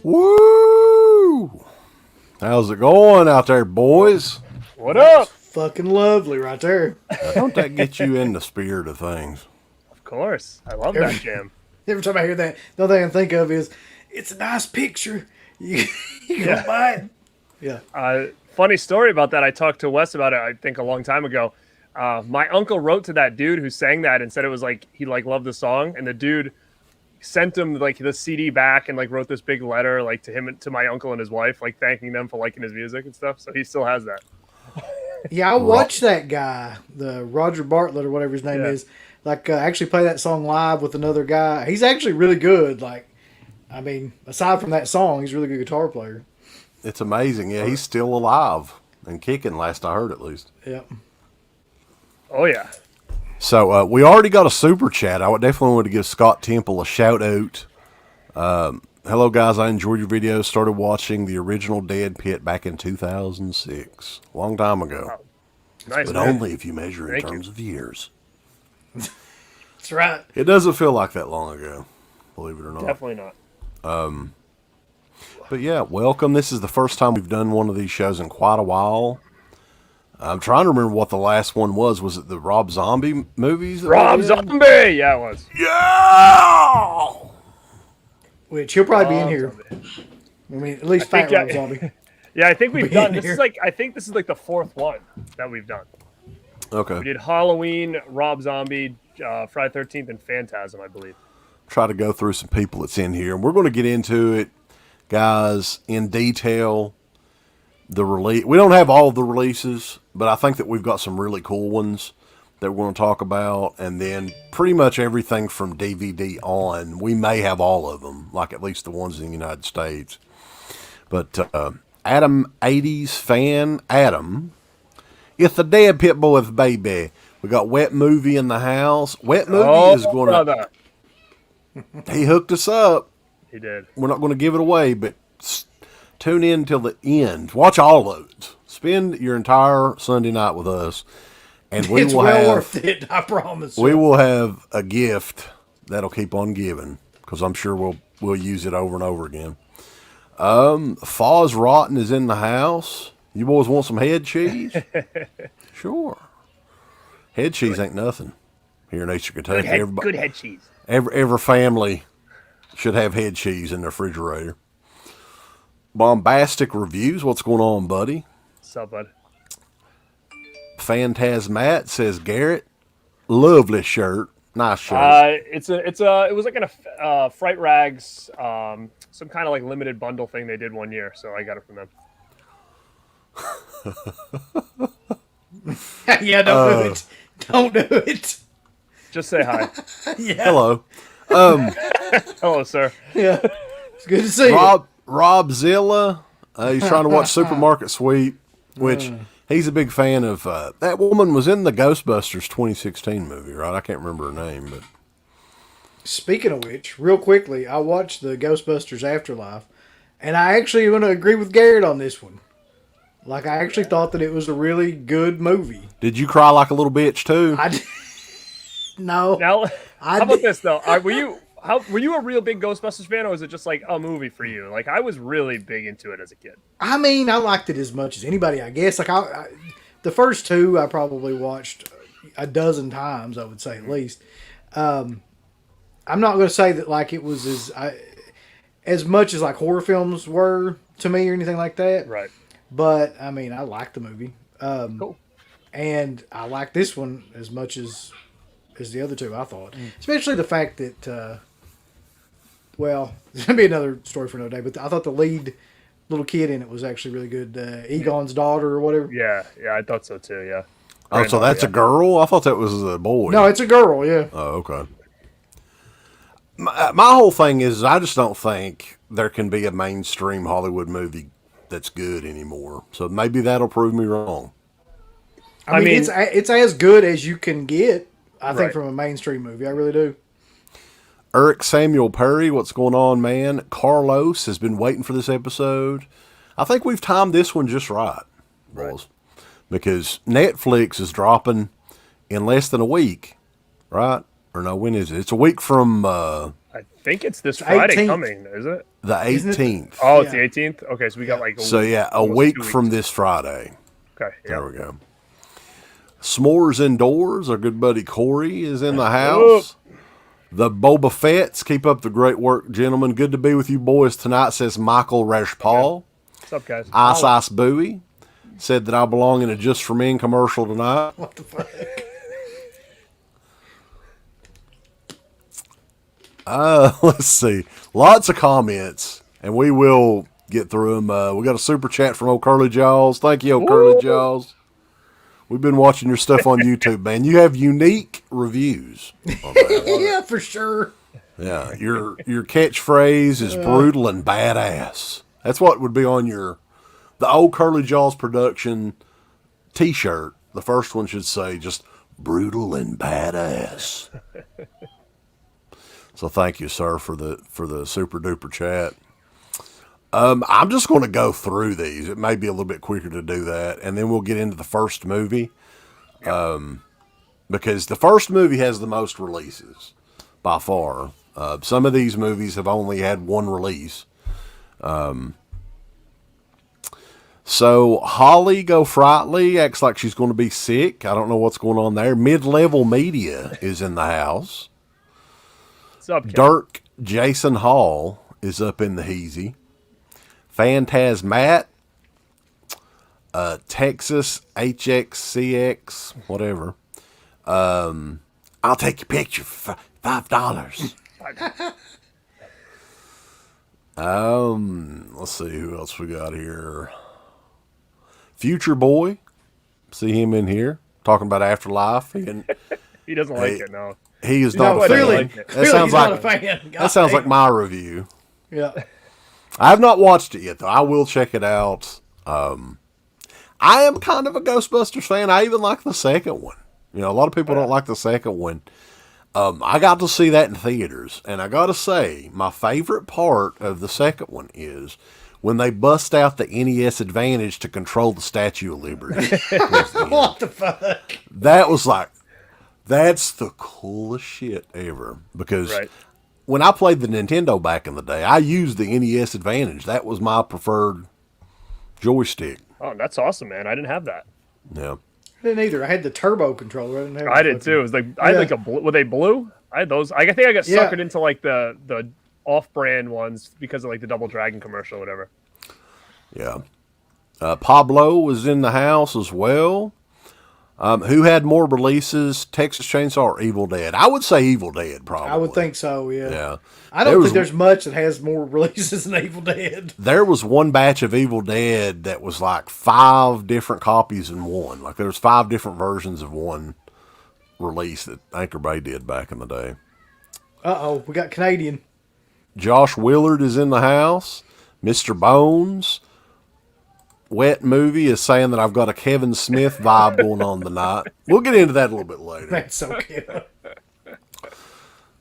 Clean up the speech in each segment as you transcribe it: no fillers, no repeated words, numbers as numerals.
Woo! How's it going out there, boys? What up? Fucking lovely right there. Don't that get you in the spirit of things? Of course. I love that jam. Every time I hear that, the only thing I can think of is, it's a nice picture. You go buy it. Yeah. Funny story about that. I talked to Wes about it, I think, a long time ago. My uncle wrote to that dude who sang that and said it was like he like loved the song, and the dude sent him like the CD back and like wrote this big letter like to him and to my uncle and his wife, like thanking them for liking his music and stuff. So he still has that. Yeah, I watched that guy, the Roger Bartlett or whatever his name is, like actually play that song live with another guy. He's actually really good. Like, I mean, aside from that song, he's a really good guitar player. It's amazing. Yeah, he's still alive and kicking, last I heard at least. Yep. Oh, yeah. So we already got a super chat. I would definitely want to give Scott Temple a shout out. Hello, guys. I enjoyed your videos. Started watching the original Dead Pit back in 2006. Long time ago. Wow. Nice, but man. only if you measure in terms of years. That's right. It doesn't feel like that long ago, believe it or not. Definitely not. But yeah, welcome. This is the first time we've done one of these shows in quite a while. I'm trying to remember what the last one was. Was it the Rob Zombie movies? Rob Zombie! Yeah, it was. Yeah! Which he'll probably be in here. I mean, at least Fat Rob Zombie. Yeah, I think we've done this. Here. I think this is like the fourth one that we've done. Okay. We did Halloween, Rob Zombie, Friday 13th, and Phantasm, I believe. Try to go through some people that's in here. And we're going to get into it, guys, in detail. The release. We don't have all of the releases, but I think that we've got some really cool ones that we're going to talk about. And then pretty much everything from DVD on, we may have all of them, like at least the ones in the United States. But Adam 80s fan, Adam, it's the Dead Pit Boys, baby. We got Wet Movie in the house. Wet Movie is going to... He hooked us up. He did. We're not going to give it away, but tune in till the end. Watch all of it. Spend your entire Sunday night with us, and we It's will well have. worth it, I promise. We will have a gift that'll keep on giving, because I'm sure we'll use it over and over again. Foz Rotten is in the house. You boys want some head cheese? Sure. Head cheese ain't nothing here in Eastern Kentucky. Good head cheese. Every family should have head cheese in their refrigerator. Bombastic Reviews, what's going on, buddy? What's up, bud? Phantasmat says, Garrett, lovely shirt. Nice shirt. It was like in a Fright Rags, some kind of like limited bundle thing they did one year, so I got it from them. Yeah, don't do it. Don't do it. Just say hi. Yeah. Hello. Hello, sir. Yeah. It's good to see you. Rob Zilla, he's trying to watch Supermarket Sweep, which he's a big fan of. That woman was in the Ghostbusters 2016 movie, right? I can't remember her name, but Speaking of which, real quickly, I watched the Ghostbusters Afterlife, and I actually am going to agree with Garrett on this one. Like, I actually thought that it was a really good movie. did you cry like a little bitch too? No. Now, how about this though? Were you a real big Ghostbusters fan, or was it just like a movie for you? Like, I was really big into it as a kid. I mean, I liked it as much as anybody, I guess. Like, the first two I probably watched a dozen times, I would say at least. I'm not going to say that like it was as much as like horror films were to me or anything like that. Right. But I mean, I liked the movie. Cool. And I liked this one as much as the other two, I thought. Especially the fact that, well, it's going to be another story for another day, but I thought the lead little kid in it was actually really good. Egon's daughter or whatever. Yeah, I thought so too, yeah. Oh, so that's a girl? I thought that was a boy. No, it's a girl, yeah. Oh, okay. My whole thing is I just don't think there can be a mainstream Hollywood movie that's good anymore. So maybe that'll prove me wrong. I mean it's as good as you can get, I think, from a mainstream movie. I really do. Eric Samuel Perry, what's going on, man? Carlos has been waiting for this episode. I think we've timed this one just right, boys. Because Netflix is dropping in less than a week, right? Or no, when is it? It's a week from... I think it's this Friday 18th. coming, is it? The Isn't it? 18th. Oh, it's Yeah. the 18th. Okay, so we got like So yeah, a almost week 2 weeks. from this Friday. Okay, There yeah. we go. S'mores indoors. Our good buddy Corey is in the house. The Boba Fett's. Keep up the great work, gentlemen. Good to be with you boys tonight, says Michael Rashpal. What's up, guys? Ice Bowie said that I belong in a Just For Men commercial tonight. What the fuck? Let's see. Lots of comments, and we will get through them. We got a super chat from old Curly Jaws. Thank you, old Curly Jaws. We've been watching your stuff on YouTube, man. You have unique reviews on that. Yeah, for sure. Yeah, your catchphrase is brutal and badass. That's what would be on the old Curly Jaws production T-shirt. The first one should say just brutal and badass. So thank you, sir, for the super duper chat. I'm just going to go through these. It may be a little bit quicker to do that, and then we'll get into the first movie. Because the first movie has the most releases by far. Some of these movies have only had one release. So Holly Golightly acts like she's going to be sick. I don't know what's going on there. Mid-Level Media is in the house. What's up, Ken? Dirk Jason Hall is up in the heezy. Phantasmat, Texas HXCX, whatever. I'll take your picture for $5. Let's see who else we got here. Future Boy, see him in here talking about Afterlife. He doesn't like it, no. He is No, not a fan. clearly, That clearly sounds he's like not a fan. that sounds like my review. Yeah. I have not watched it yet, though. I will check it out. I am kind of a Ghostbusters fan. I even like the second one. You know, a lot of people don't like the second one. I got to see that in theaters, and I got to say, my favorite part of the second one is when they bust out the NES Advantage to control the Statue of Liberty. What the fuck? That was like, that's the coolest shit ever. Because Right. when I played the Nintendo back in the day, I used the NES Advantage. That was my preferred joystick. Oh, that's awesome, man. I didn't have that. Yeah. I didn't either. I had the turbo controller. Didn't have I the did too. It was like I had Yeah. like a blue. Were they blue? I had those. I think I got Yeah. suckered into like the off-brand ones because of like the Double Dragon commercial or whatever. Yeah. Pablo was in the house as well. Who had more releases, Texas Chainsaw or Evil Dead? I would say Evil Dead, probably. I would think so, yeah. Yeah. I don't think there's much that has more releases than Evil Dead. There was one batch of Evil Dead that was like 5 different copies in one. Like there was 5 different versions of one release that Anchor Bay did back in the day. Uh-oh, we got Canadian. Josh Willard is in the house. Mr. Bones. Wet Movie is saying that I've got a Kevin Smith vibe going on tonight. We'll get into that a little bit later. That's so cute.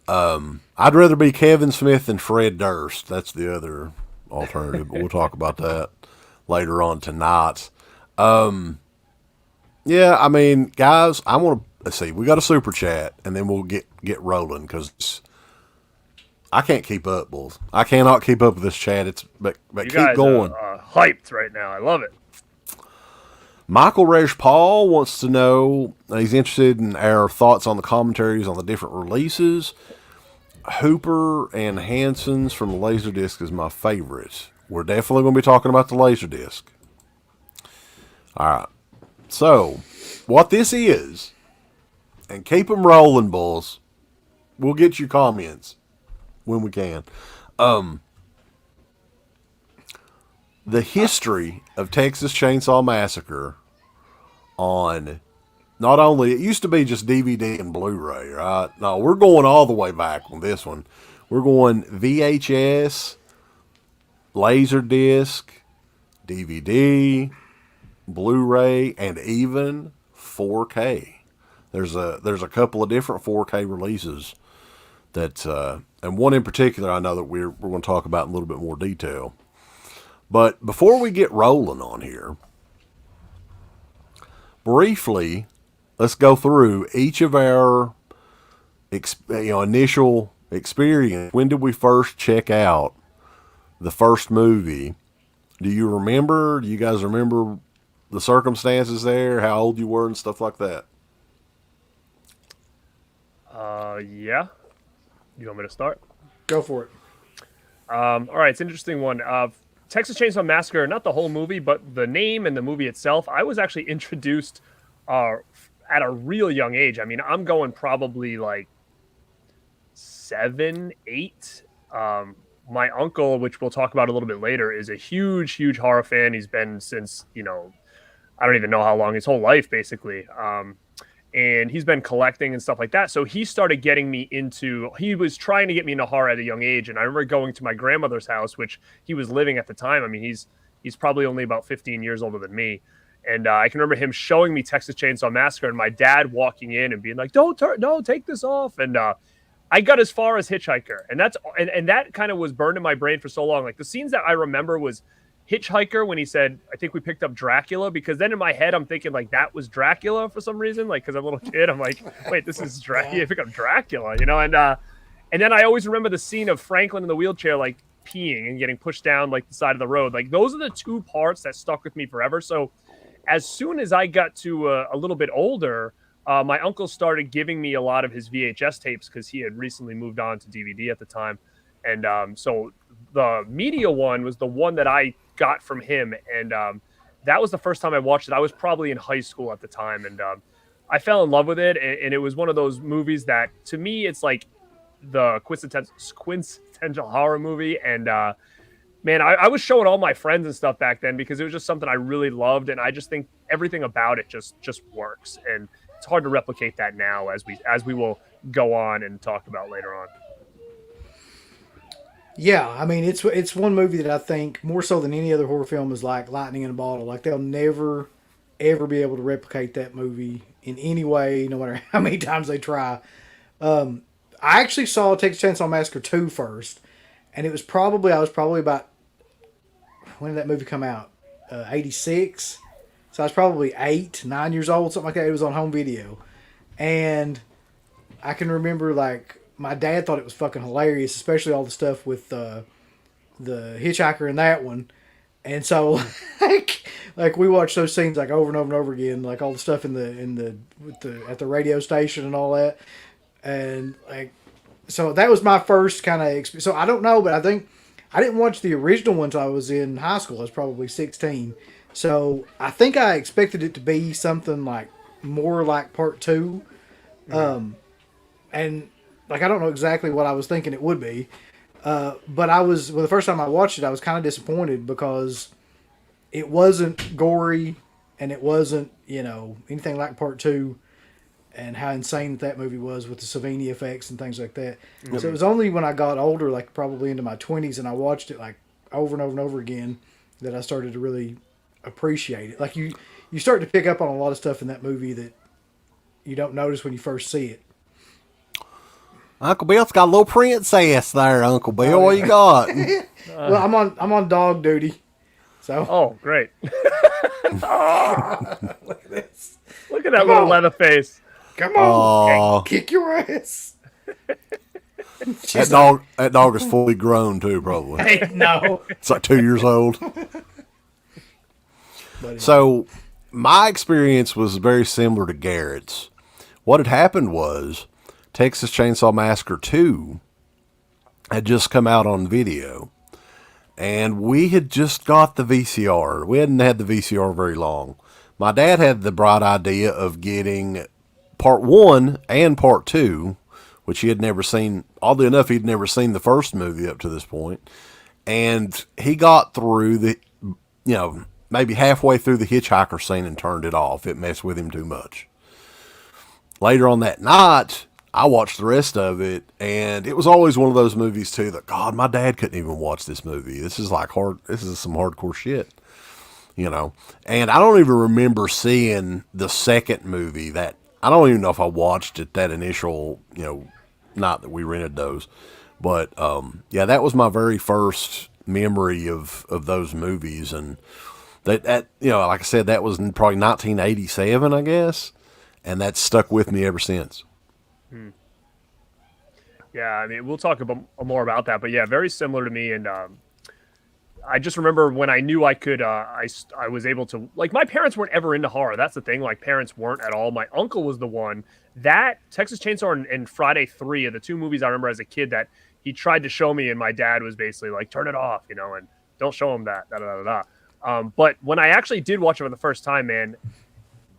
I'd rather be Kevin Smith than Fred Durst. That's the other alternative, but we'll talk about that later on tonight. Yeah, I mean, guys, I want to, let's see, we got a super chat, and then we'll get rolling, because I can't keep up, bulls. I cannot keep up with this chat. But You keep guys going. are hyped right now. I love it. Michael Paul wants to know, he's interested in our thoughts on the commentaries on the different releases. Hooper and Hanson's from the Laserdisc is my favorite. We're definitely going to be talking about the Laserdisc. All right. So, what this is, and keep them rolling, bulls. We'll get you comments when we can. The history of Texas Chainsaw Massacre on not only, it used to be just DVD and Blu-ray, right? No, we're going all the way back on this one. We're going VHS, Laserdisc, DVD, Blu-ray, and even 4K. There's a couple of different 4K releases that, and one in particular I know that we're going to talk about in a little bit more detail. But before we get rolling on here, briefly, let's go through each of our initial experience. When did we first check out the first movie, do you remember? Do you guys remember the circumstances there? How old you were and stuff like that? Yeah. You want me to start? Go for it. All right, it's an interesting one. Texas Chainsaw Massacre, not the whole movie, but the name and the movie itself. I was actually introduced at a real young age. I mean, I'm going probably like 7, 8. My uncle, which we'll talk about a little bit later, is a huge, huge horror fan. He's been since, I don't even know how long, his whole life, basically. And he's been collecting and stuff like that. So he started getting me into, he was trying to get me into horror at a young age. And I remember going to my grandmother's house, which he was living at the time. I mean, he's probably only about 15 years older than me. And I can remember him showing me Texas Chainsaw Massacre and my dad walking in and being like, no, take this off. And I got as far as Hitchhiker. And that kind of was burned in my brain for so long. Like the scenes that I remember was Hitchhiker when he said, I think we picked up Dracula, because then in my head I'm thinking like that was Dracula for some reason, like because I'm a little kid, I'm like, wait, this is Dracula. Pick up Dracula, and then I always remember the scene of Franklin in the wheelchair like peeing and getting pushed down like the side of the road. Like those are the two parts that stuck with me forever. So as soon as I got to a little bit older, my uncle started giving me a lot of his VHS tapes because he had recently moved on to DVD at the time, and so the media one was the one that I got from him, and that was the first time I watched it. I was probably in high school at the time, and I fell in love with it, and it was one of those movies that to me it's like the quintessential horror movie. And man, I was showing all my friends and stuff back then because it was just something I really loved, and I just think everything about it just works, and it's hard to replicate that now, as we will go on and talk about later on. Yeah, I mean it's one movie that I think more so than any other horror film is like lightning in a bottle. Like they'll never ever be able to replicate that movie in any way, no matter how many times they try. I actually saw Texas Chainsaw Massacre 2 first, and I was probably about, when did that movie come out? 86. So I was probably 8, 9 years old, something like that. It was on home video, and I can remember like my dad thought it was fucking hilarious, especially all the stuff with the hitchhiker in that one. And so like we watched those scenes like over and over and over again, like all the stuff at the radio station and all that. And like, so that was my first kind of experience. So I don't know, but I think I didn't watch the original one until I was in high school. I was probably 16. So I think I expected it to be something like more like part 2. And like, I don't know exactly what I was thinking it would be. But the first time I watched it, I was kind of disappointed because it wasn't gory and it wasn't, anything like part 2 and how insane that movie was with the Savini effects and things like that. Mm-hmm. So it was only when I got older, like probably into my 20s, and I watched it like over and over and over again that I started to really appreciate it. Like you start to pick up on a lot of stuff in that movie that you don't notice when you first see it. Uncle Bill's got a little princess there, Uncle Bill. What you got? Well, I'm on dog duty. So. Oh, great. Look at this. Look at that little Leatherface. Come on. Kick your ass. That dog is fully grown too, probably. Hey, no. It's like 2 years old. So my experience was very similar to Garrett's. What had happened was Texas Chainsaw Massacre 2 had just come out on video, and we had just got the VCR. We hadn't had the VCR very long. My dad had the bright idea of getting part 1 and part 2, which he had never seen. Oddly enough, he'd never seen the first movie up to this point. And he got through maybe halfway through the hitchhiker scene and turned it off. It messed with him too much. Later on that night, I watched the rest of it, and it was always one of those movies too that, God, my dad couldn't even watch this movie. This is some hardcore shit, And I don't even remember seeing the second movie. That I don't even know if I watched it that initial, night that we rented those. But that was my very first memory of those movies, and that like I said, that was probably 1987, I guess, and that's stuck with me ever since. Yeah, I mean, we'll talk more about that, but yeah, very similar to me. And I just remember when I knew I could, I was able to, like, my parents weren't ever into horror. That's the thing. Like, parents weren't at all. My uncle was the one that Texas Chainsaw and Friday 3 are the two movies I remember as a kid that he tried to show me. And my dad was basically like, turn it off, you know, and don't show him that. Da, da, da, da. But when I actually did watch it for the first time, man,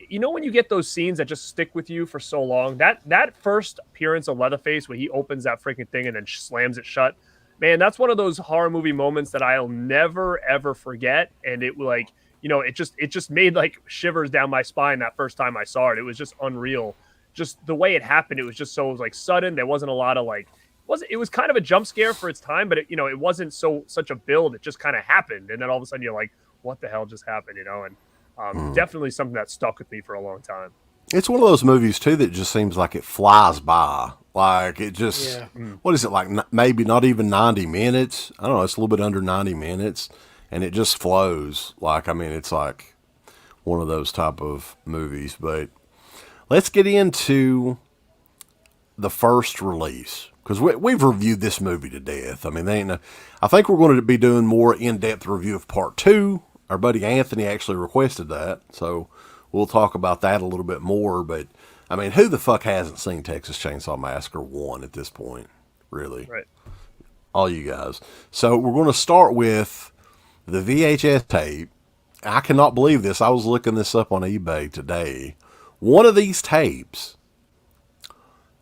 you know, when you get those scenes that just stick with you for so long, that first appearance of Leatherface where he opens that freaking thing and then slams it shut, man, that's one of those horror movie moments that I'll never ever forget. And it like, you know, it just made like shivers down my spine that first time I saw it. It was just unreal. Just the way it happened, it was just so like sudden. There wasn't a lot of like, it was kind of a jump scare for its time, but it, you know, it wasn't such a build. It just kind of happened, and then all of a sudden you're like, what the hell just happened, you know? And definitely something that stuck with me for a long time. It's one of those movies too that just seems like it flies by. Like it just, what is it like? Maybe not even 90 minutes. I don't know. It's a little bit under 90 minutes, and it just flows. Like, I mean, it's like one of those type of movies. But let's get into the first release, because we've reviewed this movie to death. I mean, I think we're going to be doing more in-depth review of part 2. Our buddy Anthony actually requested that, so we'll talk about that a little bit more. But I mean, who the fuck hasn't seen Texas Chainsaw Massacre 1 at this point? Really? Right. All you guys. So we're going to start with the VHS tape. I cannot believe this. I was looking this up on eBay today. One of these tapes,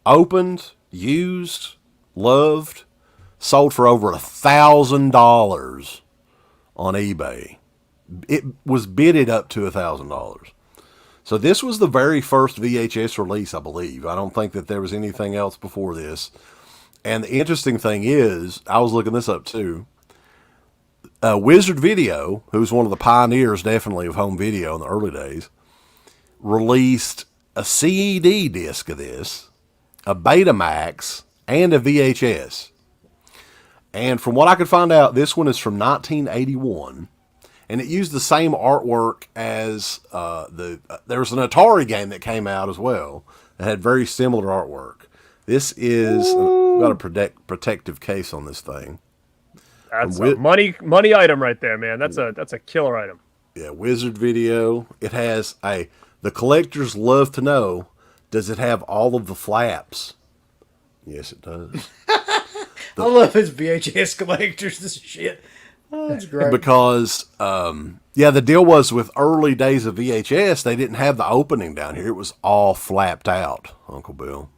opened, used, loved, sold for over $1,000 on eBay. It was bidded up to $1,000. So this was the very first VHS release, I believe. I don't think that there was anything else before this. And the interesting thing is, I was looking this up too. Wizard Video, who's one of the pioneers definitely of home video in the early days, released a CED disc of this, a Betamax, and a VHS. And from what I could find out, this one is from 1981. And it used the same artwork as there was an Atari game that came out as well that had very similar artwork. This is got a protective case on this thing. That's a money item right there, man. That's a killer item. Yeah, Wizard Video. It has the collectors love to know, does it have all of the flaps? Yes, it does. I love his VHS collectors. This shit. Oh, that's great. Because, the deal was with early days of VHS, they didn't have the opening down here. It was all flapped out, Uncle Bill.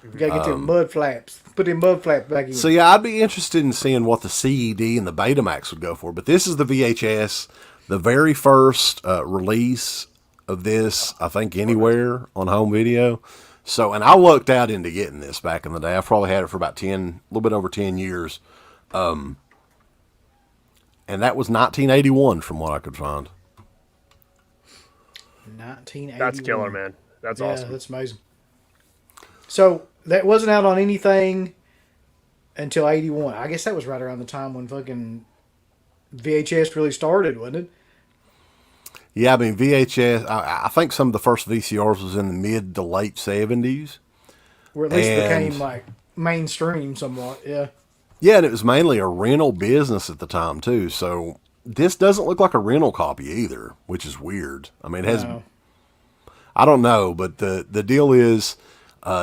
You gotta get them mud flaps. Put them mud flaps back in. So, yeah, I'd be interested in seeing what the CED and the Betamax would go for. But this is the VHS, the very first release of this, I think, anywhere on home video. So, and I lucked out into getting this back in the day. I've probably had it for about a little bit over 10 years. And that was 1981 from what I could find. 1981. That's killer, man. That's awesome. That's amazing. So that wasn't out on anything until 81. I guess that was right around the time when fucking VHS really started, wasn't it? Yeah, I mean, VHS, I think some of the first VCRs was in the mid to late 70s. Where at least it became like mainstream somewhat, yeah. Yeah, and it was mainly a rental business at the time, too. So this doesn't look like a rental copy either, which is weird. I mean, it has... No. I don't know, but the deal is,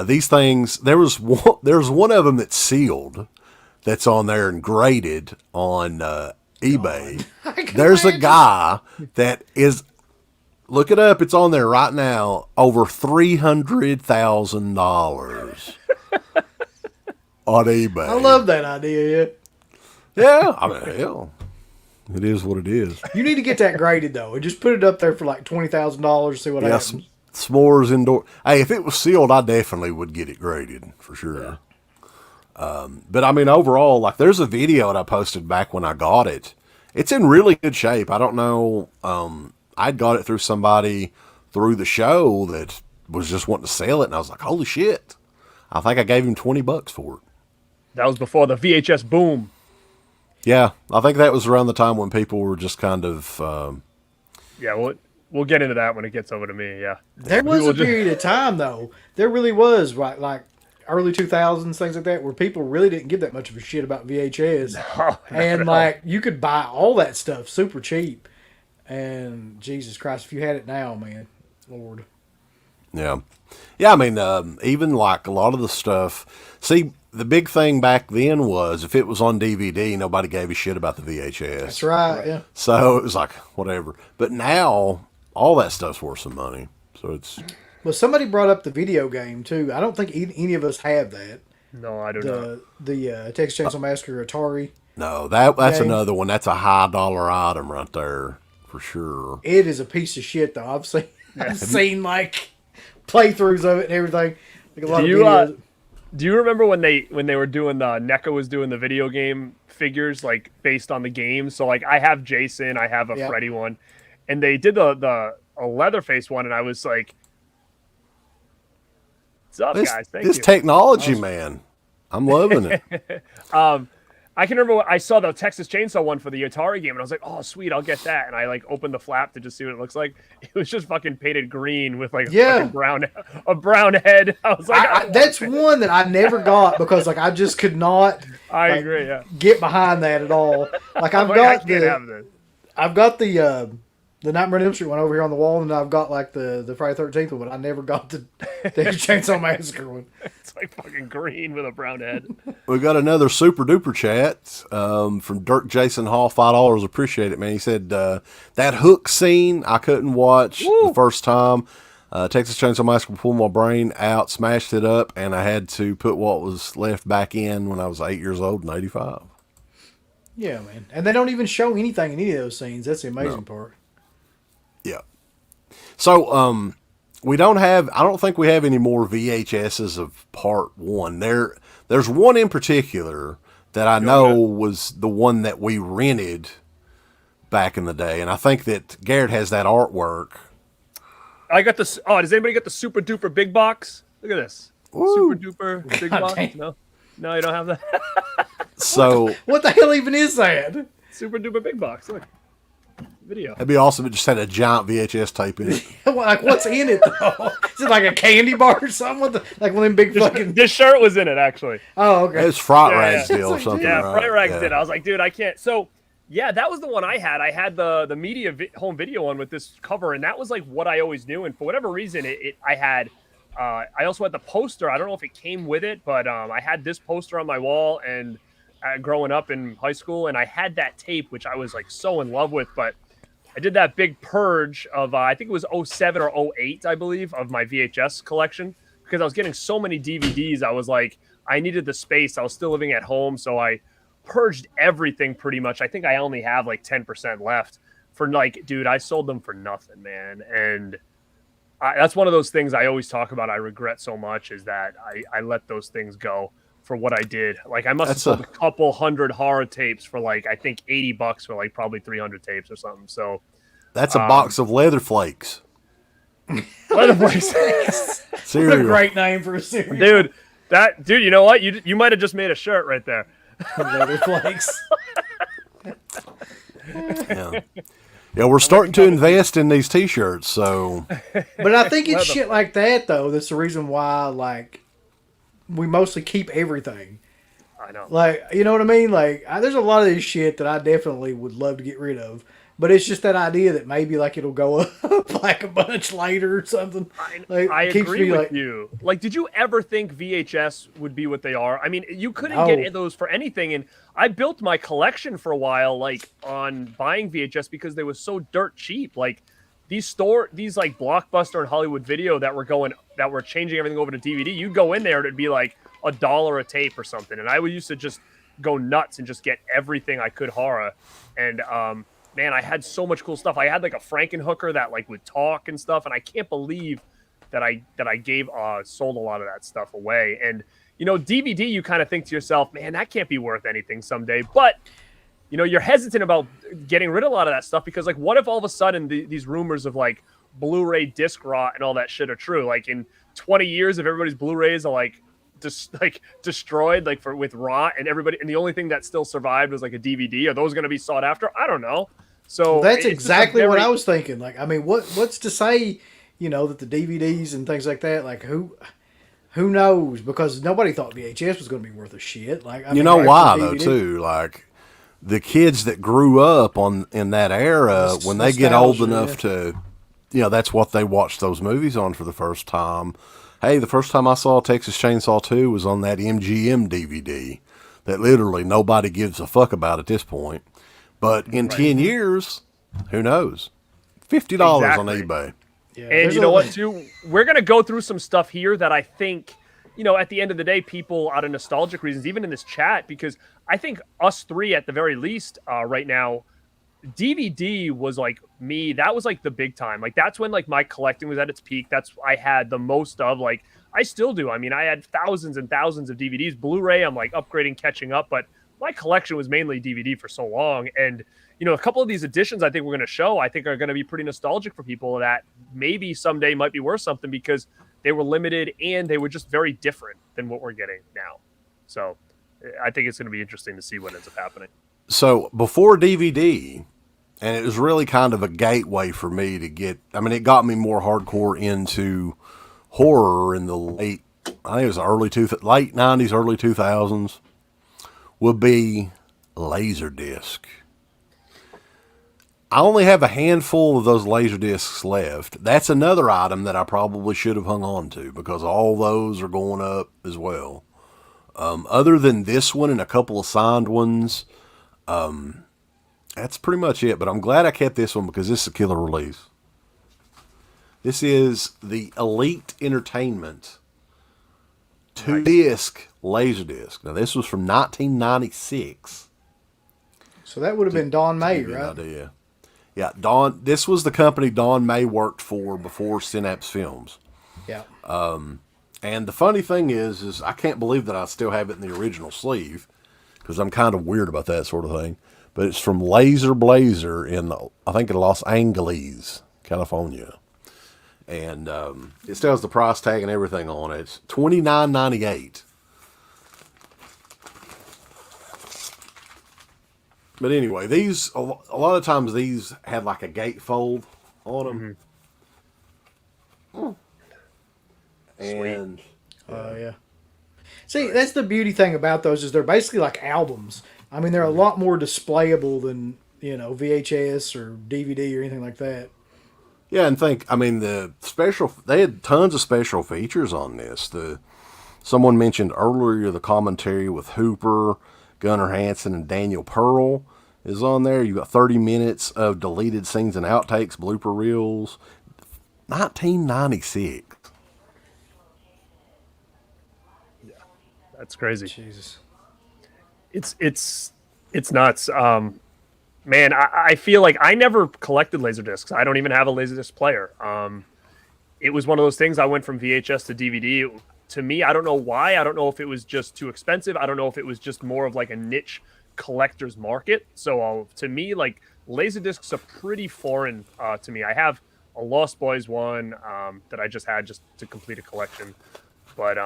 these things... There's one of them that's sealed, that's on there and graded on eBay. There's a guy that is... Look it up. It's on there right now. Over $300,000. On eBay. I love that idea, yeah. I mean, hell, it is what it is. You need to get that graded, though, and just put it up there for like $20,000, see what happens. S'mores indoor. Hey, if it was sealed, I definitely would get it graded, for sure. Yeah. But, I mean, overall, like, there's a video that I posted back when I got it. It's in really good shape. I don't know. I'd got it through somebody through the show that was just wanting to sell it, and I was like, holy shit. I think I gave him $20 for it. That was before the VHS boom. Yeah, I think that was around the time when people were just kind of... Yeah, we'll get into that when it gets over to me, yeah. There was a period of time, though. There really was, right? Like, early 2000s, things like that, where people really didn't give that much of a shit about VHS. Oh, And no. like you could buy all that stuff super cheap. And Jesus Christ, if you had it now, man, Lord. Yeah. Yeah, I mean, even like a lot of the stuff. See, the big thing back then was if it was on DVD, nobody gave a shit about the VHS. That's right. Yeah. So it was like, whatever. But now, all that stuff's worth some money. So it's. Well, somebody brought up the video game too. I don't think any of us have that. No, I do not. The Texas Chainsaw Massacre Atari. No, that's game. another one. That's a high dollar item right there for sure. It is a piece of shit though. I've seen like playthroughs of it and everything. Like a lot of videos. Do you remember when they were doing NECA was doing the video game figures like based on the game? So like I have Jason, I have a Freddy one, and they did a Leatherface one, and I was like, "What's up, guys? Thank you." This technology, man, I'm loving it. I can remember I saw the Texas Chainsaw one for the Atari game, and I was like, "Oh, sweet, I'll get that." And I like opened the flap to just see what it looks like. It was just fucking painted green with like a fucking brown head. I was like, "That's one that I never got because like I just could not." I agree. Yeah, get behind that at all. Like I've got the Nightmare on Elm Street one over here on the wall, and I've got like the Friday 13th one, but I never got the Texas Chainsaw Massacre one. It's like fucking green with a brown head. We got another super duper chat from Dirk Jason Hall, $5. Appreciate it, man. He said that hook scene I couldn't watch the first time. Texas Chainsaw Massacre pulled my brain out, smashed it up, and I had to put what was left back in when I was 8 years old in '85. Yeah, man. And they don't even show anything in any of those scenes. That's the amazing part. Yeah. So, I don't think we have any more VHSs of part one. There's one in particular that I know was the one that we rented back in the day. And I think that Garrett has that artwork. I got this. Oh, does anybody get the super duper big box? Look at this. Ooh. Super duper big box. No, you don't have that. So what the hell even is that? Super duper big box. Look. Video. That'd be awesome if it just had a giant VHS tape in it. Like, what's in it, though? Is it like a candy bar or something? Like one of them big fucking... This shirt was in it, actually. Oh, okay. It was Fright Rags deal or something. Yeah, right? Fright Rags did. I was like, dude, I can't. So, yeah, that was the one I had. I had the media home video one with this cover, and that was like what I always knew. And for whatever reason, I also had the poster. I don't know if it came with it, but I had this poster on my wall and growing up in high school, and I had that tape, which I was like so in love with, but I did that big purge of, I think it was 07 or 08, I believe, of my VHS collection because I was getting so many DVDs. I was like, I needed the space. I was still living at home. So I purged everything pretty much. I think I only have like 10% left for like, dude, I sold them for nothing, man. And that's one of those things I always talk about. I regret so much is that I let those things go for what I did. Like I must have sold a couple hundred horror tapes for like, I think $80 for like probably 300 tapes or something. So that's a box of leather flakes. Leather flakes. What a great name for a cereal. Dude, you know what? You might have just made a shirt right there. Leather flakes. Yeah, we're starting to invest in these t-shirts, so. But I think it's shit like that though. That's the reason why like we mostly keep everything. I know. Like, you know what I mean? Like, there's a lot of this shit that I definitely would love to get rid of. But it's just that idea that maybe, like, it'll go up, like, a bunch later or something. Like, I agree with you. Like, did you ever think VHS would be what they are? I mean, you couldn't get those for anything. And I built my collection for a while, like, on buying VHS because they were so dirt cheap. Like, these like Blockbuster and Hollywood Video that were changing everything over to DVD, you'd go in there and it'd be like $1 a tape or something. And I used to just go nuts and just get everything I could horror. And man, I had so much cool stuff. I had like a Frankenhooker that like would talk and stuff. And I can't believe that I sold a lot of that stuff away. And you know, DVD, you kind of think to yourself, man, that can't be worth anything someday. But you know, you're hesitant about getting rid of a lot of that stuff because, like, what if all of a sudden these rumors of, like, Blu-ray disc rot and all that shit are true? Like, in 20 years, if everybody's Blu-rays are, like, destroyed, like, with rot, and the only thing that still survived was, like, a DVD, are those going to be sought after? I don't know. So that's exactly what I was thinking. Like, I mean, what's to say, you know, that the DVDs and things like that, like, who knows? Because nobody thought VHS was going to be worth a shit. Like, I You mean, know after why though DVD, too? Like the kids that grew up in that era, This when they get old nostalgia, enough to, that's what they watched those movies on for the first time. Hey, the first time I saw Texas Chainsaw 2 was on that MGM DVD that literally nobody gives a fuck about at this point. But in 10 years, who knows? $50 on Exactly. eBay. Yeah, And there's you know a- what, too? We're going to go through some stuff here that I think, at the end of the day, people out of nostalgic reasons, even in this chat, because I think us three at the very least right now, DVD was like me. That was like the big time. Like that's when like my collecting was at its peak. That's I had the most of. Like I still do. I mean, I had thousands and thousands of DVDs. Blu-ray, I'm like upgrading, catching up, but my collection was mainly DVD for so long. And a couple of these editions I think we're going to show, I think are going to be pretty nostalgic for people that maybe someday might be worth something because they were limited and they were just very different than what we're getting now. So I think it's going to be interesting to see what ends up happening. So before DVD, and it was really kind of a gateway for me to get, it got me more hardcore into horror in the late 90s, early 2000s, would be Laserdisc. I only have a handful of those Laserdiscs left. That's another item that I probably should have hung on to because all those are going up as well. Other than this one and a couple of signed ones, that's pretty much it. But I'm glad I kept this one because this is a killer release. This is the Elite Entertainment 2-disc Laserdisc. Now, this was from 1996. so that would have been Don May, Give you an right? idea. Yeah, this was the company Don May worked for before Synapse Films. Yeah. And the funny thing is I can't believe that I still have it in the original sleeve because I'm kind of weird about that sort of thing. But it's from Laser Blazer in, I think, in Los Angeles, California. And it still has the price tag and everything on it. It's $29.98. But anyway, these a lot of times these had like a gatefold on them. And Yeah. See, that's the beauty thing about those is they're basically like albums. I mean, they're a lot more displayable than VHS or DVD or anything like that. yeah, and they had tons of special features on this. Someone mentioned earlier the commentary with Hooper, Gunnar Hansen, and Daniel Pearl is on there. You got 30 minutes of deleted scenes and outtakes, blooper reels. 1996. That's crazy. Jesus. It's nuts. Man, I feel like I never collected Laserdiscs. I don't even have a Laserdisc player. It was one of those things. I went from VHS to DVD. To me, I don't know why. I don't know if it was just too expensive. I don't know if it was just more of like a niche collector's market. So to me, like Laserdiscs are pretty foreign to me. I have a Lost Boys one that I just had just to complete a collection. But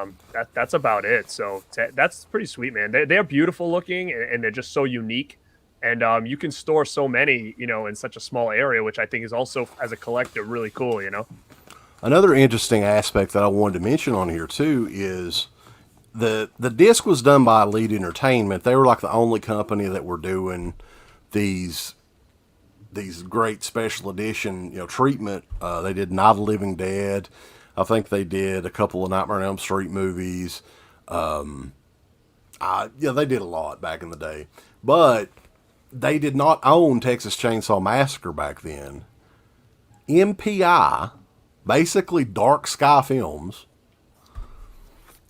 that's about it. So that's pretty sweet, man. They're beautiful looking and they're just so unique. And you can store so many, in such a small area, which I think is also, as a collector, really cool, Another interesting aspect that I wanted to mention on here too is the disc was done by Elite Entertainment. They were like the only company that were doing these great special edition, treatment. They did Night of the Living Dead. I think they did a couple of Nightmare on Elm Street movies. They did a lot back in the day. But they did not own Texas Chainsaw Massacre back then. MPI, basically Dark Sky Films,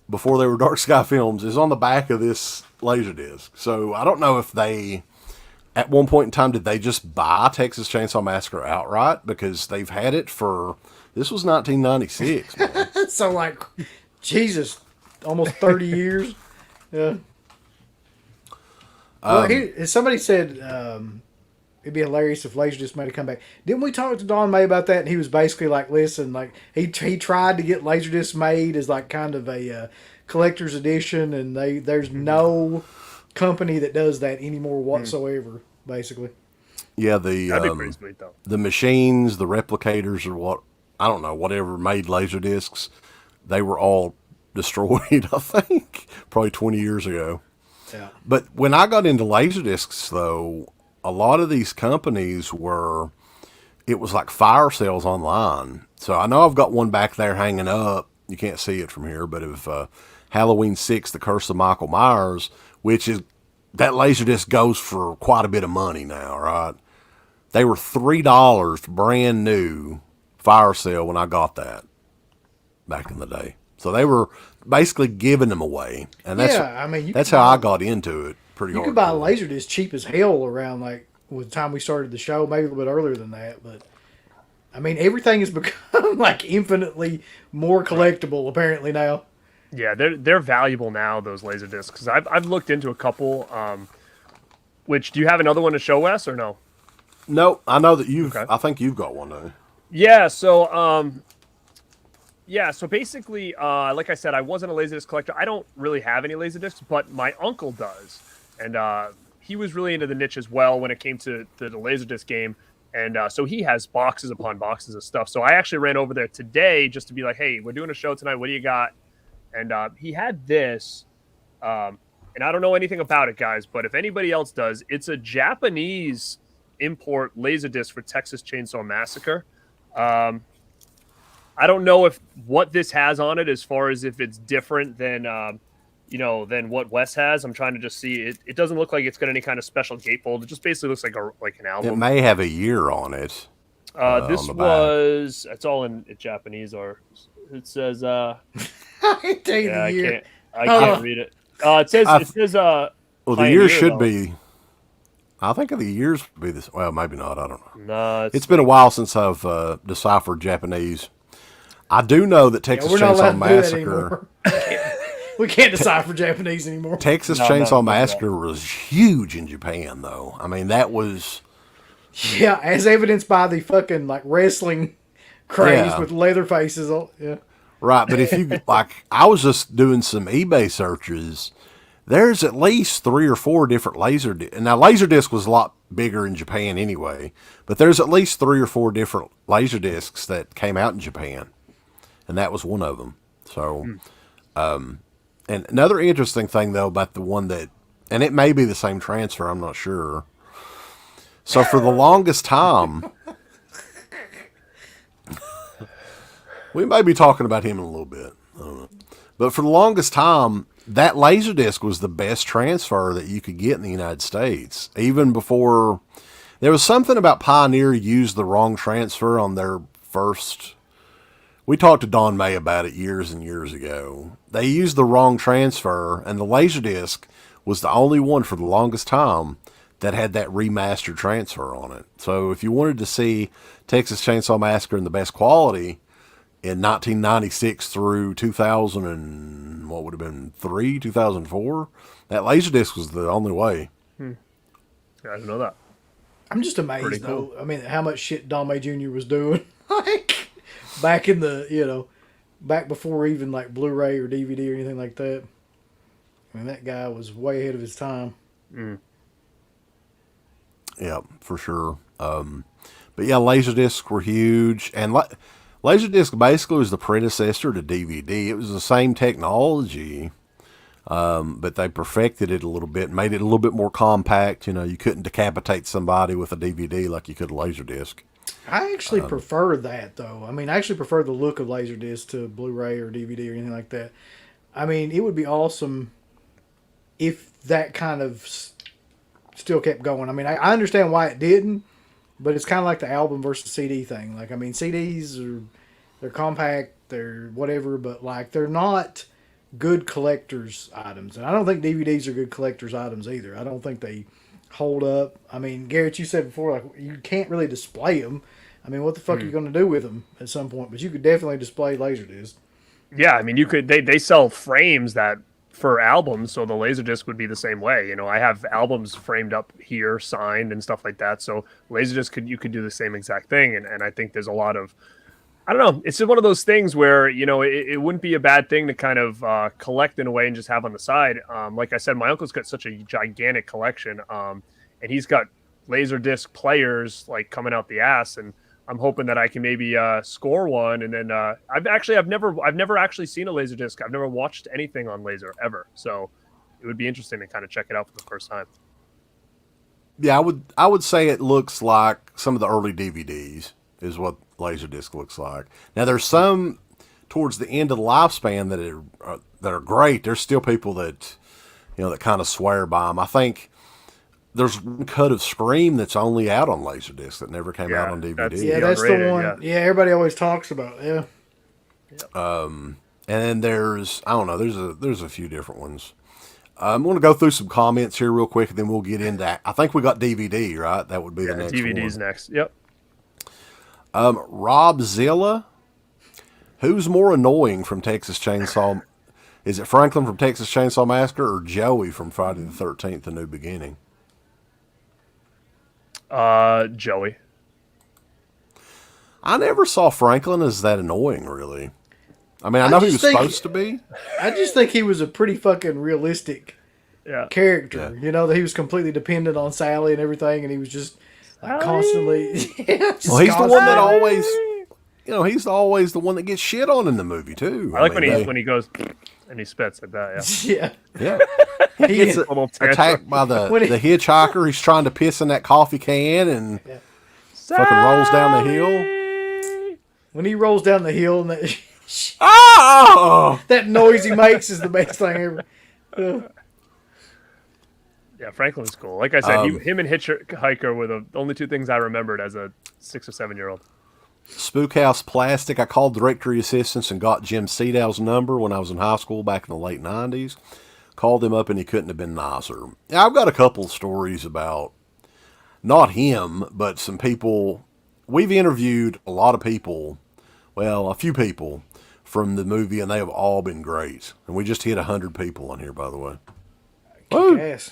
before they were Dark Sky Films, is on the back of this Laserdisc. So I don't know if they, at one point in time, did they just buy Texas Chainsaw Massacre outright? Because they've had it for... This was 1996, man. So, like, Jesus, almost 30 years. Yeah. Well, somebody said it'd be hilarious if Laserdisc made a comeback. Didn't we talk to Don May about that? And he was basically like, listen, like, he tried to get Laserdisc made as, like, kind of a collector's edition, and there's no company that does that anymore whatsoever, basically. Yeah, That'd be pretty sweet, though. the machines, the replicators, or what, I don't know, whatever made Laserdiscs, they were all destroyed, I think, probably 20 years ago. Yeah. But when I got into Laserdiscs, though, a lot of these companies it was like fire sales online. So I know I've got one back there hanging up. You can't see it from here, but of Halloween 6, The Curse of Michael Myers, which is, that Laserdisc goes for quite a bit of money now, right? They were $3 brand new fire sale when I got that back in the day. So they were basically giving them away. And that's how I got into it pretty hard. You could buy Laserdisc cheap as hell around like with the time we started the show, maybe a little bit earlier than that, but I mean everything has become like infinitely more collectible apparently now. Yeah, they're valuable now, those Laserdiscs, because I've looked into a couple. Which, do you have another one to show us or no? No, I know that I think you've got one though. Yeah, so basically, like I said, I wasn't a Laserdisc collector. I don't really have any Laserdiscs, but my uncle does, and he was really into the niche as well when it came to the Laserdisc game, and so he has boxes upon boxes of stuff. So I actually ran over there today just to be like, hey, we're doing a show tonight. What do you got? And he had this, and I don't know anything about it, guys, but if anybody else does, it's a Japanese import Laserdisc for Texas Chainsaw Massacre. I don't know what this has on it as far as if it's different than than what Wes has. I'm trying to just see it. It doesn't look like it's got any kind of special gatefold. It just basically looks like an album. It may have a year on it. This was it's all in Japanese, or it says I can't tell you the year. I can't read it. It says well, the Pioneer, year should though. be. I think the years would be this. Well, maybe not. I don't know. No, It's been a while since I've deciphered Japanese. I do know that Texas we're not Chainsaw allowed to do that Massacre. anymore. We can't decipher Japanese anymore. Texas Chainsaw Massacre was huge in Japan, though. I mean, that was. Yeah, as evidenced by the fucking like wrestling craze with Leatherfaces. Yeah. Right, but if you like, I was just doing some eBay searches. There's at least 3 or 4 different Laserdisc. Now, Laserdisc was a lot bigger in Japan anyway, but there's at least 3 or 4 different Laserdiscs that came out in Japan, and that was one of them. So, and another interesting thing though about the one that, and it may be the same transfer, I'm not sure. So for the longest time, we may be talking about him in a little bit. I don't know. But for the longest time, that Laserdisc was the best transfer that you could get in the United States. Even before, there was something about Pioneer used the wrong transfer on their first. We talked to Don May about it years and years ago. They used the wrong transfer, and the Laserdisc was the only one for the longest time that had that remastered transfer on it. So if you wanted to see Texas Chainsaw Massacre in the best quality in 1996 through 2000 and what would have been 2004, that Laserdisc was the only way. I didn't know that. I'm just amazed Pretty though. cool. I mean, how much shit Don May Jr. was doing, like back in the back before even like Blu-ray or DVD or anything like that. I mean, that guy was way ahead of his time. Yeah, for sure. But yeah, Laserdiscs were huge, and Laserdisc basically was the predecessor to DVD. It was the same technology, but they perfected it a little bit, made it a little bit more compact. You couldn't decapitate somebody with a DVD like you could a Laserdisc. I actually prefer that though. I mean, I actually prefer the look of Laserdisc to Blu-ray or DVD or anything like that. I mean, it would be awesome if that kind of still kept going. I mean, I understand why it didn't, but it's kind of like the album versus CD thing. Like, I mean, CDs they're compact, they're whatever, but like they're not good collector's items. And I don't think DVDs are good collector's items either. I don't think they hold up. I mean, Garrett, you said before, like you can't really display them. I mean, what the fuck are you going to do with them at some point? But you could definitely display Laserdisc. Yeah, I mean, you could. They sell frames that for albums, so the Laserdisc would be the same way. I have albums framed up here, signed and stuff like that. So Laserdisc you could do the same exact thing, and I think there's a lot of, I don't know, it's just one of those things where it wouldn't be a bad thing to kind of collect in a way and just have on the side. Like I said, my uncle's got such a gigantic collection, and he's got Laserdisc players like coming out the ass, and I'm hoping that I can maybe score one, and then I've never actually seen a Laserdisc. I've never watched anything on laser ever, so it would be interesting to kind of check it out for the first time. Yeah, I would say it looks like some of the early DVDs is what Laserdisc looks like. Now there's some towards the end of the lifespan that are great. There's still people that that kind of swear by them. I think there's one cut of Scream that's only out on Laserdisc that never came out on DVD. Yeah, that's the one. Yeah, everybody always talks about. Yeah. And then there's I don't know. There's a few different ones. I'm going to go through some comments here real quick, and then we'll get into. I think we got DVD, right? That would be the next DVD's one. next. Yep. Rob Zilla, who's more annoying from Texas Chainsaw? Is it Franklin from Texas Chainsaw Massacre or Joey from Friday the 13th: A New Beginning? Joey. I never saw Franklin as that annoying, really. I mean, I know he was supposed to be. I just think he was a pretty fucking realistic character. Yeah. That he was completely dependent on Sally and everything, and he was just like constantly. He's the one that always, he's always the one that gets shit on in the movie too. I like when he goes and he spits at that. Yeah. He gets attacked by the hitchhiker. He's trying to piss in that coffee can and fucking rolls down the hill. When he rolls down the hill and that. That noise he makes is the best thing ever. Yeah, Franklin's cool. Like I said, him and Hitchhiker were the only two things I remembered as a 6 or 7 year old. Spookhouse Plastic. I called directory assistance and got Jim Sedow's number when I was in high school back in the late 90s. Called him up and he couldn't have been nicer. Now, I've got a couple stories about not him, but some people. We've interviewed a lot of people. Well, a few people from the movie, and they have all been great. And we just hit 100 people on here, by the way. Yes.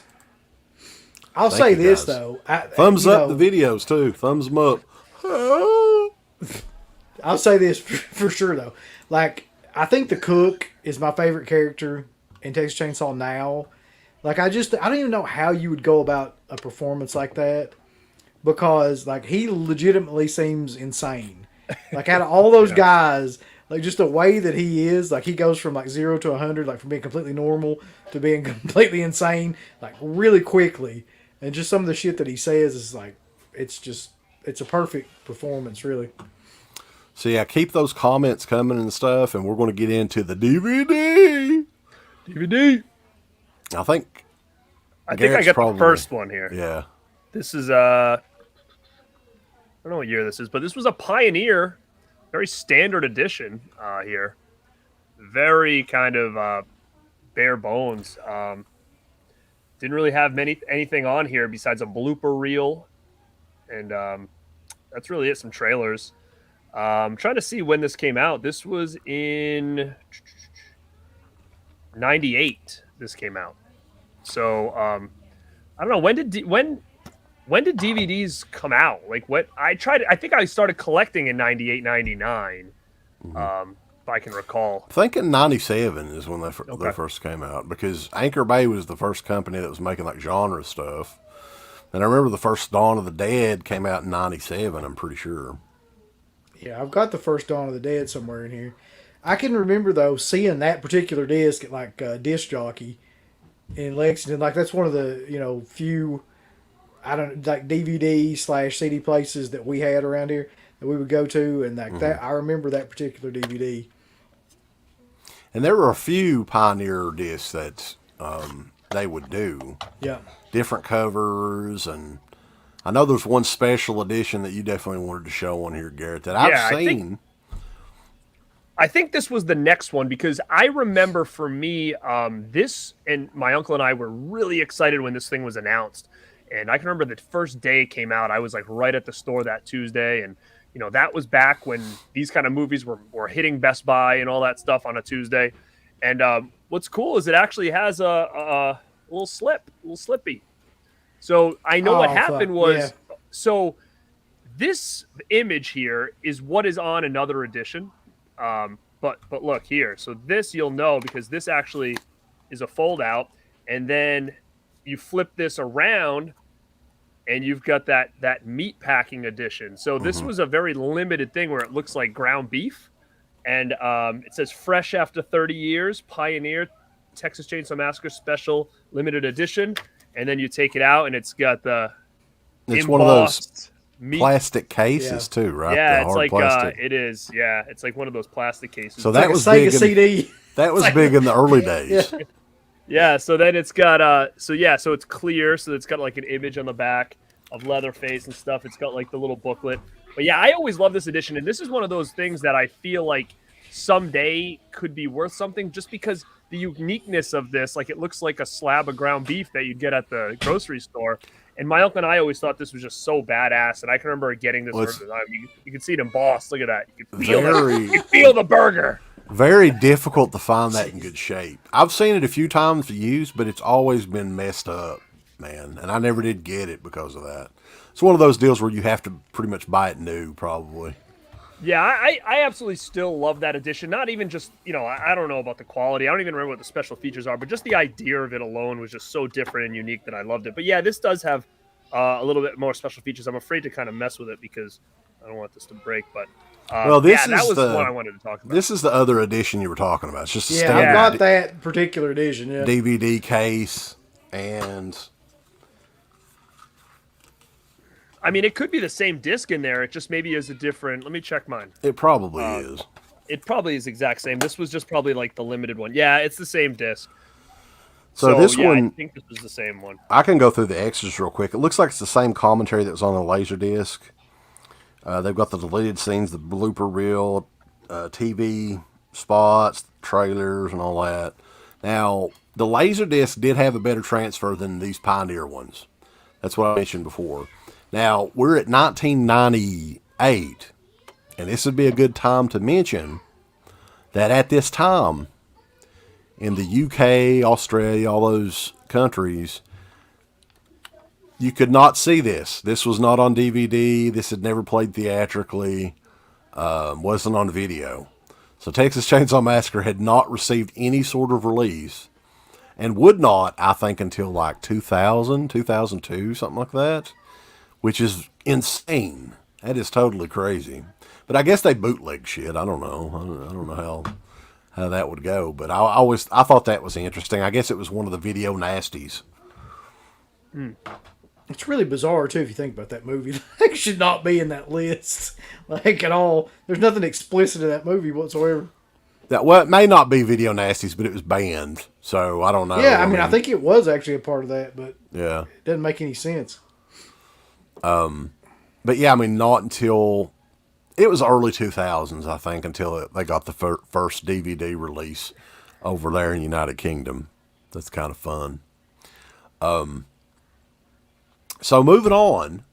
I'll say this, though. Thumbs up the videos, too. Thumbs them up. I'll say this for sure, though. Like, I think the cook is my favorite character in Texas Chainsaw now. Like, I don't even know how you would go about a performance like that. Because, like, he legitimately seems insane. Like, out of all those guys, like, just the way that he is, like, he goes from, like, 0 to 100, like, from being completely normal to being completely insane, like, really quickly. And just some of the shit that he says is, like, it's a perfect performance, really. So, yeah, keep those comments coming and stuff, and we're going to get into the DVD. I think I got the first one here. Yeah. This is, I don't know what year this is, but this was a Pioneer, very standard edition here. Very kind of bare bones. Didn't really have anything on here besides a blooper reel. And that's really it, some trailers. I'm trying to see when this came out. This was in 98. This came out. So I don't know, when did DVDs come out? Like, what I think I started collecting in 98, 99. If I can recall. I think in 97 is when they first came out, because Anchor Bay was the first company that was making like genre stuff. And I remember the first Dawn of the Dead came out in 97, I'm pretty sure. Yeah, I've got the first Dawn of the Dead somewhere in here. I can remember, though, seeing that particular disc at, like, Disc Jockey in Lexington. Like, that's one of the, few, like, DVD/CD places that we had around here that we would go to. And, like, that, I remember that particular DVD. And there were a few Pioneer discs that they would do. Yeah. Different covers, and I know there's one special edition that you definitely wanted to show on here, Garrett, that I've seen. I think this was the next one, because I remember for me, this, and my uncle and I were really excited when this thing was announced. And I can remember the first day it came out, I was like right at the store that Tuesday. And, that was back when these kind of movies were hitting Best Buy and all that stuff on a Tuesday. And what's cool is it actually has a little slippy. So I know what happened was, so this image here is what is on another edition. But look here. So this you'll know, because this actually is a fold out, and then you flip this around and you've got that meat packing edition. So this was a very limited thing where it looks like ground beef, and it says fresh after 30 years, Pioneer Texas Chainsaw Massacre Special Limited Edition, and then you take it out and it's got the It's one of those embossed meat. plastic cases too, right? Yeah, The it's hard like plastic. it is. Yeah, it's like one of those plastic cases. So that Like was a big. Sega CD. That was big in the early days. Yeah, so then it's got so it's clear, so it's got like an image on the back of Leatherface and stuff. It's got like the little booklet. But yeah, I always love this edition, and this is one of those things that I feel like someday could be worth something just because the uniqueness of this, like it looks like a slab of ground beef that you'd get at the grocery store. And my uncle and I always thought this was just so badass, and I can remember getting this first time. You can see it embossed. Look at that. You can feel it. You can feel the burger. Very difficult to find that in good shape. I've seen it a few times used, but it's always been messed up, man. And I never did get it because of that. It's one of those deals where you have to pretty much buy it new, probably. Yeah, I absolutely still love that edition. Not even just, I don't know about the quality. I don't even remember what the special features are, but just the idea of it alone was just so different and unique that I loved it. But yeah, this does have a little bit more special features. I'm afraid to kind of mess with it because I don't want this to break, but Well, this that is was the one I wanted to talk about. This is the other edition you were talking about. It's just a Yeah, standard I got that particular edition. Yeah. DVD case, and I mean, it could be the same disc in there. It just maybe is a different. Let me check mine. it probably is. It probably is exact same. This was just probably like the limited one. Yeah, it's the same disc. So this yeah, I one, think this was the same one. I can go through the extras real quick. It looks like it's the same commentary that was on the Laserdisc. They've got the deleted scenes, the blooper reel, TV spots, trailers, and all that. Now, the Laserdisc did have a better transfer than these Pioneer ones. That's what I mentioned before. Now, we're at 1998, and this would be a good time to mention that at this time, in the UK, Australia, all those countries, you could not see this. This was not on DVD. This had never played theatrically. Wasn't on video. So Texas Chainsaw Massacre had not received any sort of release and would not, I think, until like 2000, 2002, something like that, which is insane. That is totally crazy. But I guess they bootleg shit. I don't know. I don't know how that would go. But I thought that was interesting. I guess it was one of the video nasties. It's really bizarre too if you think about that movie. It should not be in that list, like at all. There's nothing explicit in that movie whatsoever. Well, it may not be video nasties, but it was banned, so I don't know. Yeah, I mean, I think it was actually a part of that, but yeah, it doesn't make any sense. but yeah, I mean, not until it was early 2000s, I think, until they got the first DVD release over there in the United Kingdom. That's kind of fun. So moving on,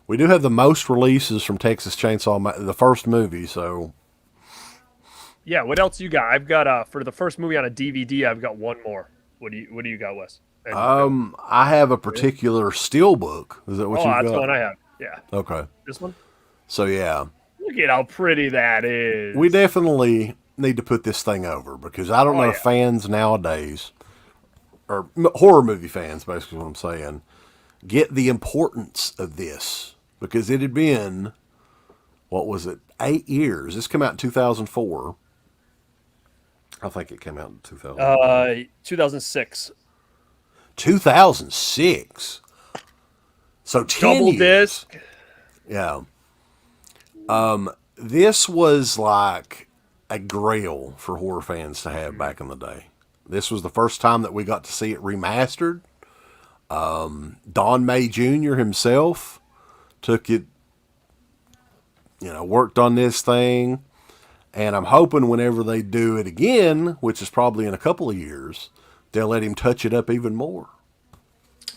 we do have the most releases from Texas Chainsaw, the first movie. So Yeah, what else you got? I've got for the first movie on a DVD. I've got one more. What do you got, Wes? And, I have a particular steelbook. Is that what you got? that's the one I have. Yeah. Okay. This one. So yeah, Look at how pretty that is. we definitely need to put this thing over because I don't know if fans nowadays, or horror movie fans, basically what I'm saying, get the importance of this because it had been, what was it, 8 years. This came out in 2004. I think it came out in 2000. 2006. 2006. So 10 Double years. disc. Yeah. This was like a grail for horror fans to have back in the day. This was the first time that we got to see it remastered. Don May Jr. himself took it, worked on this thing. And I'm hoping whenever they do it again, which is probably in a couple of years, they'll let him touch it up even more.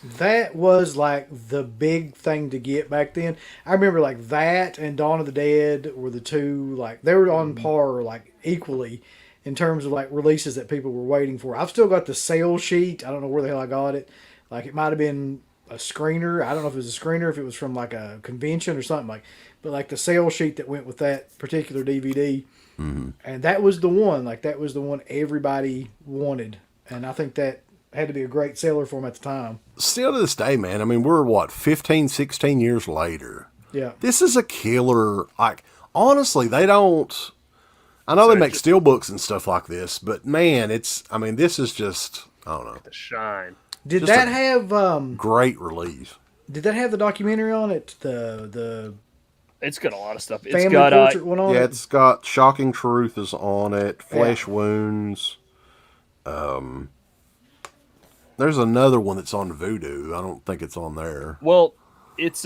That was like the big thing to get back then. I remember like that and Dawn of the Dead were the two, like they were on par like equally in terms of like releases that people were waiting for. I've still got the sale sheet. I don't know where the hell I got it. Like it might have been a screener. I don't know if it was a screener, if it was from like a convention or something but like the sale sheet that went with that particular DVD. Mm-hmm. And that was the one, like that was the one everybody wanted. And I think that had to be a great seller for them at the time. Still to this day, man. I mean, we're what, 15, 16 years later. Yeah. This is a killer. Like, honestly, they don't. I know they make steelbooks and stuff like this, but man, this is just, I don't know. The shine. Did Just that have great release? Did that have the documentary on it? The It's got a lot of stuff. It's family got portrait one on Yeah, it. it's got Shocking Truth is on it. Flesh Wounds. There's another one that's on Voodoo. I don't think it's on there. well, it's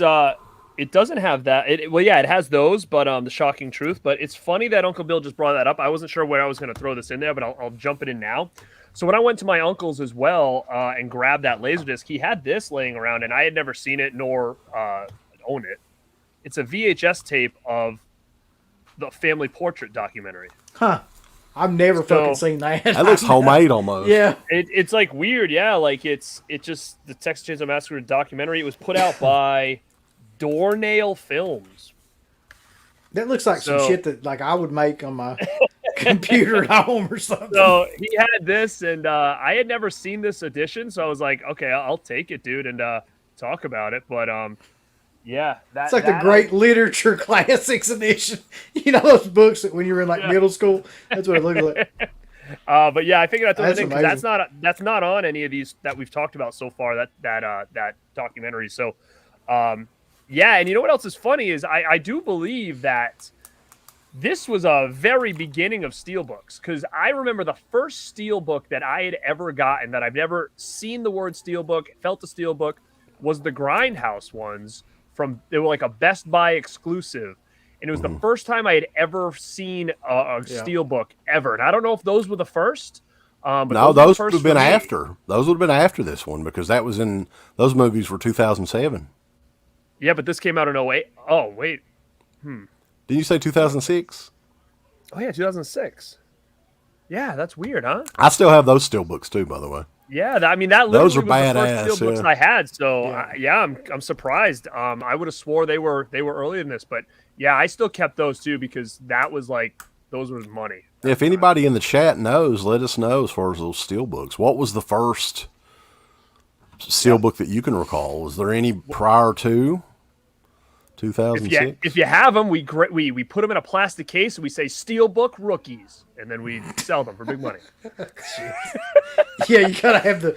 it doesn't have that. It has those, but the Shocking Truth. But it's funny that Uncle Bill just brought that up. I wasn't sure where I was going to throw this in there, but I'll jump it in now. So when I went to my uncle's as well and grabbed that Laserdisc, he had this laying around, and I had never seen it nor own it. It's a VHS tape of the family portrait documentary. Huh. I've never fucking seen that. That looks homemade almost. Yeah. It's like weird, yeah. Like it's just the Texas Chainsaw Massacre documentary. It was put out by Doornail Films. That looks like some shit that like I would make on my computer at home or something. So he had this, and I had never seen this edition, so I was like, okay, I'll take it, dude, and talk about it. But yeah, it's like the Great Literature Classics edition. You know those books that when you were in like middle school, that's what it looked like. But yeah, I figured I'd throw that in because amazing. that's not on any of these that we've talked about so far. That documentary. So yeah, and you know what else is funny is I do believe that this was a very beginning of steelbooks, because I remember the first steelbook that I had ever gotten that I've never seen the word steelbook, felt a steelbook, was the Grindhouse ones. They were like a Best Buy exclusive, and it was the first time I had ever seen a steelbook ever. And I don't know if those were the first. But No, those would have been after. Those would have been after this one, because that was in those movies were 2007. Yeah, but this came out in 08. Oh wait, Didn't you say 2006? oh yeah, 2006. Yeah, that's weird, huh? I still have those steelbooks too, by the way. Yeah, that literally Those are was the badass, first steelbooks yeah. I had. So I'm surprised. I would have swore they were earlier than this, but yeah, I still kept those too because that was like those was money. If anybody in the chat knows, let us know as far as those steelbooks. What was the first steelbook that you can recall? Was there any prior to 2006? If you have them, we put them in a plastic case and we say steelbook rookies, and then we sell them for big money. Yeah, you gotta have the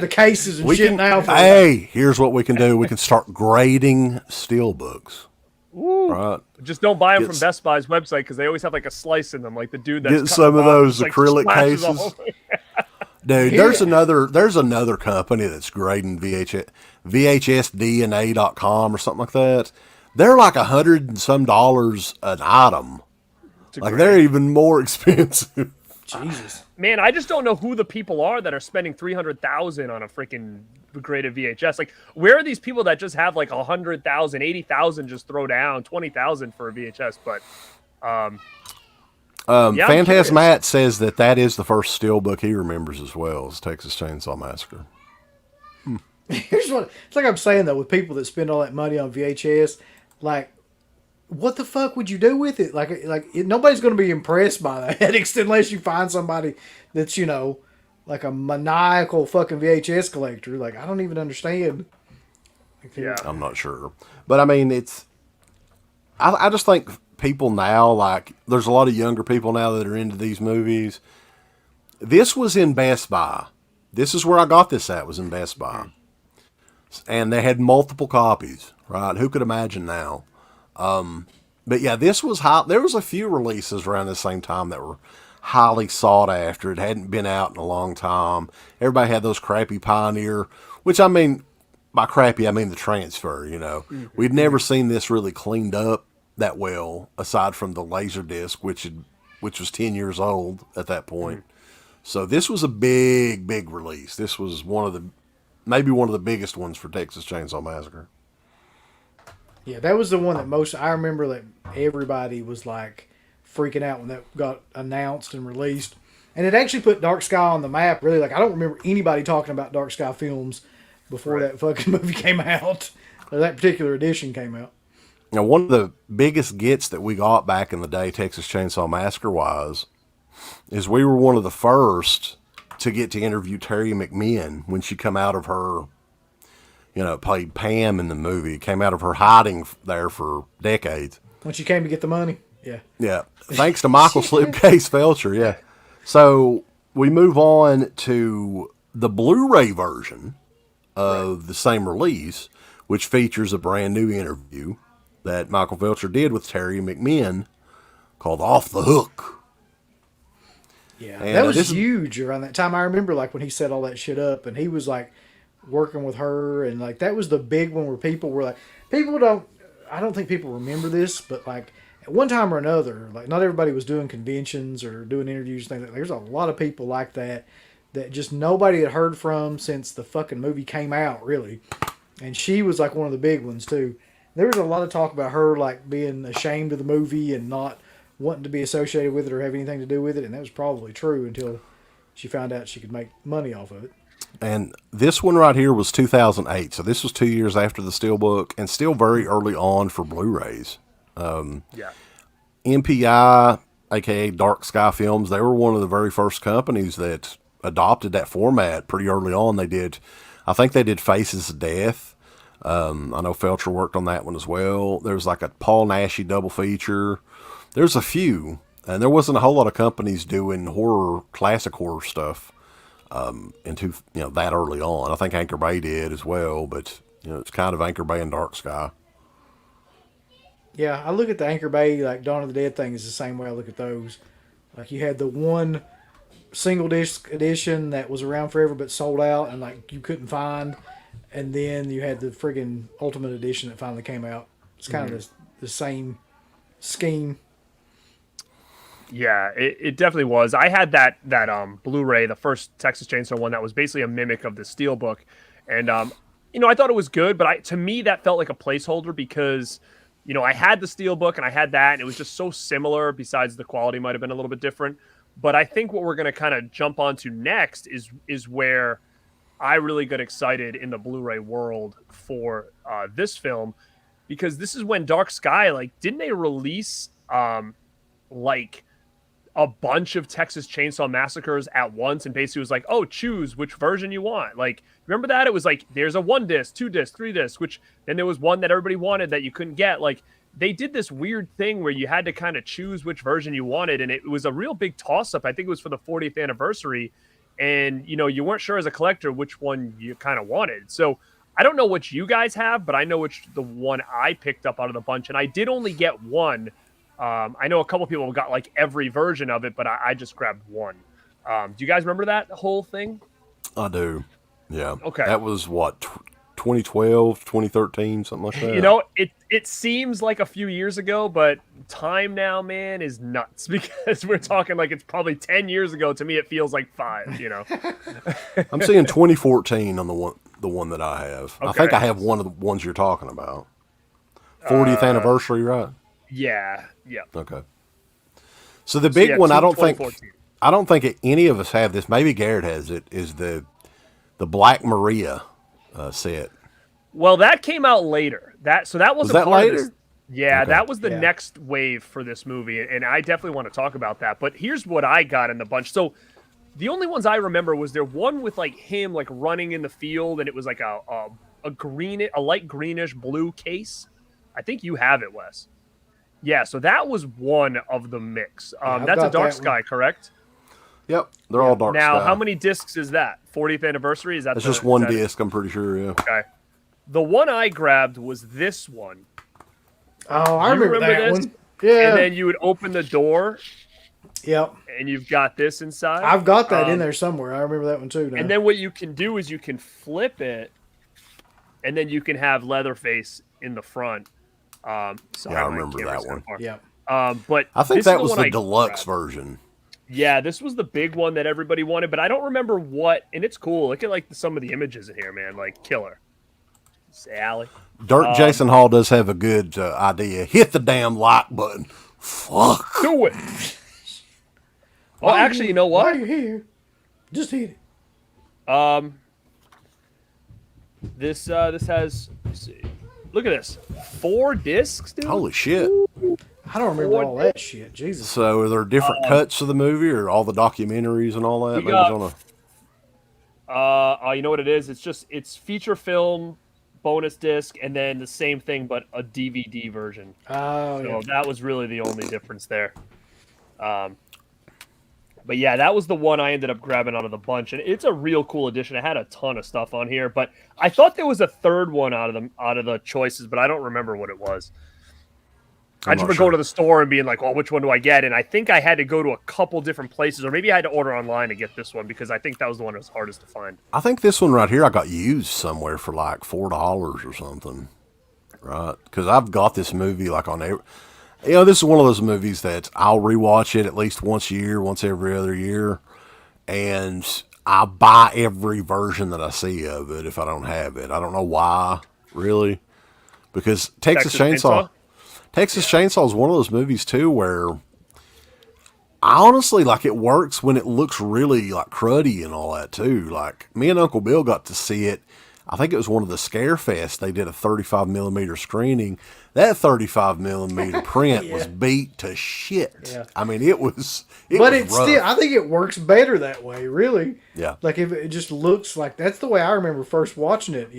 cases and shit now. Hey, here's what we can do. We can start grading steelbooks. Ooh. Right. Just don't buy them from Best Buy's website because they always have like a slice in them, like the dude that's Get some of those acrylic splashes all cases. over. Dude, there's another company that's grading VHSDNA.com or something like that. They're like $100 and some an item. Like they're even more expensive. Jesus. Man, I just don't know who the people are that are spending $300,000 on a freaking graded VHS. Like, where are these people that just have like $100,000, $80,000 just throw down, $20,000 for a VHS? But Phantasm Matt says that is the first steelbook he remembers as well as Texas Chainsaw Massacre. Here's what it's like. I'm saying though, with people that spend all that money on VHS, like, what the fuck would you do with it? Nobody's going to be impressed by that unless you find somebody that's like a maniacal fucking VHS collector. Like, I don't even understand. yeah, I'm not sure, but I mean, I just think people now, like, there's a lot of younger people now that are into these movies. This was in Best Buy. This is where I got this at, was in Best Buy. And they had multiple copies, right? Who could imagine now? But yeah, this was hot. There was a few releases around the same time that were highly sought after. It hadn't been out in a long time. Everybody had those crappy Pioneer, which I mean, by crappy, I mean the transfer, Mm-hmm. We'd never seen this really cleaned up that well, aside from the Laserdisc, which was 10 years old at that point. Mm-hmm. So this was a big, big release. This was maybe one of the biggest ones for Texas Chainsaw Massacre. Yeah, that was the one that I remember that everybody was like freaking out when that got announced and released. And it actually put Dark Sky on the map, really. Like, I don't remember anybody talking about Dark Sky Films before that fucking movie came out, or that particular edition came out. Now, one of the biggest gets that we got back in the day, Texas Chainsaw Massacre wise, is we were one of the first to get to interview Terry Mcminn when she come out of her, played Pam in the movie, came out of her hiding there for decades. When she came to get the money. Yeah. Yeah. Thanks to Michael Slipcase Felcher. Yeah. So we move on to the Blu-ray version of the same release, which features a brand new interview that Michael Felcher did with Terry Mcminn called Off the Hook. Yeah. And that was huge around that time. I remember like when he set all that shit up and he was like working with her and like that was the big one where people were like, I don't think people remember this, but like at one time or another, like not everybody was doing conventions or doing interviews, things like that. There's a lot of people like that just nobody had heard from since the fucking movie came out, really. And she was like one of the big ones too. There was a lot of talk about her like being ashamed of the movie and not wanting to be associated with it or have anything to do with it, and that was probably true until she found out she could make money off of it. And this one right here was 2008, so this was 2 years after the Steelbook and still very early on for Blu-rays. MPI, aka Dark Sky Films, they were one of the very first companies that adopted that format pretty early on. I think they did Faces of Death. I know Felcher worked on that one as well. There was like a Paul Naschy double feature. There's a few, and there wasn't a whole lot of companies doing classic horror stuff that early on. I think Anchor Bay did as well, but it's kind of Anchor Bay and Dark Sky. Yeah, I look at the Anchor Bay, like Dawn of the Dead thing is the same way I look at those. Like you had the one single disc edition that was around forever but sold out and like you couldn't find, and then you had the friggin' Ultimate Edition that finally came out. It's kind of the same scheme. Yeah, it definitely was. I had that Blu-ray, the first Texas Chainsaw one that was basically a mimic of the Steelbook, and I thought it was good, but to me that felt like a placeholder because I had the Steelbook and I had that, and it was just so similar. Besides, the quality might have been a little bit different. But I think what we're going to kind of jump onto next is where I really got excited in the Blu-ray world for this film, because this is when Dark Sky, didn't they release a bunch of Texas Chainsaw Massacres at once, and basically was like, oh, choose which version you want. Remember that? It was like, there's a 1 disc, 2 disc, 3 disc, which then there was one that everybody wanted that you couldn't get. They did this weird thing where you had to kind of choose which version you wanted, and it was a real big toss-up. I think it was for the 40th anniversary, and, you weren't sure as a collector which one you kind of wanted. So I don't know what you guys have, but I know the one I picked up out of the bunch, and I did only get one. I know a couple people got every version of it, but I just grabbed one. Do you guys remember that whole thing? I do. Yeah. Okay. That was what, 2012, 2013, something like that. It seems like a few years ago, but time now, man, is nuts because we're talking it's probably 10 years ago. To me, it feels like 5, I'm seeing 2014 on the one that I have. Okay. I think I have one of the ones you're talking about. 40th anniversary, right? Yeah. Okay. So the big one, I don't think any of us have this. Maybe Garrett has it. Is the Black Maria set? Well, that came out later. That wasn't was that part later? Of this. Yeah, Okay. that was the next wave for this movie, and I definitely want to talk about that. But here's what I got in the bunch. So the only ones I remember was there one with him running in the field, and it was a light greenish blue case. I think you have it, Wes. Yeah, so that was one of the mix. That's a Dark Sky, correct? Yep, they're all Dark Sky. Now, how many discs is that? 40th anniversary? Is that? It's just one disc, I'm pretty sure, yeah. Okay. The one I grabbed was this one. Oh, I remember that this? one. Yeah. And then you would open the door. Yep. And you've got this inside. I've got that in there somewhere. I remember that one too. Now. And then what you can do is you can flip it, and then you can have Leatherface in the front. I remember that one. Yeah. But I think that was the deluxe version. Yeah, this was the big one that everybody wanted, but I don't remember what. And it's cool. Look at some of the images in here, man. Killer. Sally. Jason Hall does have a good idea. Hit the damn like button. Fuck. Do it. Oh, actually, you know what? While you're here, just hit it. This has. Look at this. 4 discs, dude. Holy shit. I don't remember all that shit. Jesus. So are there different cuts of the movie or all the documentaries and all that? You know what it is? It's feature film, bonus disc, and then the same thing but a DVD version. Oh, So yeah. that was really the only difference there. But yeah, that was the one I ended up grabbing out of the bunch, and it's a real cool edition. It had a ton of stuff on here, but I thought there was a third one out of the choices, but I don't remember what it was. I just remember going to the store and being like, "Well, which one do I get?" And I think I had to go to a couple different places, or maybe I had to order online to get this one because I think that was the one that was hardest to find. I think this one right here I got used somewhere for like $4 or something, right? Because I've got this movie like on every. This is one of those movies that I'll rewatch it at least once a year, once every other year, and I buy every version that I see of it if I don't have it. I don't know why, really, because Texas Chainsaw is one of those movies too where I honestly like it works when it looks really like cruddy and all that too. Like me and Uncle Bill got to see it. I think it was one of the Scare Fest. They did a 35 millimeter screening. That 35 millimeter print was beat to shit. Yeah. I mean, it was. But it's still. I think it works better that way. Really. Yeah. Like if it just looks like that's the way I remember first watching it.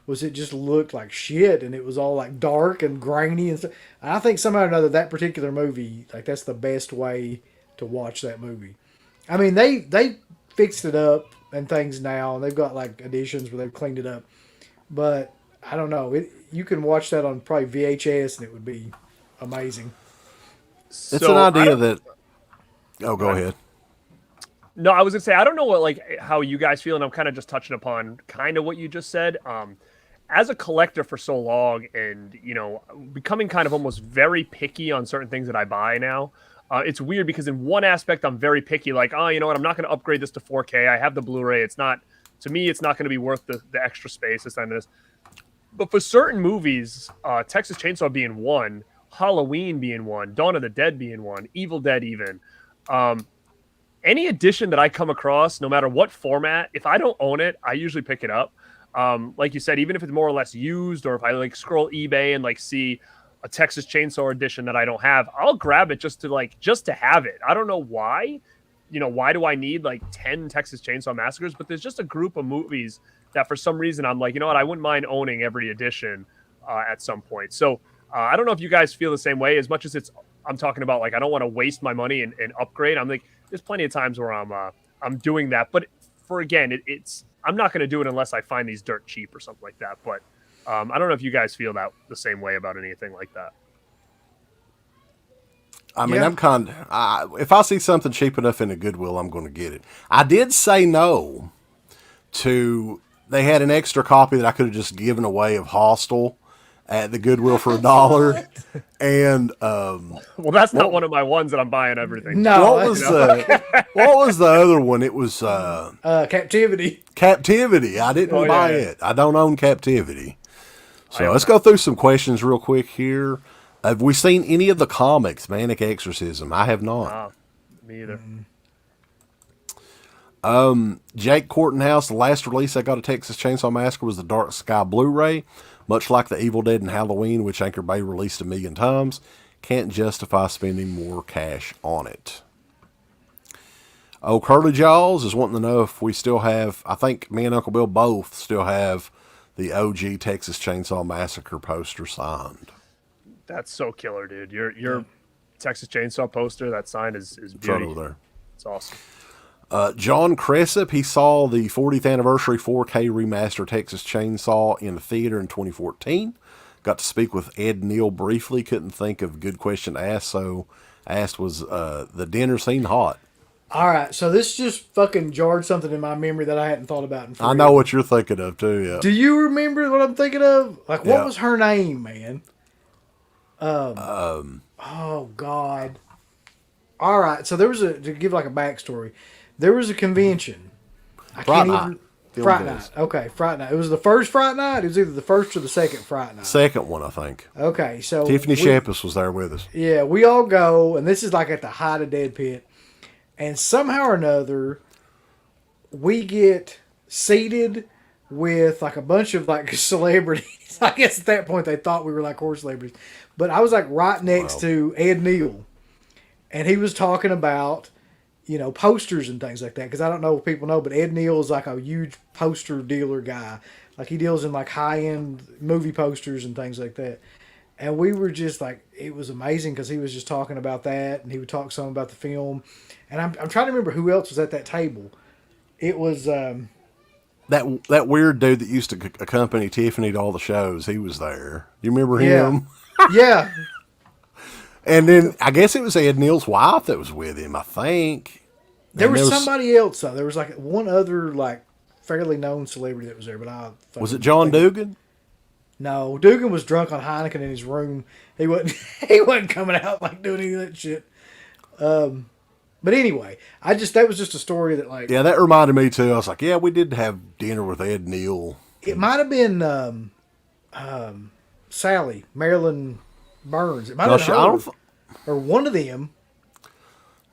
Was it just looked like shit and it was all like dark and grainy and stuff. I think somehow or another that particular movie, like that's the best way to watch that movie. I mean, they fixed it up and things now, and they've got like editions where they've cleaned it up. But I don't know. You can watch that on probably VHS, and it would be amazing. It's an idea that. Oh, go ahead. No, I was gonna say I don't know how you guys feel, and I'm kind of just touching upon kind of what you just said. As a collector for so long, and becoming kind of almost very picky on certain things that I buy now. It's weird because in one aspect I'm very picky, like, oh, you know what, I'm not going to upgrade this to 4K. I have the Blu-ray. It's not, to me, it's not going to be worth the extra space, this and this. But for certain movies, Texas Chainsaw being one, Halloween being one, Dawn of the Dead being one, Evil Dead even, any edition that I come across, no matter what format, if I don't own it, I usually pick it up. Like you said, even if it's more or less used, or if I scroll eBay and see a Texas Chainsaw edition that I don't have, I'll grab it just to have it. I don't know why. Why do I need 10 Texas Chainsaw Massacres? But there's just a group of movies that for some reason I'm like, you know what, I wouldn't mind owning every edition at some point. So I don't know if you guys feel the same way. As much as I'm talking about I don't want to waste my money and upgrade. I'm like, there's plenty of times where I'm doing that. But it's I'm not going to do it unless I find these dirt cheap or something like that. But I don't know if you guys feel that the same way about anything like that. I mean, if I see something cheap enough in a Goodwill, I'm going to get it. I did say no to, they had an extra copy that I could have just given away of Hostel at the Goodwill for $1. And, well, that's not one of my ones that I'm buying everything. No. What was the other one? It was, Captivity. Captivity. I didn't buy it. I don't own Captivity. So let's go through some questions real quick here. Have we seen any of the comics, Manic Exorcism? I have not. Me either. Jake Courtenhouse, the last release I got of Texas Chainsaw Massacre was the Dark Sky Blu-ray. Much like the Evil Dead and Halloween, which Anchor Bay released 1 million times. Can't justify spending more cash on it. Oh, Curly Jaws is wanting to know if we still have, I think me and Uncle Bill both still have the OG Texas Chainsaw Massacre poster signed. That's so killer, dude. Your Texas Chainsaw poster, that sign is beauty. It's right over there. It's awesome. John Cressip, he saw the 40th anniversary 4K remaster Texas Chainsaw in the theater in 2014. Got to speak with Ed Neal briefly. Couldn't think of a good question to ask, so asked was the dinner scene hot? All right, so this just fucking jarred something in my memory that I hadn't thought about in forever. I know what you're thinking of too. Yeah. Do you remember what I'm thinking of? What was her name, man? Oh God. All right, so there was to give a backstory. There was a convention. Fright Night. Okay, Fright Night. It was the first Fright Night. It was either the first or the second Fright Night. Second one, I think. Okay, so Tiffany Shepis was there with us. Yeah, we all go, and this is at the height of Dead Pit, and somehow or another, we get seated with a bunch of celebrities. I guess at that point they thought we were horror celebrities, but I was right next to Ed Neal, and he was talking about posters and things like that. Because I don't know if people know, but Ed Neal is like a huge poster dealer guy. Like he deals in like high-end movie posters and things like that. And we were just like, it was amazing because he was just talking about that, and he would talk some about the film. And I'm trying to remember who else was at that table. It was that weird dude that used to accompany Tiffany to all the shows. He was there. You remember him? Yeah. And then I guess it was Ed Neal's wife that was with him, I think. There was somebody else though. There was like one other like fairly known celebrity that was there, but was it John Dugan? No, Dugan was drunk on Heineken in his room. He wasn't. He wasn't coming out like doing any of that shit. But anyway, that was just a story that like. Yeah, that reminded me too. I was like, yeah, we did have dinner with Ed Neal. It might have been Sally Marilyn Burns. It might have been her, or one of them.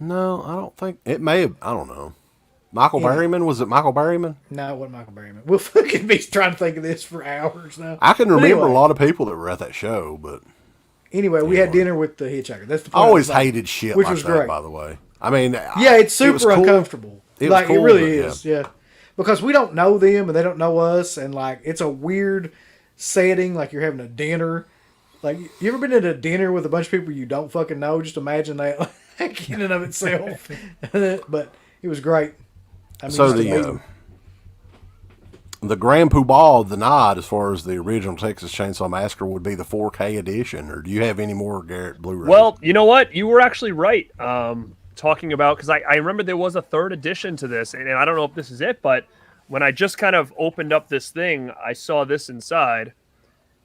No, I don't think it may have. I don't know. Michael Berryman? Was it Michael Berryman? No, it wasn't Michael Berryman. We'll fucking be trying to think of this for hours now. I can remember a lot of people that were at that show, but anyway, we had dinner with the hitchhiker. That's the point. I always hated shit which like was that, great. by the way. I mean, yeah, it's super uncomfortable. It like cool, it really is, yeah. Because we don't know them and they don't know us, and like it's a weird setting. Like you're having a dinner. Like you ever been at a dinner with a bunch of people you don't fucking know? Just imagine that, like, in and of itself. But it was great. I mean, so the grand poobah of the night, as far as the original Texas Chainsaw Massacre, would be the 4K edition. Or do you have any more, Garrett, Blu-ray? Well, you know what? You were actually right. Talking about, because I remember there was a third edition to this, and I don't know if this is it, but when I just kind of opened up this thing, I saw this inside,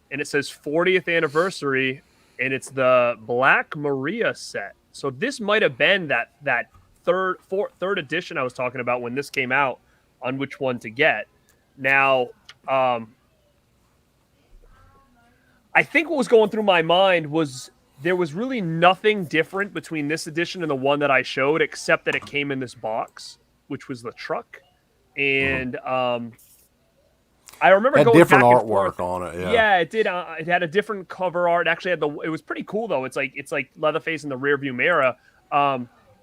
and it says 40th anniversary, and it's the Black Maria set. So this might have been that third edition I was talking about when this came out, on which one to get. Now, I think what was going through my mind was there was really nothing different between this edition and the one that I showed, except that it came in this box, which was the truck. And I remember going different back and artwork forth. on it. Yeah, it did. It had a different cover art. It actually had it was pretty cool though. It's like Leatherface in the rearview mirror.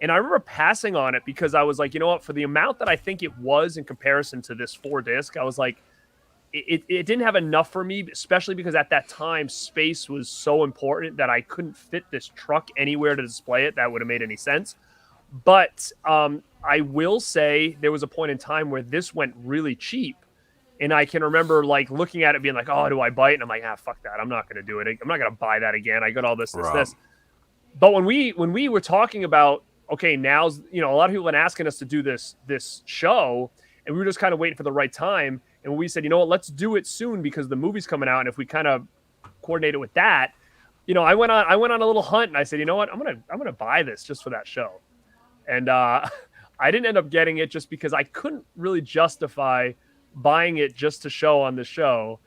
And I remember passing on it because I was like, you know what, for the amount that I think it was in comparison to this 4-disc, I was like, it didn't have enough for me, especially because at that time, space was so important that I couldn't fit this truck anywhere to display it that would have made any sense. But I will say there was a point in time where this went really cheap. And I can remember like looking at it being like, oh, do I buy it? And I'm like, fuck that. I'm not going to do it. I'm not going to buy that again. I got all this. But when we were talking about, okay, now's, a lot of people have been asking us to do this show, and we were just kind of waiting for the right time. And we said, you know what, let's do it soon because the movie's coming out. And if we kind of coordinate it with that, I went on a little hunt, and I said, you know what, I'm going to buy this just for that show. And I didn't end up getting it just because I couldn't really justify buying it just to show on the show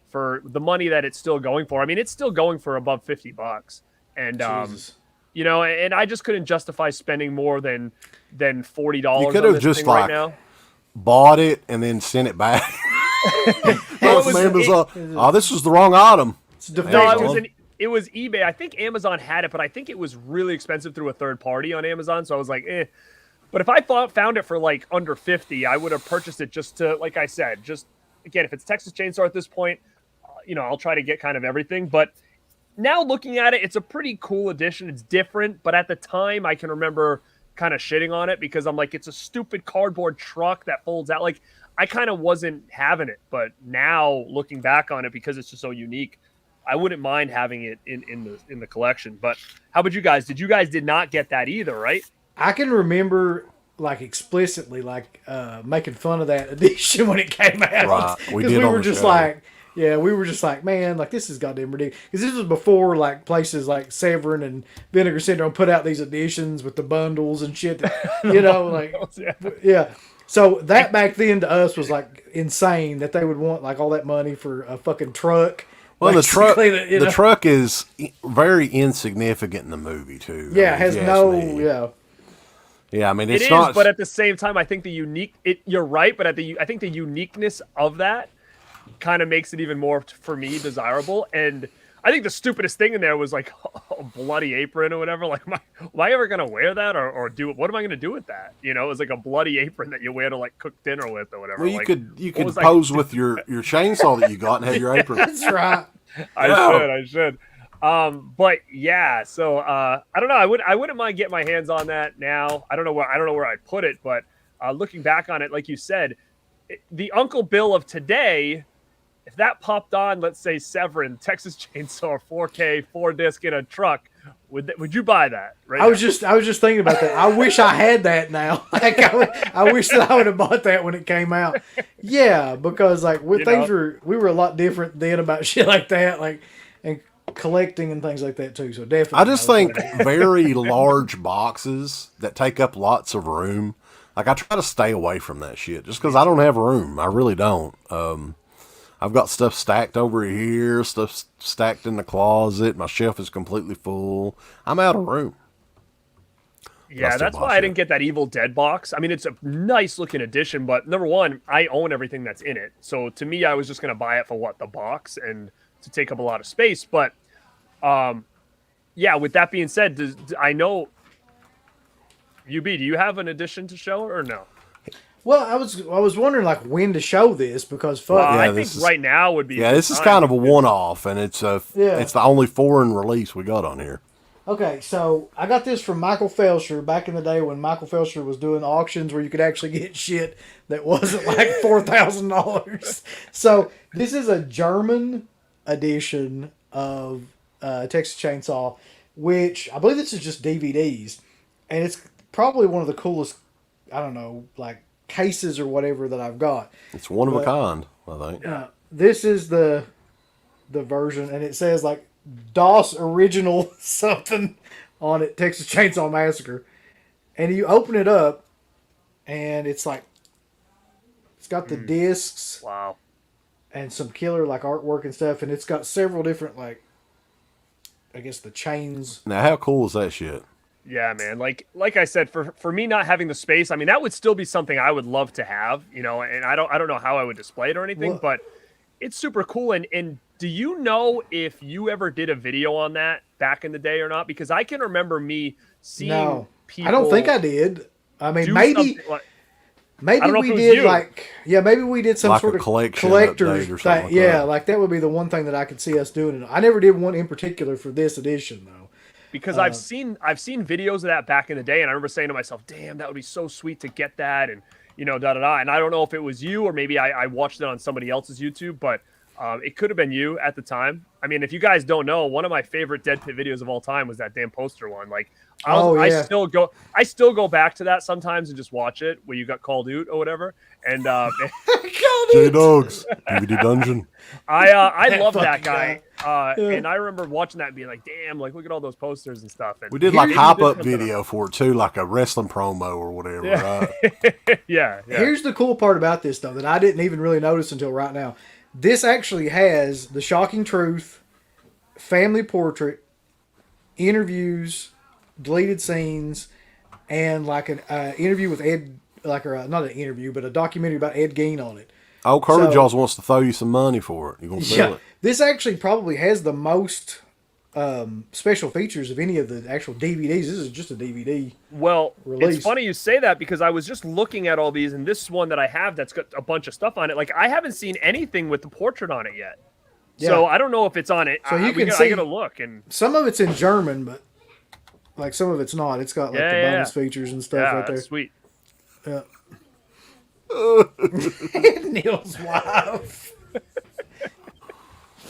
for the money that it's still going for. I mean, it's still going for above $50. And, and I just couldn't justify spending more than $40. You could have just like right now. Bought it and then sent it back. This was the wrong item. It was eBay. I think Amazon had it, but I think it was really expensive through a third party on Amazon. So I was like, eh. But if I found it for like under 50, I would have purchased it just to, like I said, just again, if it's Texas Chainsaw at this point, I'll try to get kind of everything. But now looking at it, it's a pretty cool edition. It's different, but at the time, I can remember kind of shitting on it because I'm like, it's a stupid cardboard truck that folds out. Like, I kind of wasn't having it, but now looking back on it, because it's just so unique, I wouldn't mind having it in the collection. But how about you guys? You guys did not get that either, right? I can remember like explicitly like making fun of that edition when it came out. Right. We were just like, yeah, we were just like, man, like this is goddamn ridiculous. Because this was before like places like Severin and Vinegar Syndrome put out these editions with the bundles and shit. That, yeah. So that back then to us was like insane that they would want like all that money for a fucking truck. Well, the truck is very insignificant in the movie too. Yeah, it has no. Yeah, I mean it's not. But at the same time, I think you're right. But I think the uniqueness of that kind of makes it even more for me desirable. And I think the stupidest thing in there was like a bloody apron or whatever. Like, am I ever gonna wear that or do it? What am I gonna do with that? You know, it was like a bloody apron that you wear to like cook dinner with or whatever. Well, you like, could pose with your chainsaw that you got and have your apron. That's right. I should. But yeah, so I don't know. I wouldn't mind getting my hands on that now. I don't know where I'd put it, but looking back on it, like you said, the Uncle Bill of today, if that popped on, let's say Severin, Texas Chainsaw 4K 4-disc in a truck, would you buy that? Right. I was just thinking about that. I wish I had that now. Like I wish that I would have bought that when it came out. Yeah, because like we were a lot different then about shit like that, like and collecting and things like that too. So definitely. I just think very large boxes that take up lots of room. Like I try to stay away from that shit just because I don't have room. I really don't. I've got stuff stacked over here, stuff stacked in the closet. My shelf is completely full. I'm out of room. Yeah, that's why I didn't get that Evil Dead box. I mean, it's a nice looking edition, but number one, I own everything that's in it. So to me, I was just going to buy it for the box and to take up a lot of space. But yeah, with that being said, I know, UB, do you have an edition to show or no? Well, I was wondering like when to show this because I think right now would be. Yeah, this is kind of a one-off, and it's the only foreign release we got on here. Okay, so I got this from Michael Felsher back in the day when Michael Felsher was doing auctions where you could actually get shit that wasn't like $4,000. So this is a German edition of Texas Chainsaw, which I believe this is just DVDs, and it's probably one of the coolest. I don't know, like cases or whatever that I've got. It's one of a kind, I think. This is the version, and it says like DOS original something on it, Texas Chainsaw Massacre. And you open it up, and it's like it's got the discs, wow, and some killer like artwork and stuff, and it's got several different like I guess the chains. Now, how cool is that shit? Yeah, man. Like I said, for me not having the space, I mean, that would still be something I would love to have, you know, and I don't know how I would display it or anything, but it's super cool. And do you know if you ever did a video on that back in the day or not? Because I can remember me seeing people. I don't think I did. I mean, maybe we did maybe we did some like sort of collector's or something. Like that would be the one thing that I could see us doing. I never did one in particular for this edition though. Because I've seen videos of that back in the day, and I remember saying to myself, "Damn, that would be so sweet to get that," and you know, da da da. And I don't know if it was you or maybe I watched it on somebody else's YouTube, but it could have been you at the time. I mean, if you guys don't know, one of my favorite Dead Pit videos of all time was that damn poster one. Like, I still go back to that sometimes and just watch it where you got called out or whatever. And J-Dogs, DVD Dungeon. I love that guy. And I remember watching that and being like, damn, like look at all those posters and stuff. And we did like hype-up video for it too, like a wrestling promo or whatever, right? Yeah. Here's the cool part about this though that I didn't even really notice until right now. This actually has the shocking truth, family portrait, interviews, deleted scenes, and like an interview with Ed, not an interview, but a documentary about Ed Gein on it. Oh, Curly Jaws wants to throw you some money for it. You're going to sell it. This actually probably has the most special features of any of the actual DVDs. This is just a DVD. Well, release. It's funny you say that because I was just looking at all these, and this one that I have that's got a bunch of stuff on it. Like I haven't seen anything with the portrait on it yet, so I don't know if it's on it. So I gotta look, and some of it's in German, but like some of it's not. It's got like the bonus features and stuff right there. Sweet. Yeah. Neil's wife.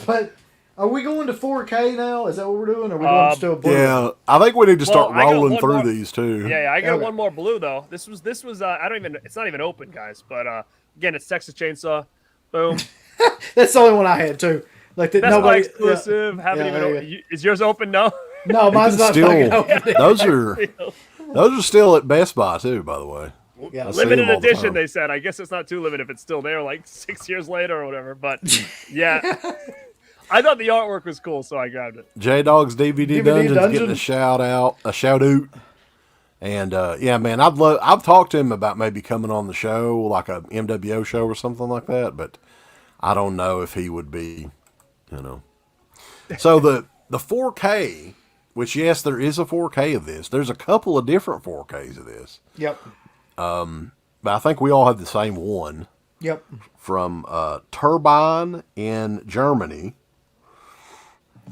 But are we going to 4K now? Is that what we're doing? Or are we going still blue? Yeah, I think we need to start rolling through these too. Yeah, I got one more blue though. This was it's not even open, guys. But again, it's Texas Chainsaw. Boom. That's the only one I had too. Like that. Best nobody exclusive. Haven't even opened. Is yours open? No. No, mine's not fucking open. Those are still at Best Buy too, by the way. Yeah. Limited edition, they said. I guess it's not too limited if it's still there, like 6 years later or whatever. But yeah, I thought the artwork was cool, so I grabbed it. J-Dog's DVD Dungeon's getting a shout out. And yeah, man, I've talked to him about maybe coming on the show, like a MWO show or something like that. But I don't know if he would be, So the 4K, which yes, there is a 4K of this. There's a couple of different 4Ks of this. Yep. But I think we all have the same one. Yep. From Turbine in Germany.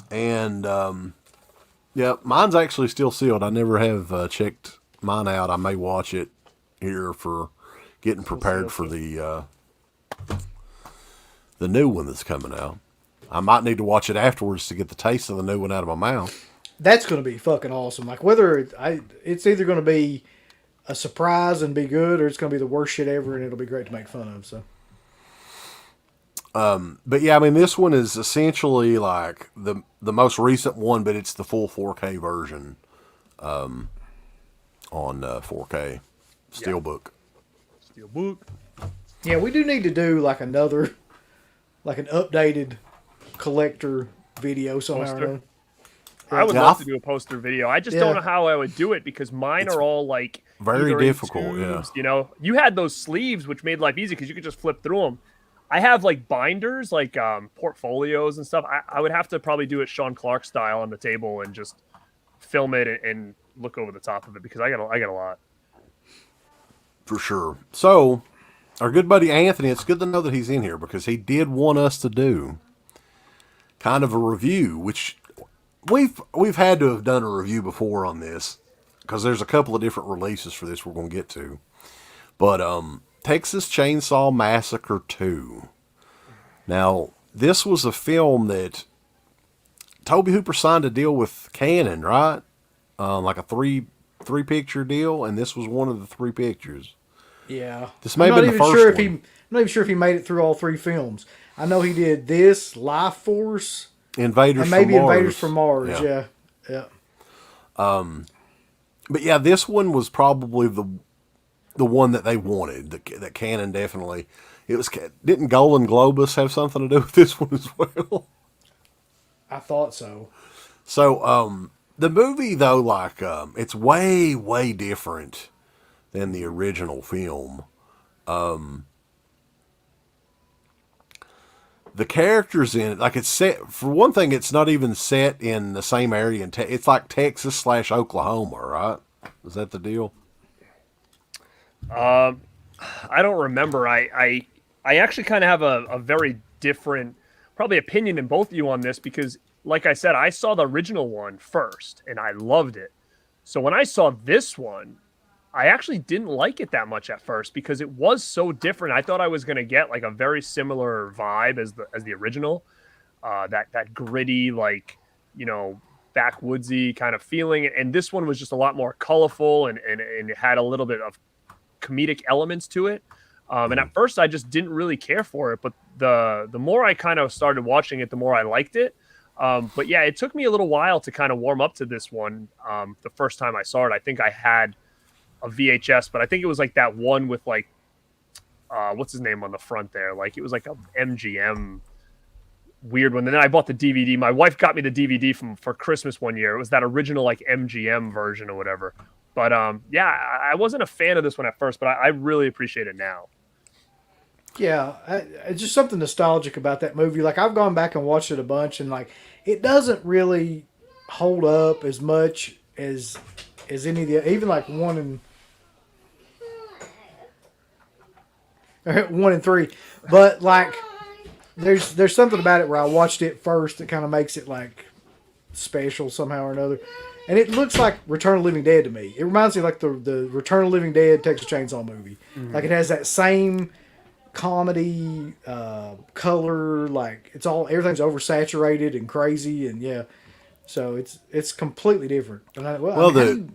And, yeah, mine's actually still sealed. I never have checked mine out. I may watch it here for getting prepared for the new one that's coming out. I might need to watch it afterwards to get the taste of the new one out of my mouth. That's going to be fucking awesome. Like, whether it's either going to be a surprise and be good, or it's going to be the worst shit ever and it'll be great to make fun of. So, but yeah, I mean, this one is essentially like the most recent one, but it's the full 4K version on 4K Steelbook. Steelbook. Yeah, we do need to do like an updated collector video somehow. Or another. I would love to do a poster video. I just don't know how I would do it because mine are all like very difficult. Tubes, you know, you had those sleeves which made life easy because you could just flip through them. I have like binders, like portfolios and stuff. I would have to probably do it Sean Clark style on the table and just film it and look over the top of it because I got a lot. For sure. So, our good buddy Anthony, it's good to know that he's in here because he did want us to do kind of a review, which we've had to have done a review before on this because there's a couple of different releases for this we're going to get to. But Texas Chainsaw Massacre 2. Now, this was a film that Tobe Hooper signed a deal with Canon, right? Like a three picture deal, and this was one of the 3 pictures. Yeah. This may have been the first one. I'm not even sure if he made it through all 3 films. I know he did this, Life Force, Invaders and maybe from Mars. Invaders from Mars. Yeah. But yeah, this one was probably the one that they wanted. That Canon definitely. Didn't Golan Globus have something to do with this one as well? I thought so. So the movie though, like it's way different than the original film. The characters in it, like it's set, for one thing, it's not even set in the same area. It's like Texas / Oklahoma, right? Is that the deal? I don't remember. I actually kind of have a very different, probably opinion than both of you on this because, like I said, I saw the original one first and I loved it. So when I saw this one, I actually didn't like it that much at first because it was so different. I thought I was going to get like a very similar vibe as the original, that gritty, like, you know, backwoodsy kind of feeling. And this one was just a lot more colorful and it had a little bit of comedic elements to it. And at first I just didn't really care for it, but the more I kind of started watching it, the more I liked it. But yeah, it took me a little while to kind of warm up to this one. The first time I saw it, I think I had a VHS, but I think it was like that one with like, what's his name on the front there? Like it was like a MGM weird one. And then I bought the DVD. My wife got me the DVD for Christmas one year. It was that original like MGM version or whatever. But yeah, I wasn't a fan of this one at first, but I really appreciate it now. Yeah, it's just something nostalgic about that movie. Like I've gone back and watched it a bunch, and like it doesn't really hold up as much as any of the, even like 1 and 3. But like there's something about it where I watched it first that kind of makes it like special somehow or another. And it looks like Return of the Living Dead to me. It reminds me of like the Return of the Living Dead Texas Chainsaw movie. Mm-hmm. Like it has that same comedy color, like everything's oversaturated and crazy, and yeah, so it's completely different. And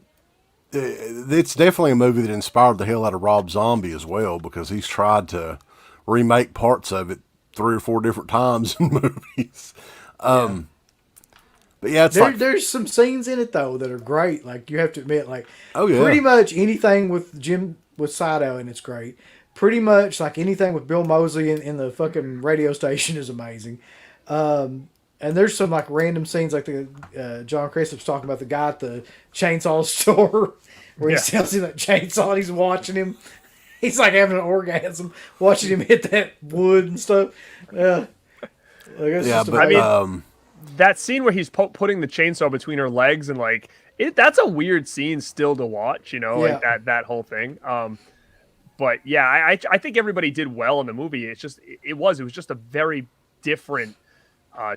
it's definitely a movie that inspired the hell out of Rob Zombie as well, because he's tried to remake parts of it 3 or 4 different times in movies. But yeah, there's some scenes in it though that are great. Like you have to admit, like pretty much anything with Saito and it's great. Pretty much like anything with Bill Moseley in the fucking radio station is amazing. And there's some like random scenes like the John Cressup's talking about the guy at the chainsaw store where he sells him that chainsaw and he's watching him. He's like having an orgasm watching him hit that wood and stuff. Yeah. that scene where he's putting the chainsaw between her legs and like that's a weird scene still to watch, you know, like that whole thing. But yeah, I think everybody did well in the movie. It's just it was just a very different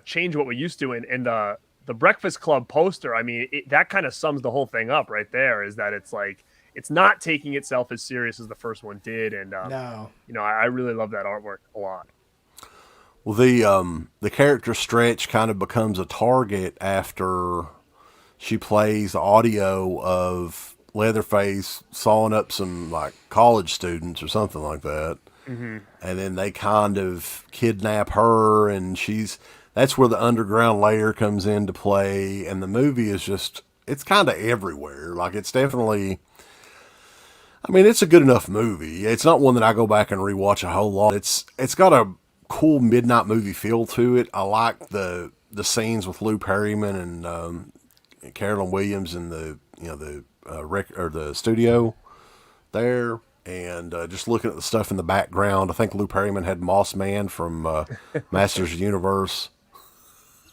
change what we're used to. And the Breakfast Club poster, I mean, that kind of sums the whole thing up right there. Is that it's like it's not taking itself as serious as the first one did, and No. you know, I really love that artwork a lot. Well, the character Stretch kind of becomes a target after she plays audio of Leatherface sawing up some like college students or something like that. Mm-hmm. And then they kind of kidnap her, and that's where the underground layer comes into play. And the movie is it's kind of everywhere. Like it's definitely, I mean, it's a good enough movie. It's not one that I go back and rewatch a whole lot. It's got a cool midnight movie feel to it. I like the scenes with Lou Perryman and Carolyn Williams in the the studio there, and just looking at the stuff in the background. I think Lou Perryman had Moss Man from Masters of the Universe.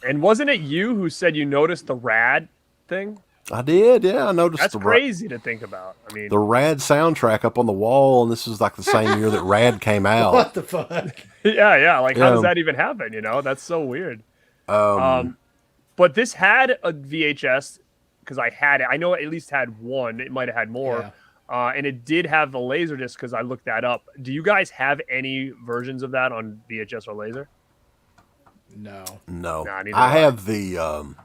And wasn't it you who said you noticed the Rad thing? I did, yeah. I noticed. That's crazy to think about. I mean, the Rad soundtrack up on the wall, and this was like the same year that Rad came out. What the fuck? Yeah. Like, how does that even happen? You know, that's so weird. But this had a VHS because I had it. I know it at least had one. It might have had more. Yeah. And it did have the Laserdisc because I looked that up. Do you guys have any versions of that on VHS or Laser? No. Nah, I have the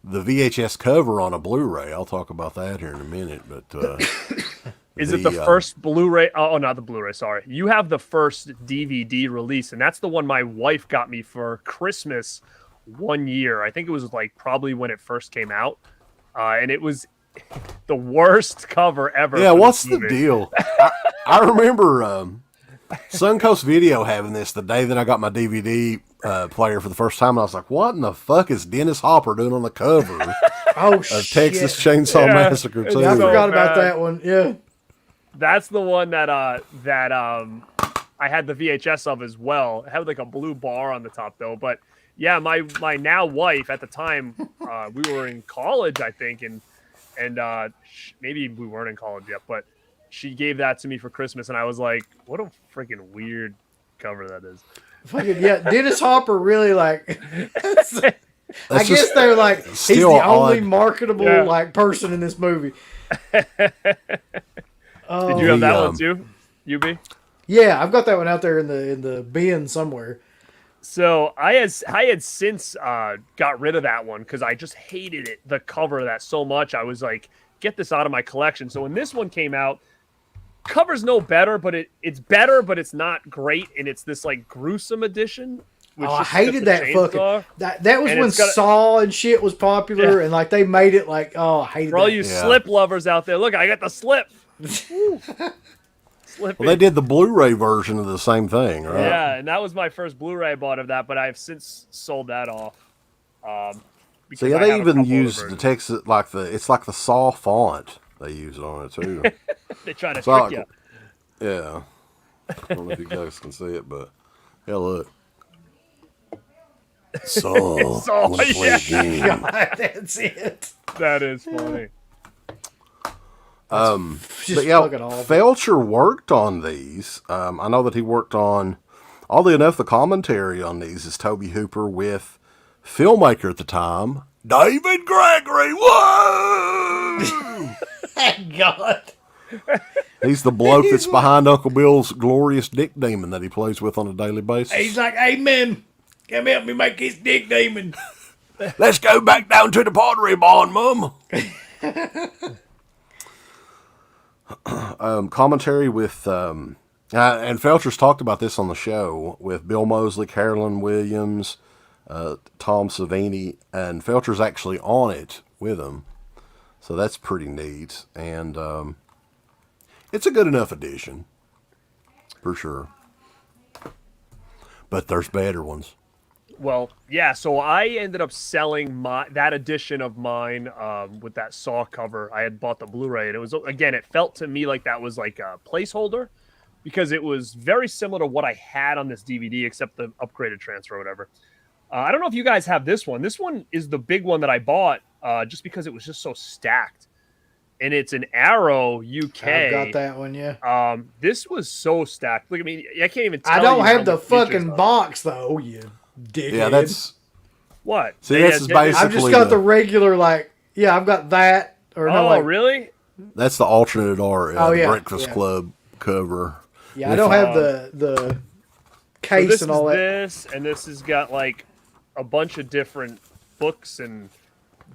VHS cover on a Blu-ray. I'll talk about that here in a minute. But is it the first Blu-ray? Oh, not the Blu-ray. Sorry, you have the first DVD release, and that's the one my wife got me for Christmas one year. I think it was like probably when it first came out, and it was the worst cover ever. Yeah, what's the deal? I remember Suncoast Video having this the day that I got my DVD player for the first time, and I was like, what in the fuck is Dennis Hopper doing on the cover of Texas Chainsaw Massacre 2? I forgot about that one. Yeah. That's the one that I had the VHS of as well. It had like a blue bar on the top though. But yeah, my now wife at the time, we were in college, I think, and maybe we weren't in college yet, but she gave that to me for Christmas, and I was like, what a freaking weird cover that is. Fucking yeah, Dennis Hopper really like. I guess they're like he's the only marketable like person in this movie. Did you have that one too, UB? Yeah, I've got that one out there in the bin somewhere. So I had since got rid of that one because I just hated it, the cover of that so much. I was like, get this out of my collection. So when this one came out, cover's no better, but it's better, but it's not great, and it's this like gruesome edition. I hated that fucking that was when Saw and shit was popular, and like they made it like I hated for all you slip lovers out there. Look, I got the slip. Well, they did the Blu-ray version of the same thing, right? Yeah, and that was my first Blu-ray I bought of that, but I've since sold that off. So yeah, they even used the text it's like the Saw font they use on it too. They try to trick you. Yeah, I don't know if you guys can see it, but yeah, look. Saw. God, that's it. That is funny. But yeah, Felcher worked on these. I know that he worked on, oddly enough, the commentary on these is Toby Hooper with filmmaker at the time, David Gregory. Whoa! God. He's the bloke that's behind Uncle Bill's glorious dick demon that he plays with on a daily basis. He's like, amen. Come help me make his dick demon. Let's go back down to the pottery barn, Mum. Commentary with, and Felcher's talked about this on the show with Bill Moseley, Carolyn Williams, Tom Savini, and Felcher's actually on it with him. So that's pretty neat. And it's a good enough edition, for sure. But there's better ones. Well, yeah, so I ended up selling that edition of mine with that Saw cover. I had bought the Blu-ray, and it was, again, it felt to me like that was like a placeholder because it was very similar to what I had on this DVD, except the upgraded transfer or whatever. I don't know if you guys have this one. This one is the big one that I bought just because it was just so stacked. And it's an Arrow UK. I've got that one, yeah. This was so stacked. Look, I mean, I can't even tell I don't you have how the many features fucking on it. box, though, you dickhead. Yeah, that's What? see, Yeah, this is yeah, basically I've just got the regular, like, yeah, I've got that. Or no, Oh, like, really? that's the alternate art, Oh, the yeah, Breakfast yeah. Club cover. yeah, I don't have the So case this and all is that. this, and this has got like a bunch of different books and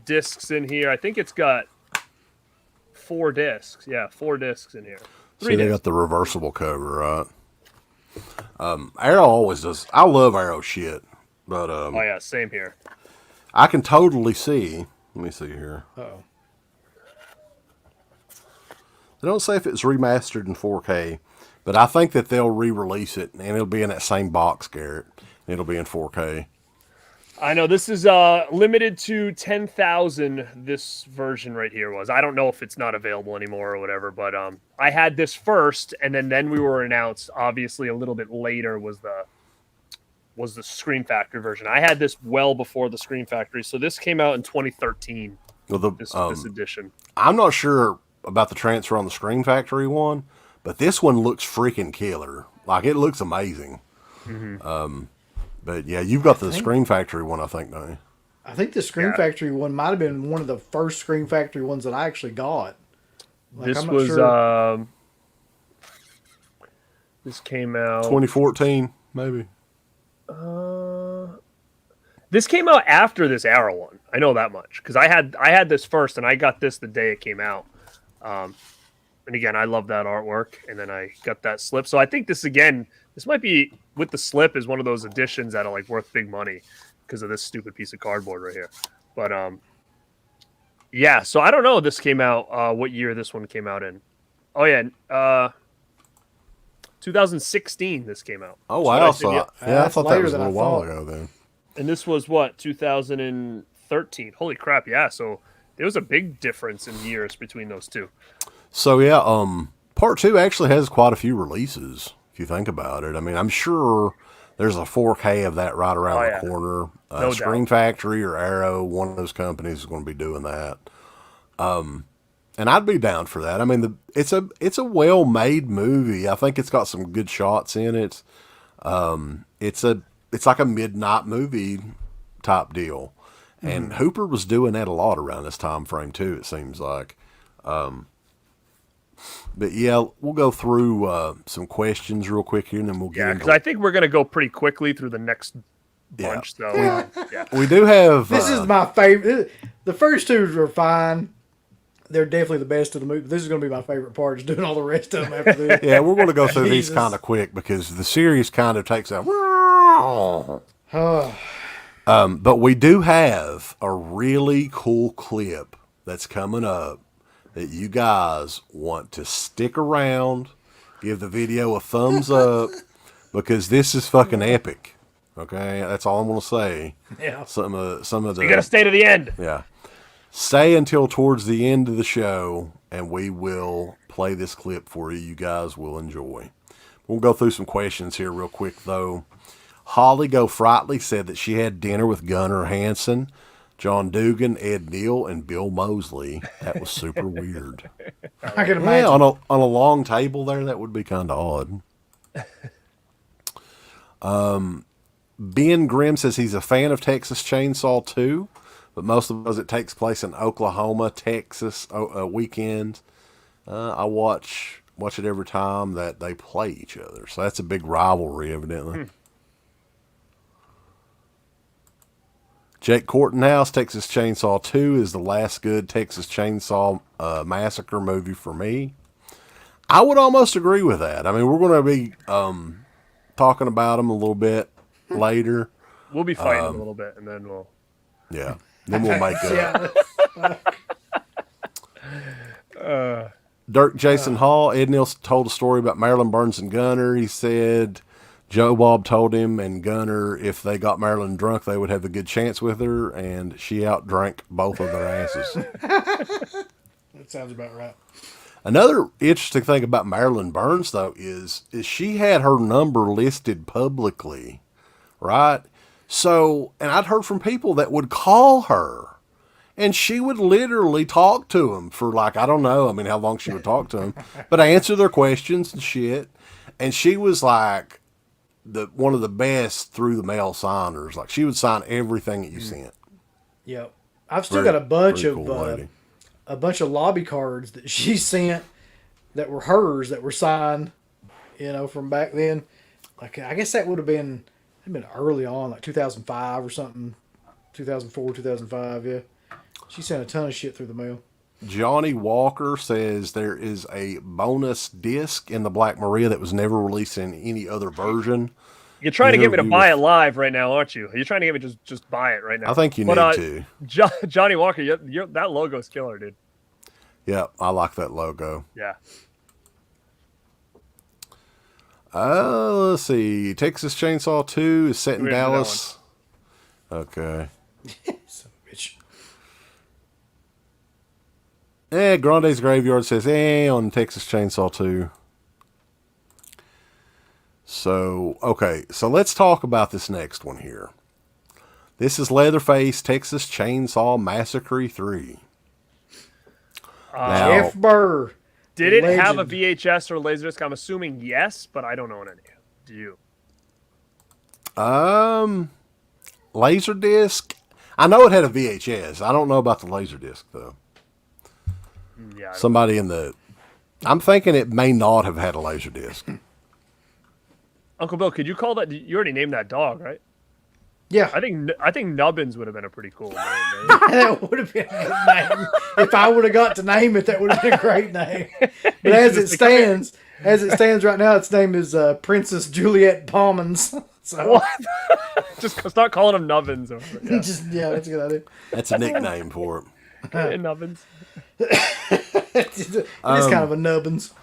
discs in here. I think it's got 4 discs. Yeah, 4 discs in here. See, 3 they discs. got the reversible cover, right? Arrow always does. I love Arrow shit, but Oh yeah, same here. I can totally see. Let me see here. Oh, They don't say if it's remastered in 4K, but I think that they'll re-release it, and it'll be in that same box, Garrett. It'll be in 4K. I know this is limited to 10,000. This version right here was. I don't know if it's not available anymore or whatever, but I had this first, and then we were announced. Obviously, a little bit later was the Scream Factory version. I had this well before the Scream Factory, so this came out in 2013. Well, This edition. I'm not sure about the transfer on the Screen Factory one, but this one looks freaking killer. Like, it looks amazing. But yeah, you've got the Screen Factory one, I think, don't you? I think the Scream Yeah. Factory one might have been one of the first Scream Factory ones that I actually got. Like, This I'm not was sure. this came out 2014, maybe. This came out after this Arrow one. I know that much because I had this first and I got this the day it came out. And again, I love that artwork. And then I got that slip. So I think this might be with the slip is one of those editions that are like worth big money because of this stupid piece of cardboard right here. But yeah. So I don't know. This came out. What year this one came out in? Oh yeah. 2016. This came out. Oh, So wow. I So, think, I That's thought that later was a than I little while thought. ago then. And this was what 2013. Holy crap! Yeah. So there was a big difference in years between those two. So yeah, part 2 actually has quite a few releases, if you think about it. I mean, I'm sure there's a 4K of that right around Oh, the yeah. corner. No Screen doubt. Factory or Arrow, one of those companies is going to be doing that. And I'd be down for that. I mean, it's a well-made movie. I think it's got some good shots in it. It's like a midnight movie type deal. And Hooper was doing that a lot around this time frame too, it seems like. But yeah, we'll go through some questions real quick here, and then we'll get Yeah, into because I think we're gonna go pretty quickly through the next bunch. So yeah. We do have... This is my favorite. The first two are fine. They're definitely the best of the movie. This is going to be my favorite part, is doing all the rest of them after this. yeah, we're going to go through these Jesus. kind of quick because the series kind of takes a... Oh, But we do have a really cool clip that's coming up that you guys want to stick around, give the video a thumbs up, because this is fucking epic. Okay, that's all I'm going to say. yeah. Some of the... You gotta stay to the end. Yeah. Stay until towards the end of the show, and we will play this clip for you. You guys will enjoy. We'll go through some questions here real quick, though. Holly Go Frightley said that she had dinner with Gunnar Hansen, John Dugan, Ed Neal, and Bill Moseley. That was super weird. I can Yeah, imagine. on a long table there, that would be kind of odd. Ben Grimm says he's a fan of Texas Chainsaw 2, but most of us, it takes place in Oklahoma, Texas weekend. I watch it every time that they play each other, so that's a big rivalry, evidently. Jake Cortenhouse, Texas Chainsaw 2 is the last good Texas Chainsaw Massacre movie for me. I would almost agree with that. I mean, we're going to be talking about them a little bit later. We'll be fighting a little bit, and then we'll. Yeah. Then we'll make up. Yeah. Dirk Jason Hall, Ed Neal told a story about Marilyn Burns and Gunner. He said Joe Bob told him and Gunner if they got Marilyn drunk, they would have a good chance with her, and she outdrank both of their asses. That sounds about right. Another interesting thing about Marilyn Burns, though, is she had her number listed publicly, right? So, and I'd heard from people that would call her, and she would literally talk to them for like, I don't know, I mean, how long she would talk to them, but answer their questions and shit. And she was like one of the best through the mail signers. Like, she would sign everything that you sent. Yep. I've still got a bunch of cool lady. A bunch of lobby cards that she sent that were hers that were signed, from back then. Like, I guess that would have been early on, like 2005 or something. 2004, 2005, yeah. She sent a ton of shit through the mail. Johnny Walker says there is a bonus disc in the Black Maria that was never released in any other version. You're trying to get me to buy it live right now, aren't you? You're trying to get me to just buy it right now. I think you need to. Johnny Walker, that logo's killer, dude. Yeah, I like that logo. Yeah. Let's see. Texas Chainsaw 2 is set in Dallas. Okay. Son of a bitch. Grande's Graveyard says, on Texas Chainsaw 2. So, okay. So let's talk about this next one here. This is Leatherface, Texas Chainsaw Massacre 3. Jeff Burr. Did it have a VHS or Laserdisc? I'm assuming yes, but I don't know any. Do you? Laserdisc. I know it had a VHS. I don't know about the Laserdisc though. Yeah. Somebody I'm thinking it may not have had a Laserdisc. Uncle Bill, could you call that? You already named that dog, right? Yeah. I think Nubbins would have been a pretty cool name. That would have been a good name. If I would have got to name it, that would have been a great name. But as it stands right now, its name is Princess Juliet Palmans. So what? Just start calling him Nubbins. Yeah, that's a good idea. That's a nickname for it. Hey, Nubbins. It is kind of a Nubbins.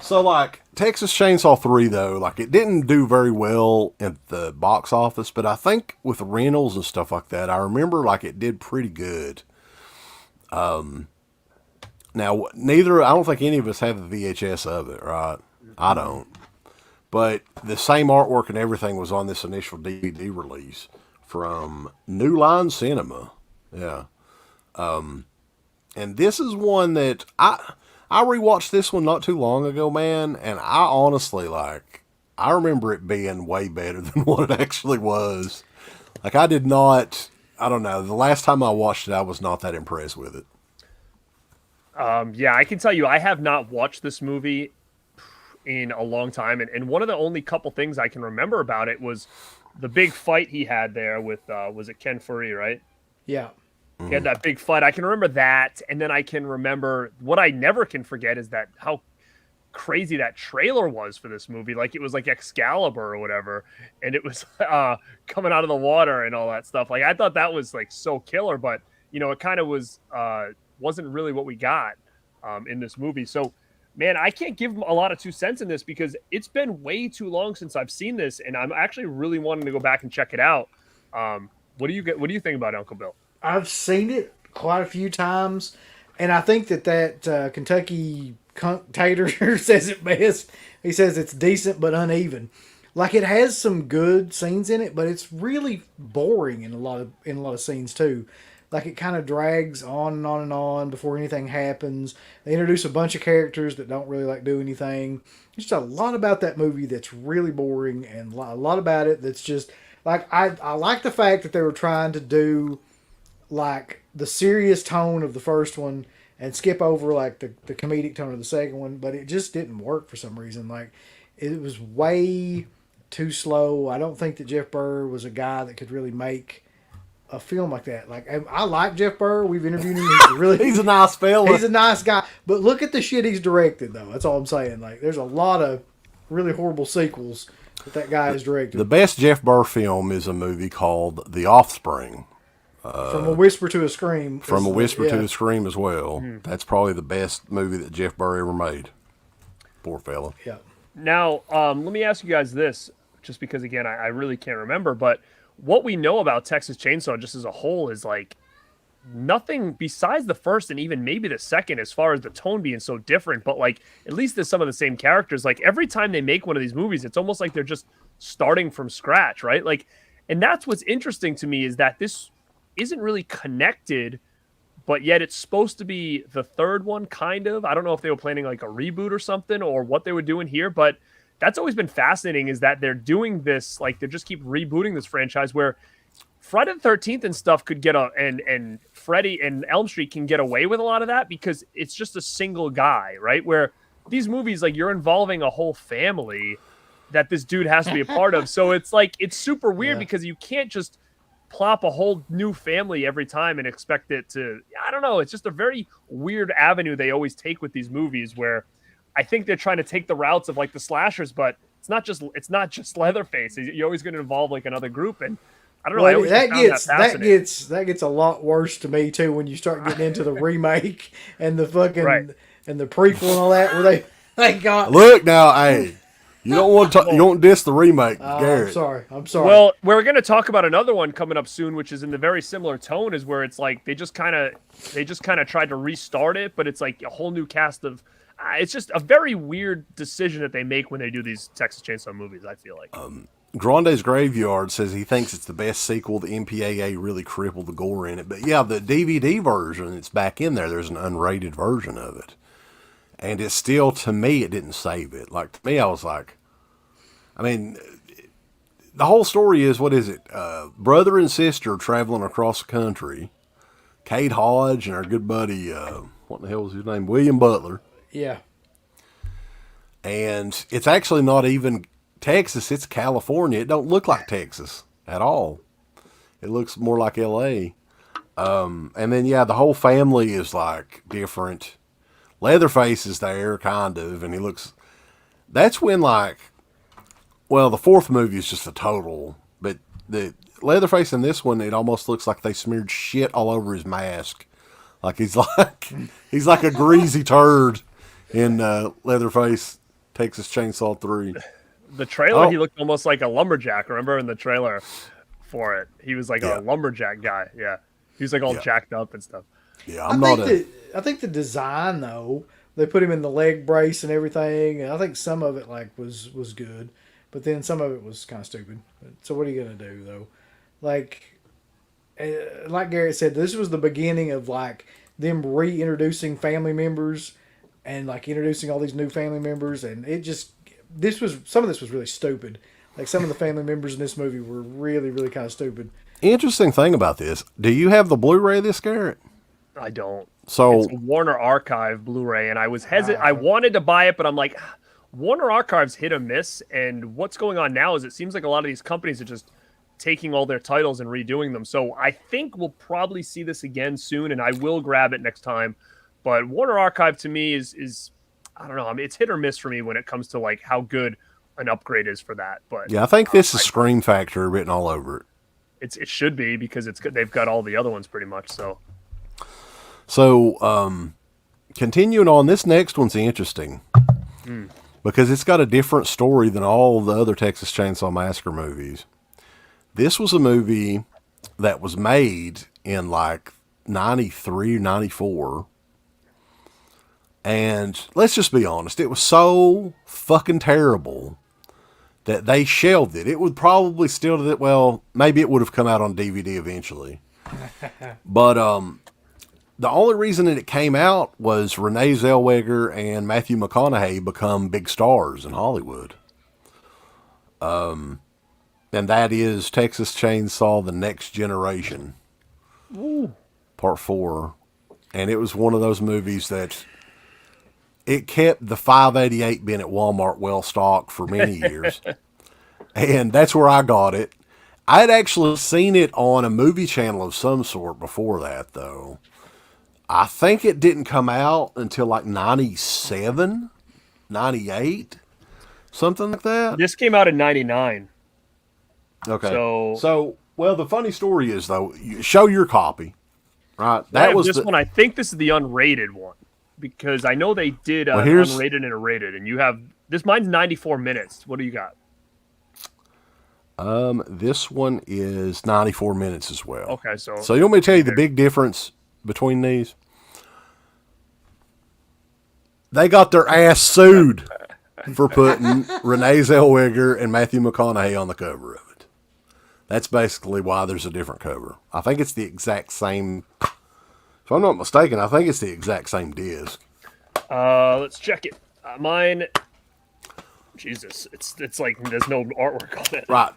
So, like, Texas Chainsaw 3, though, like, it didn't do very well at the box office, but I think with rentals and stuff like that, I remember, like, it did pretty good. Now, I don't think any of us have the VHS of it, right? I don't. But the same artwork and everything was on this initial DVD release from New Line Cinema. Yeah. And this is one that I rewatched this one not too long ago, man, and I honestly, I remember it being way better than what it actually was. Like, I don't know, the last time I watched it, I was not that impressed with it. Yeah, I can tell you, I have not watched this movie in a long time, and one of the only couple things I can remember about it was the big fight he had there with, was it Ken Furry, right? Yeah. He had that big fight. I can remember that, and then I can remember what I never can forget is that how crazy that trailer was for this movie. Like, it was like Excalibur or whatever, and it was coming out of the water and all that stuff. Like, I thought that was like so killer, but it kind of was wasn't really what we got in this movie. So, man, I can't give a lot of 2 cents in this because it's been way too long since I've seen this, and I'm actually really wanting to go back and check it out. What do you think about it, Uncle Bill? I've seen it quite a few times, and I think that Kentucky Tater says it best. He says it's decent but uneven. Like, it has some good scenes in it, but it's really boring in a lot of scenes too. Like, it kind of drags on and on and on before anything happens. They introduce a bunch of characters that don't really do anything. There's just a lot about that movie that's really boring, and a lot about it that's just like I like the fact that they were trying to do like the serious tone of the first one and skip over like the comedic tone of the second one, but it just didn't work for some reason. Like, it was way too slow. I don't think that Jeff Burr was a guy that could really make a film like that. Like, I like Jeff Burr. We've interviewed him. He's a nice fella. He's a nice guy. But look at the shit he's directed, though. That's all I'm saying. Like, there's a lot of really horrible sequels that guy has directed. The best Jeff Burr film is a movie called The Offspring. From a Whisper to a Scream. From a Whisper to a Scream as well. That's probably the best movie that Jeff Burr ever made. Poor fella. Yeah. Now, let me ask you guys this, just because, again, I really can't remember, but what we know about Texas Chainsaw just as a whole is like nothing besides the first and even maybe the second as far as the tone being so different, but like at least there's some of the same characters. Like, every time they make one of these movies, it's almost like they're just starting from scratch, right? Like, and that's what's interesting to me is that this isn't really connected, but yet it's supposed to be the third one, kind of. I don't know if they were planning like a reboot or something or what they were doing here, but that's always been fascinating is that they're doing this, like they just keep rebooting this franchise where Friday the 13th and stuff could get and Freddy and Elm Street can get away with a lot of that because it's just a single guy, right? Where these movies, like you're involving a whole family that this dude has to be a part of. So it's like, it's super weird because you can't just plop a whole new family every time and expect it to, I don't know. It's just a very weird avenue they always take with these movies where I think they're trying to take the routes of like the slashers, but it's not just Leatherface. You're always going to involve like another group. And I don't know. Well, that gets a lot worse to me too when you start getting into the remake and the fucking and the prequel and all that where they got look now, hey, you don't want to you don't diss the remake, Garrett. I'm sorry. Well, we're going to talk about another one coming up soon, which is in the very similar tone, is where it's like they just kind of tried to restart it, but it's like a whole new cast of. It's just a very weird decision that they make when they do these Texas Chainsaw movies. I feel like. Grande's Graveyard says he thinks it's the best sequel. The MPAA really crippled the gore in it. But yeah, the DVD version, it's back in there. There's an unrated version of it. And it's still, to me, it didn't save it. Like, to me, I was like, I mean, the whole story is, what is it? Brother and sister traveling across the country. Kate Hodge and our good buddy, what the hell was his name? William Butler. Yeah. And it's actually not even Texas, it's California. It don't look like Texas at all. It looks more like LA. And then, yeah, the whole family is like different. Leatherface is there, kind of, and he looks, that's when like, well, the fourth movie is just a total, but the Leatherface in this one, it almost looks like they smeared shit all over his mask. Like he's like a greasy turd in Leatherface Texas Chainsaw 3. The trailer, he looked almost like a lumberjack. Remember in the trailer for it? He was like a lumberjack guy. Yeah. He was like all jacked up and stuff. Yeah, I think the design, though, they put him in the leg brace and everything. And I think some of it like was good. But then some of it was kind of stupid. So what are you going to do, though? Like Garrett said, this was the beginning of like them reintroducing family members and like introducing all these new family members. And it just... some of this was really stupid. Like some of the family members in this movie were really, really kind of stupid. Interesting thing about this. Do you have the Blu-ray of this, Garrett? I don't. So it's a Warner Archive Blu-ray, and I was hesitant. I wanted to buy it, but I'm like, Warner Archive's hit or miss. And what's going on now is it seems like a lot of these companies are just taking all their titles and redoing them. So I think we'll probably see this again soon, and I will grab it next time. But Warner Archive to me is I don't know. I mean, it's hit or miss for me when it comes to like how good an upgrade is for that. But yeah, I think this is Scream Factory written all over it. It should be because they've got all the other ones pretty much. So continuing on, this next one's interesting because it's got a different story than all the other Texas Chainsaw Massacre movies. This was a movie that was made in like 93, 94. And let's just be honest, it was so fucking terrible that they shelved it. It would probably still, well, maybe it would have come out on DVD eventually. But the only reason that it came out was Renee Zellweger and Matthew McConaughey become big stars in Hollywood. And that is Texas Chainsaw: The Next Generation. Ooh. Part 4. And it was one of those movies that it kept the 588 bin at Walmart well stocked for many years. And that's where I got it. I'd actually seen it on a movie channel of some sort before that, though. I think it didn't come out until like 97, 98, something like that. This came out in 99. Okay. So well, the funny story is, though, show your copy, right? That was this one. I think this is the unrated one because I know they did unrated and a rated, and you have this. Mine's 94 minutes. What do you got? This one is 94 minutes as well. Okay, so you want me to tell you the big difference between these? They got their ass sued. for putting Renee Zellweger and Matthew McConaughey on the cover of it. That's basically why there's a different cover. I think it's the exact same. If I'm not mistaken, I think it's the exact same disc. Let's check it. Mine. Jesus, it's like there's no artwork on it. Right.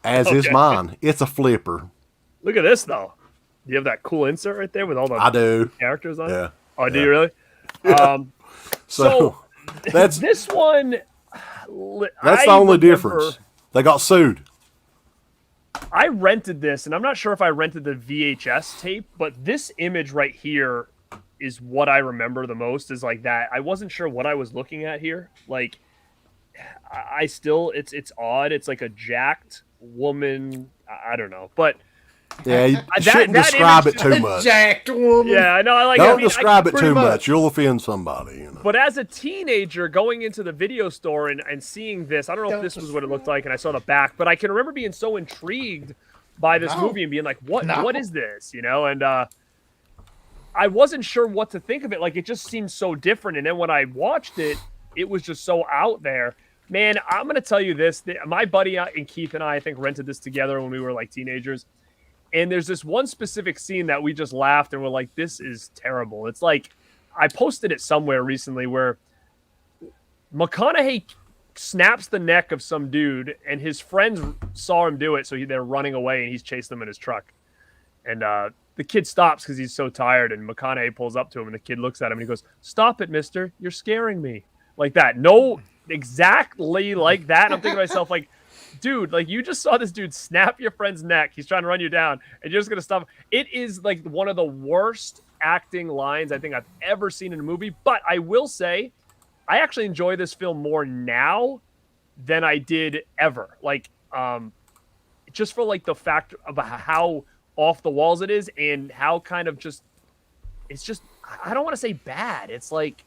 As is mine. It's a flipper. Look at this though. You have that cool insert right there with all the I do. characters on Yeah. it. Oh, do you really? Yeah. So that's this one. That's the only difference. They got sued. I rented this, and I'm not sure if I rented the VHS tape, but this image right here is what I remember the most. Is like that. I wasn't sure what I was looking at here. Like, I still, it's odd. It's like a jacked woman. I don't know, but yeah, you shouldn't describe it too much. Jacked woman. Yeah, I know. I like. Don't describe it too much. much. You'll offend somebody. You know. But as a teenager, going into the video store and seeing this, I don't know if this was what it looked like, and I saw the back, but I can remember being so intrigued by this movie and being like, what is this? You know, and I wasn't sure what to think of it. Like, it just seemed so different. And then when I watched it, it was just so out there. Man, I'm going to tell you this. My buddy and Keith and I think, rented this together when we were like teenagers. And there's this one specific scene that we just laughed and we're like, this is terrible. It's like, I posted it somewhere recently where McConaughey snaps the neck of some dude and his friends saw him do it. So they're running away and he's chasing them in his truck. And the kid stops because he's so tired. And McConaughey pulls up to him and the kid looks at him and he goes, "Stop it, mister. You're scaring me." Like that. No, exactly like that. And I'm thinking to myself, like, dude, like, you just saw this dude snap your friend's neck. He's trying to run you down, and you're just gonna stop. It is like one of the worst acting lines I think I've ever seen in a movie. But I will say, I actually enjoy this film more now than I did ever. Like, just for like the fact of how off the walls it is, and how kind of just, it's just, I don't want to say bad. It's like,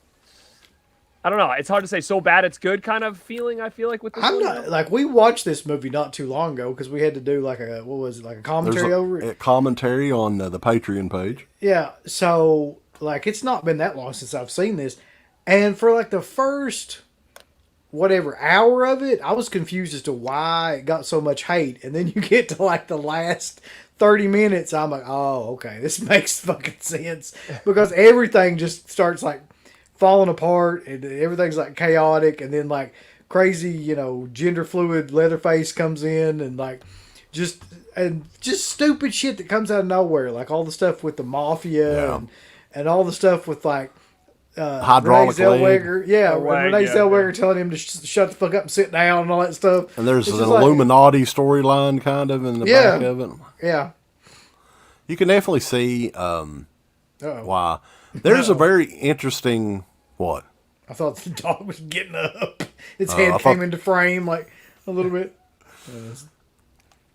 I don't know. It's hard to say so bad it's good kind of feeling, I feel like, with this I'm not like, we watched this movie not too long ago because we had to do like a, what was it, like a commentary over it. A commentary on the Patreon page. Yeah, so like, it's not been that long since I've seen this, and for like the first whatever hour of it, I was confused as to why it got so much hate, and then you get to like the last 30 minutes, I'm like, oh, okay, this makes fucking sense, because everything just starts like falling apart and everything's like chaotic, and then like crazy, you know, gender fluid Leatherface comes in, and like just stupid shit that comes out of nowhere, like all the stuff with the mafia and all the stuff with like hydraulic Renee Zellweger, Renee yeah, Zellweger telling him to shut the fuck up and sit down and all that stuff. And there's an Illuminati storyline kind of in the back of it. Yeah, you can definitely see why. There's a very interesting what? I thought the dog was getting up. Its head came into frame like a little bit.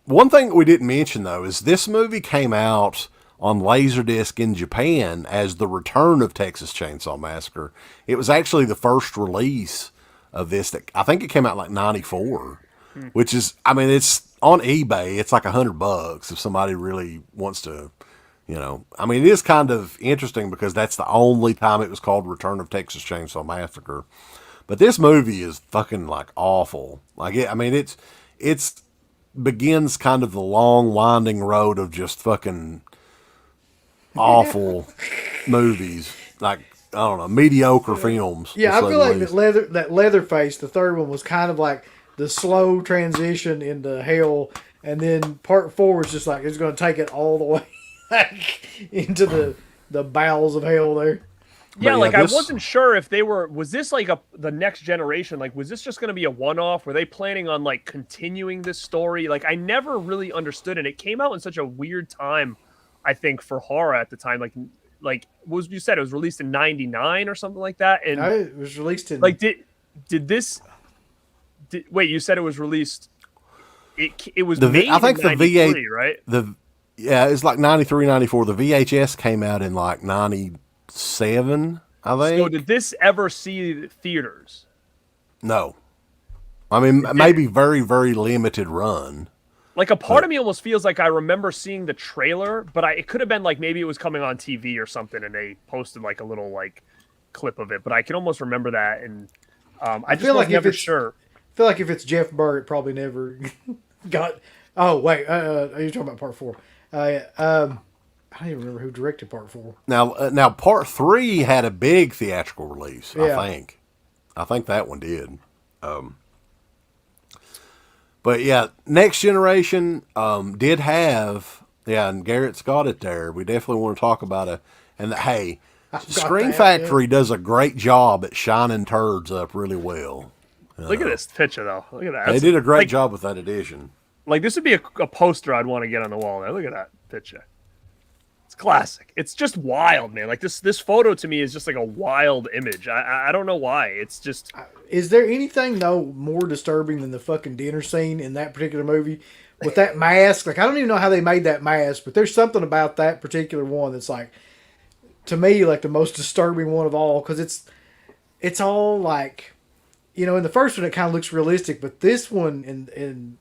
One thing we didn't mention though is this movie came out on Laserdisc in Japan as The Return of Texas Chainsaw Massacre. It was actually the first release of this. That I think it came out like '94, which is, I mean, it's on eBay. It's like $100 if somebody really wants to. You know, I mean, it is kind of interesting because that's the only time it was called Return of Texas Chainsaw Massacre. But this movie is fucking like awful. Like, I mean, it's begins kind of the long winding road of just fucking awful movies. Like, I don't know, mediocre films. Yeah, I feel like that Leatherface, the third one, was kind of like the slow transition into hell, and then part 4 was just like, it's going to take it all the way into the bowels of hell there. Yeah, like, I wasn't sure if they were, was this like the next generation? Like, was this just going to be a one-off? Were they planning on like continuing this story? Like, I never really understood, and it came out in such a weird time, I think, for horror at the time. Like was, you said it was released in '99 or something like that, and it was released in, like, wait, you said it was released, it was made I think in the '93, V8, right? Yeah, it's like 93, 94. The VHS came out in like 97, I think. So did this ever see theaters? No. I mean, maybe very, very limited run. Like, a part of me almost feels like I remember seeing the trailer, but it could have been like, maybe it was coming on TV or something and they posted like a little like clip of it, but I can almost remember that. And I just was never sure. I feel like if it's Jeff Burr, it probably never got. Oh wait, are you talking about part 4? I don't even remember who directed part 4. Now part 3 had a big theatrical release. Yeah. I think that one did. But yeah, Next Generation did have, and Garrett's got it there. We definitely want to talk about it. And hey, Screen Factory does a great job at shining turds up really well. Look at this picture, though. Look at that. They did a great job with that edition. Like, this would be a poster I'd want to get on the wall there. Look at that picture. It's classic. It's just wild, man. Like, this photo to me is just like a wild image. I don't know why. It's just... Is there anything, though, more disturbing than the fucking dinner scene in that particular movie? With that mask? Like, I don't even know how they made that mask, but there's something about that particular one that's like, to me, like the most disturbing one of all, because it's all like... You know, in the first one, it kind of looks realistic, but this one, in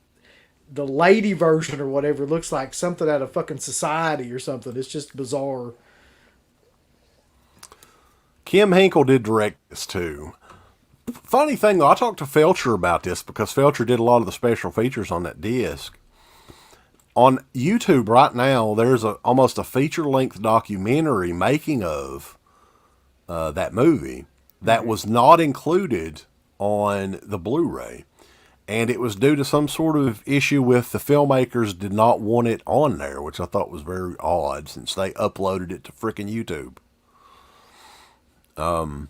the lady version or whatever, looks like something out of fucking Society or something. It's just bizarre. Kim Hinkle did direct this, too. Funny thing, though, I talked to Felcher about this because Felcher did a lot of the special features on that disc. On YouTube right now, there's almost a feature-length documentary making of that movie that was not included on the Blu-ray, and it was due to some sort of issue with the filmmakers did not want it on there, which I thought was very odd since they uploaded it to frickin' YouTube. And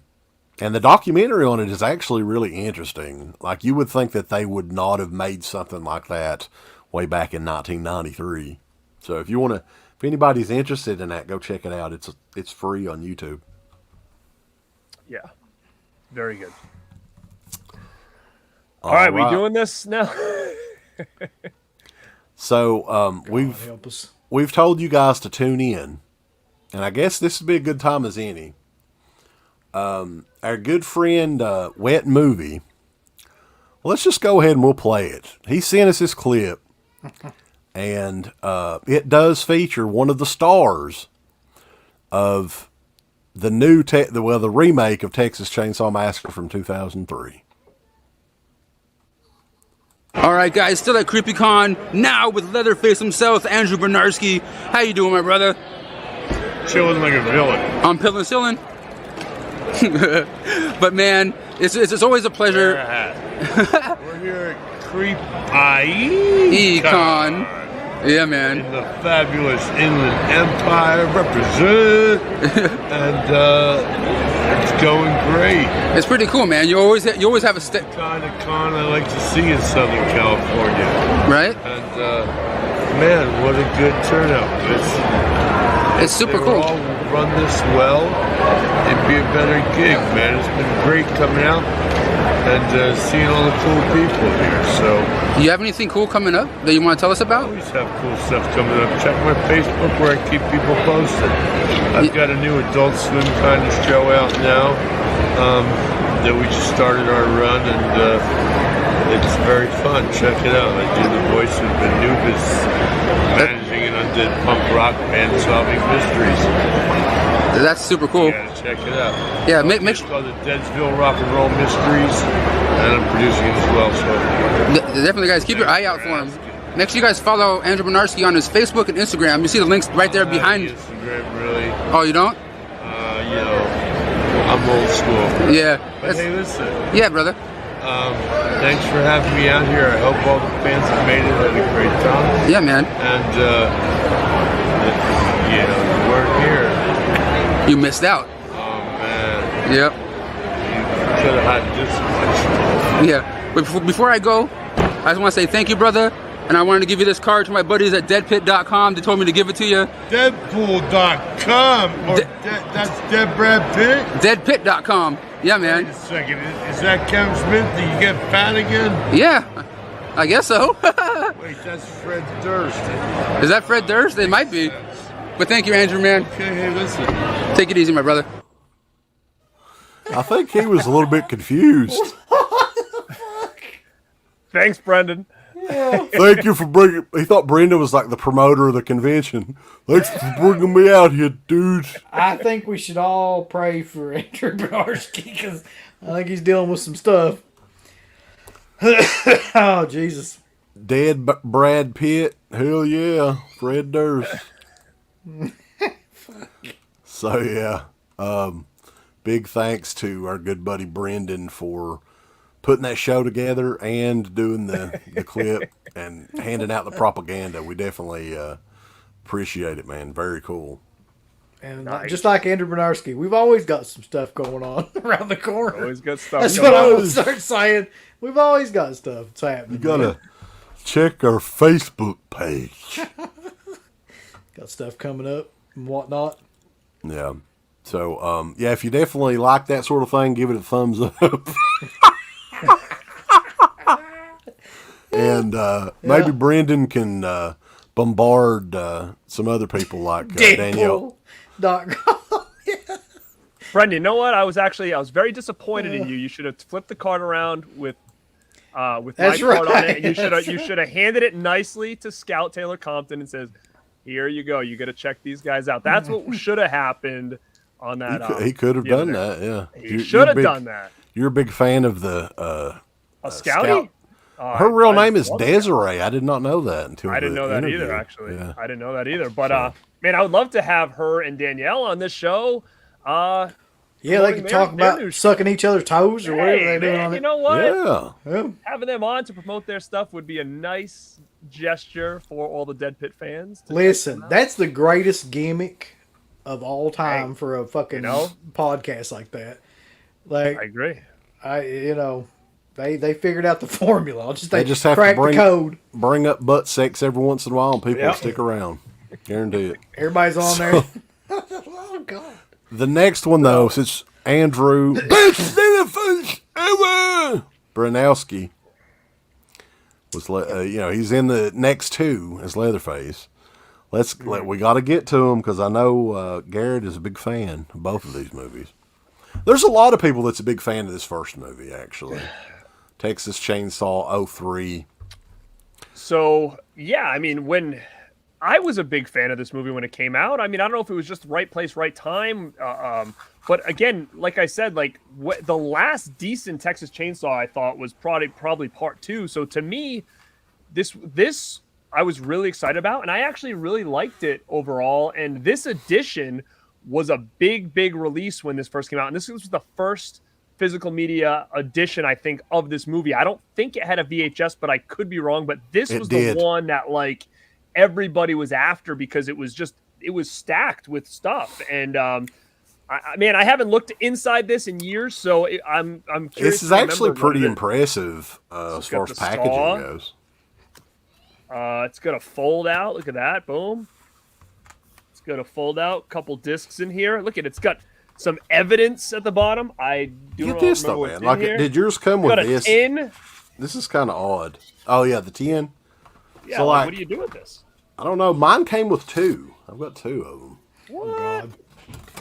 the documentary on it is actually really interesting. Like, you would think that they would not have made something like that way back in 1993. So if anybody's interested in that, go check it out. It's free on YouTube. Yeah, very good. All right, we doing this now? So we've told you guys to tune in, and I guess this would be a good time as any. Our good friend Wet Movie. Let's just go ahead and we'll play it. He sent us this clip, and it does feature one of the stars of the the remake of Texas Chainsaw Massacre from 2003. All right, guys, still at CreepyCon, now with Leatherface himself, Andrew Bernarski. How you doing, my brother? Chilling like a villain. I'm pillin' chillin'. But man, it's always a pleasure. We're here at Econ. Yeah, man. In the fabulous Inland Empire, represent. And it's going great. It's pretty cool, man. You always have a step. Kind of con I like to see in Southern California. Right? And man, what a good turnout. It's super cool. All run this well. It'd be a better gig, man. It's been great coming out and seeing all the cool people here. So, you have anything cool coming up that you want to tell us about? I always have cool stuff coming up. Check my Facebook where I keep people posted. I've got a new Adult Swim kind of show out now that we just started our run, and it's very fun. Check it out. I do the voice of Anubis, managing an undead punk rock band solving mysteries. That's super cool. You gotta check it out. Yeah, make it's called the Deadsville Rock and Roll Mysteries, and I'm producing it as well. So definitely, guys, keep your eye out for him. Make sure you guys follow Andrew Bernarski on his Facebook and Instagram. You see the links right there behind. Instagram, really. Oh, you don't? You know, I'm old school. Yeah. But hey, listen. Yeah, brother. Thanks for having me out here. I hope all the fans have made it, had a great time. Yeah, man. And you know, you weren't here. You missed out. Oh man. Yep. You could have had this much. Yeah. But before I go, I just want to say thank you, brother. And I wanted to give you this card to my buddies at deadpit.com. They told me to give it to you. Deadpool.com. That's Dead Brad Pitt? Deadpit.com. Yeah, man. Wait a second. Is that Kevin Smith? Did you get fat again? Yeah. I guess so. Wait, that's Fred Durst. Is that Fred Durst? It might be. But thank you, Andrew, man. Okay, hey, listen. Take it easy, my brother. I think he was a little bit confused. Thanks, Brendan. Yeah. Thank you for bringing... He thought Brenda was like the promoter of the convention. Thanks for bringing me out here, dude. I think we should all pray for Andrew Bernarski, because I think he's dealing with some stuff. Oh, Jesus. Dead Brad Pitt. Hell yeah. Fred Durst. So, yeah. Big thanks to our good buddy Brendan for putting that show together and doing the clip and handing out the propaganda. We definitely appreciate it, man. Very cool. And Nice. just like Andrew Bernarski, we've always got some stuff going on around the corner. Always good stuff. That's going what I on. would start saying. We've always got stuff that's happening. You gotta check our Facebook page. Got stuff coming up and whatnot. Yeah. So, yeah, if you definitely like that sort of thing, give it a thumbs up. And maybe Brendan can bombard some other people like Danielle. Deadpool.com. Brendan, you know what? I was very disappointed in you. You should have flipped the card around with my That's card on right. it. And you should have handed it nicely to Scout Taylor Compton and says, "Here you go. You got to check these guys out." That's what should have happened on that. He could have the other done day. that, yeah. He should have done that. You're a big fan of the A Scout. Scouty? Her real name is love that. Desiree. I did not know that until I didn't the know that interview. either, actually. Yeah. I didn't know that either. But, man, I would love to have her and Danielle on this show. Yeah, they promoting can talk their about new sucking each other's toes or whatever Hey, they're doing man, on you it. know what? Yeah. Yeah. Having them on to promote their stuff would be a nice gesture for all the Dead Pit fans. to check Listen, them out. that's the greatest gimmick of all time for a fucking know? podcast like that. Like I agree. They figured out the formula. They just have to cracked the code. bring up butt sex every once in a while, and people will Yep. stick around. Guarantee it. Everybody's on there. Oh God. The next one, though, since Andrew best Leatherface ever Branowski was, he's in the next two as Leatherface. We got to get to him because I know Garrett is a big fan of both of these movies. There's a lot of people that's a big fan of this first movie, actually. Texas Chainsaw 03. So, yeah, I mean, when I was a big fan of this movie when it came out, I mean, I don't know if it was just right place, right time. But again, like I said, the last decent Texas Chainsaw I thought was probably part 2. So to me, this I was really excited about, and I actually really liked it overall. And this edition was a big release when this first came out. And this was the first physical media edition, I think, of this movie. I don't think it had a VHS, but I could be wrong. But this was the one that everybody was after because it was stacked with stuff. And I haven't looked inside this in years, so I'm curious. This is actually pretty impressive as far as packaging goes. It's gonna fold out. Look at that, boom. It's gonna fold out. Couple discs in here. Look at it. It's got some evidence at the bottom. I do Get this though, man. Did yours come with this? Tin. This is kind of odd. Oh yeah, the tin. Yeah. So, What do you do with this? I don't know. Mine came with 2. I've got 2 of them. What?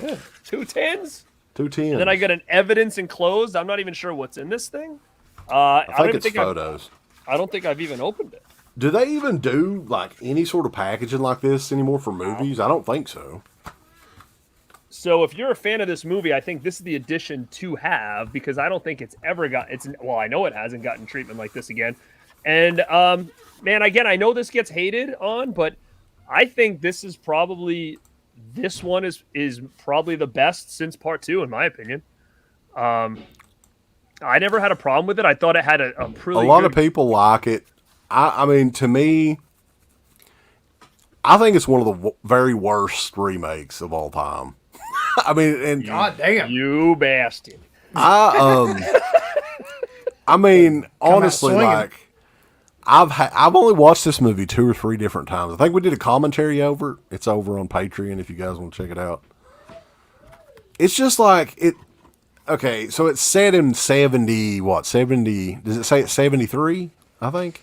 Yeah. 2 tins. 2 tins. And then I got an evidence enclosed. I'm not even sure what's in this thing. I think it's photos. I don't think I've even opened it. Do they even do any sort of packaging like this anymore for movies? I don't think so. So if you're a fan of this movie, I think this is the edition to have because I don't think it's ever I know it hasn't gotten treatment like this again. And man, again, I know this gets hated on, but I think this one is probably the best since part 2, in my opinion. I never had a problem with it. I thought it had a pretty A lot of people like it. I mean, to me, I think it's one of the very worst remakes of all time. I mean, and God damn. You bastard. I mean, honestly, I've only watched this movie 2 or 3 different times. I think we did a commentary over it. It's over on Patreon if you guys want to check it out. It's just okay, so it's set in 70, does it say it's 73, I think?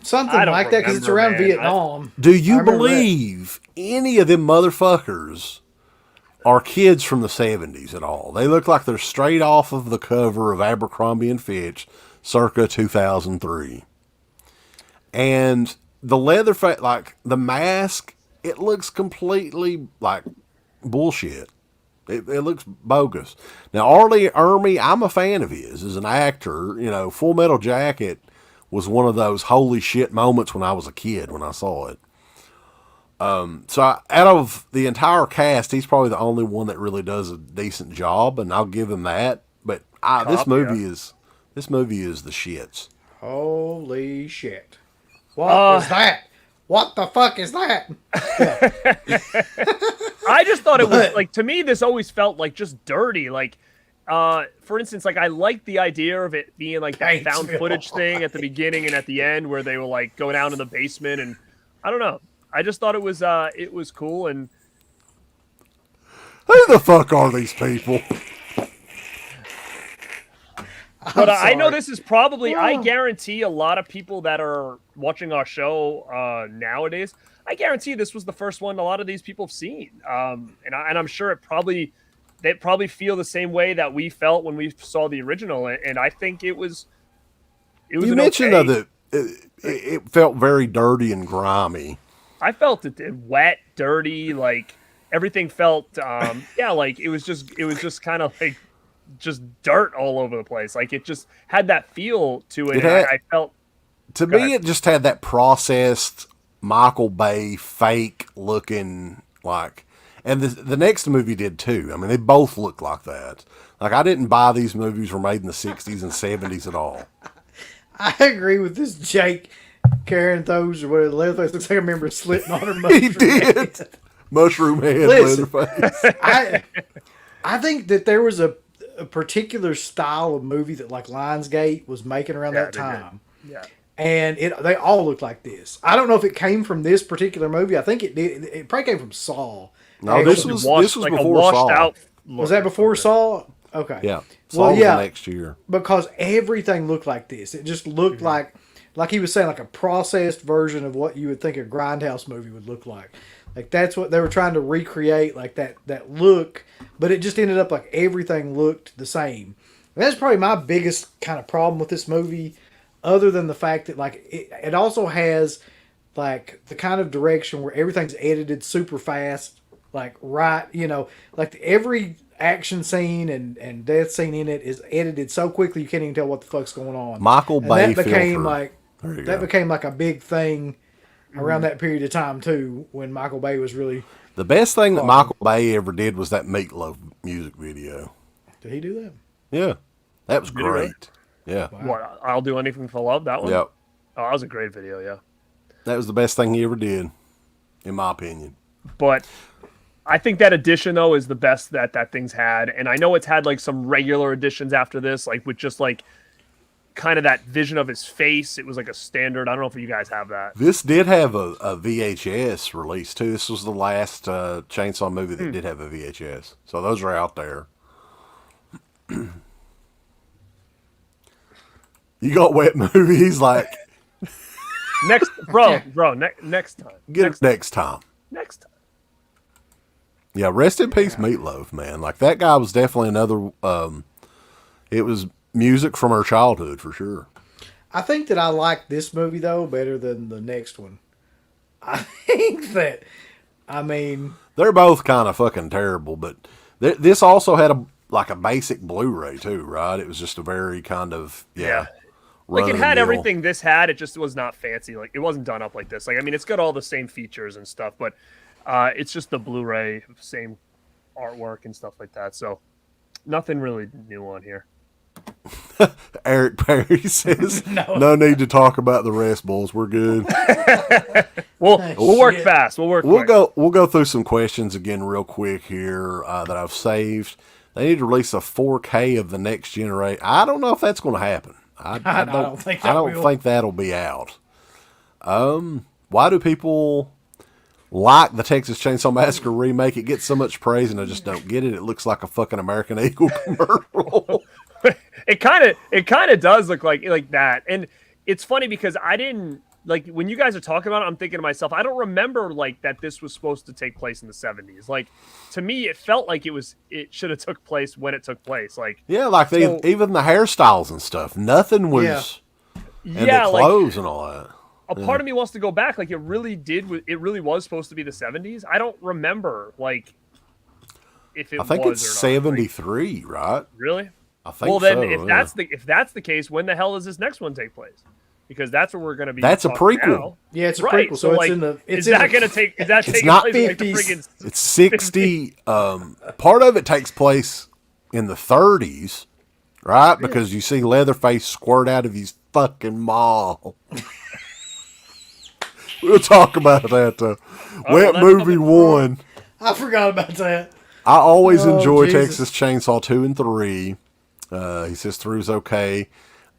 Something I don't like that because it's around remember, man. Vietnam. Do you remember believe any of them motherfuckers are kids from the 70s at all? They look like they're straight off of the cover of Abercrombie and Fitch circa 2003. And the Leatherface, the mask, it looks completely bullshit. It looks bogus. Now, Arlie Ermy, I'm a fan of his as an actor. You know, Full Metal Jacket was one of those holy shit moments when I was a kid when I saw it. Out of the entire cast, he's probably the only one that really does a decent job, and I'll give him that. But this movie is the shits. Holy shit! What was that? What the fuck is that? I just thought it was like, to me, this always felt like just dirty. Like, for instance, like I liked the idea of it being like that found footage thing at the beginning and at the end where they will like go down to the basement, and I don't know. I just thought it was cool. And who the fuck are these people? But I know this is probably, I guarantee a lot of people that are watching our show nowadays, I guarantee this was the first one a lot of these people have seen. And I'm sure they probably feel the same way that we felt when we saw the original. And I think it was You mentioned that it felt very dirty and grimy. I felt it wet, dirty, like everything felt, like it was just kind of like just dirt all over the place. Like it just had that feel to it. I felt, to me, it just had that processed Michael Bay fake looking like, and the next movie did too. I mean, they both look like that. Like I didn't buy these movies were made in the 60s and 70s at all. I agree with this Jake. Karen throws or whatever. Leatherface looks like I remember slitting on her mushroom. He did. Head. Mushroom head, Listen, Leatherface. I think that there was a particular style of movie that like Lionsgate was making around that time. Yeah. And they all look like this. I don't know if it came from this particular movie. I think it did. It probably came from Saw. No, this was like before Saw. Was that before Saw? Okay. Yeah. Saw was the next year. Because everything looked like this. It just looked like he was saying, like a processed version of what you would think a Grindhouse movie would look like. Like that's what they were trying to recreate, like that look. But it just ended up like everything looked the same. And that's probably my biggest kind of problem with this movie, other than the fact that like it also has like the kind of direction where everything's edited super fast, like like every action scene and death scene in it is edited so quickly you can't even tell what the fuck's going on. Michael Bay became like a big thing around that period of time too, when Michael Bay was really the best thing that Michael Bay ever did was that Meatloaf music video. Did he do that? Yeah, that was great. Really? Yeah. Wow. What, I'll Do Anything for Love? That one? Yep. Oh, that was a great video, yeah. That was the best thing he ever did, in my opinion. But I think that edition, though, is the best that thing's had. And I know it's had, like, some regular editions after this, like, with just, like, kind of that vision of his face. It was, like, a standard. I don't know if you guys have that. This did have a VHS release, too. This was the last Chainsaw movie that did have a VHS. So those are out there. You got wet movies like next time. Get it next time. Next time. Yeah, rest in peace, Meatloaf, man. Like that guy was definitely another. It was music from our childhood for sure. I think that I like this movie though better than the next one. I think that, I mean, they're both kind of fucking terrible, but this also had a basic Blu-ray too, right? It was just a very kind of like it had everything this had. It just was not fancy. Like it wasn't done up like this. Like I mean, it's got all the same features and stuff, but it's just the Blu-ray, same artwork and stuff like that. So nothing really new on here. Eric Perry says, "No need to talk about the rest, boys. We're good." we'll work fast. We'll go through some questions again real quick here that I've saved. They need to release a 4K of the next generation. I don't know if that's going to happen. I don't think that'll be out. Why do people like the Texas Chainsaw Massacre remake? It gets so much praise, and I just don't get it. It looks like a fucking American Eagle commercial. It kind of does look like that, and it's funny because I didn't like when you guys are talking about it. I'm thinking to myself, I don't remember like that this was supposed to take place in the 70s. Like to me, it felt like it should have took place when it took place. Like like even the hairstyles and stuff. Nothing was. And the clothes and all that. A part of me wants to go back. Like it really was supposed to be the 70s. I don't remember like. if it I think was it's or not. 73, right? Really? I think Well, then so, if that's the case, when the hell does this next one take place? Because that's what we're going to be. That's a talking prequel. now. Yeah, it's a Right, prequel, so, so like, it's in the. Is that going to take? Is that taking not place in, like, the 50s. friggin' It's 60. Part of it takes place in the 30s, right? Because you see Leatherface squirt out of his fucking maw. We'll talk about that. Wet that's Movie coming. 1. I forgot about that. I always Oh, enjoy Jesus. Texas Chainsaw 2 and 3. He says 3 is okay.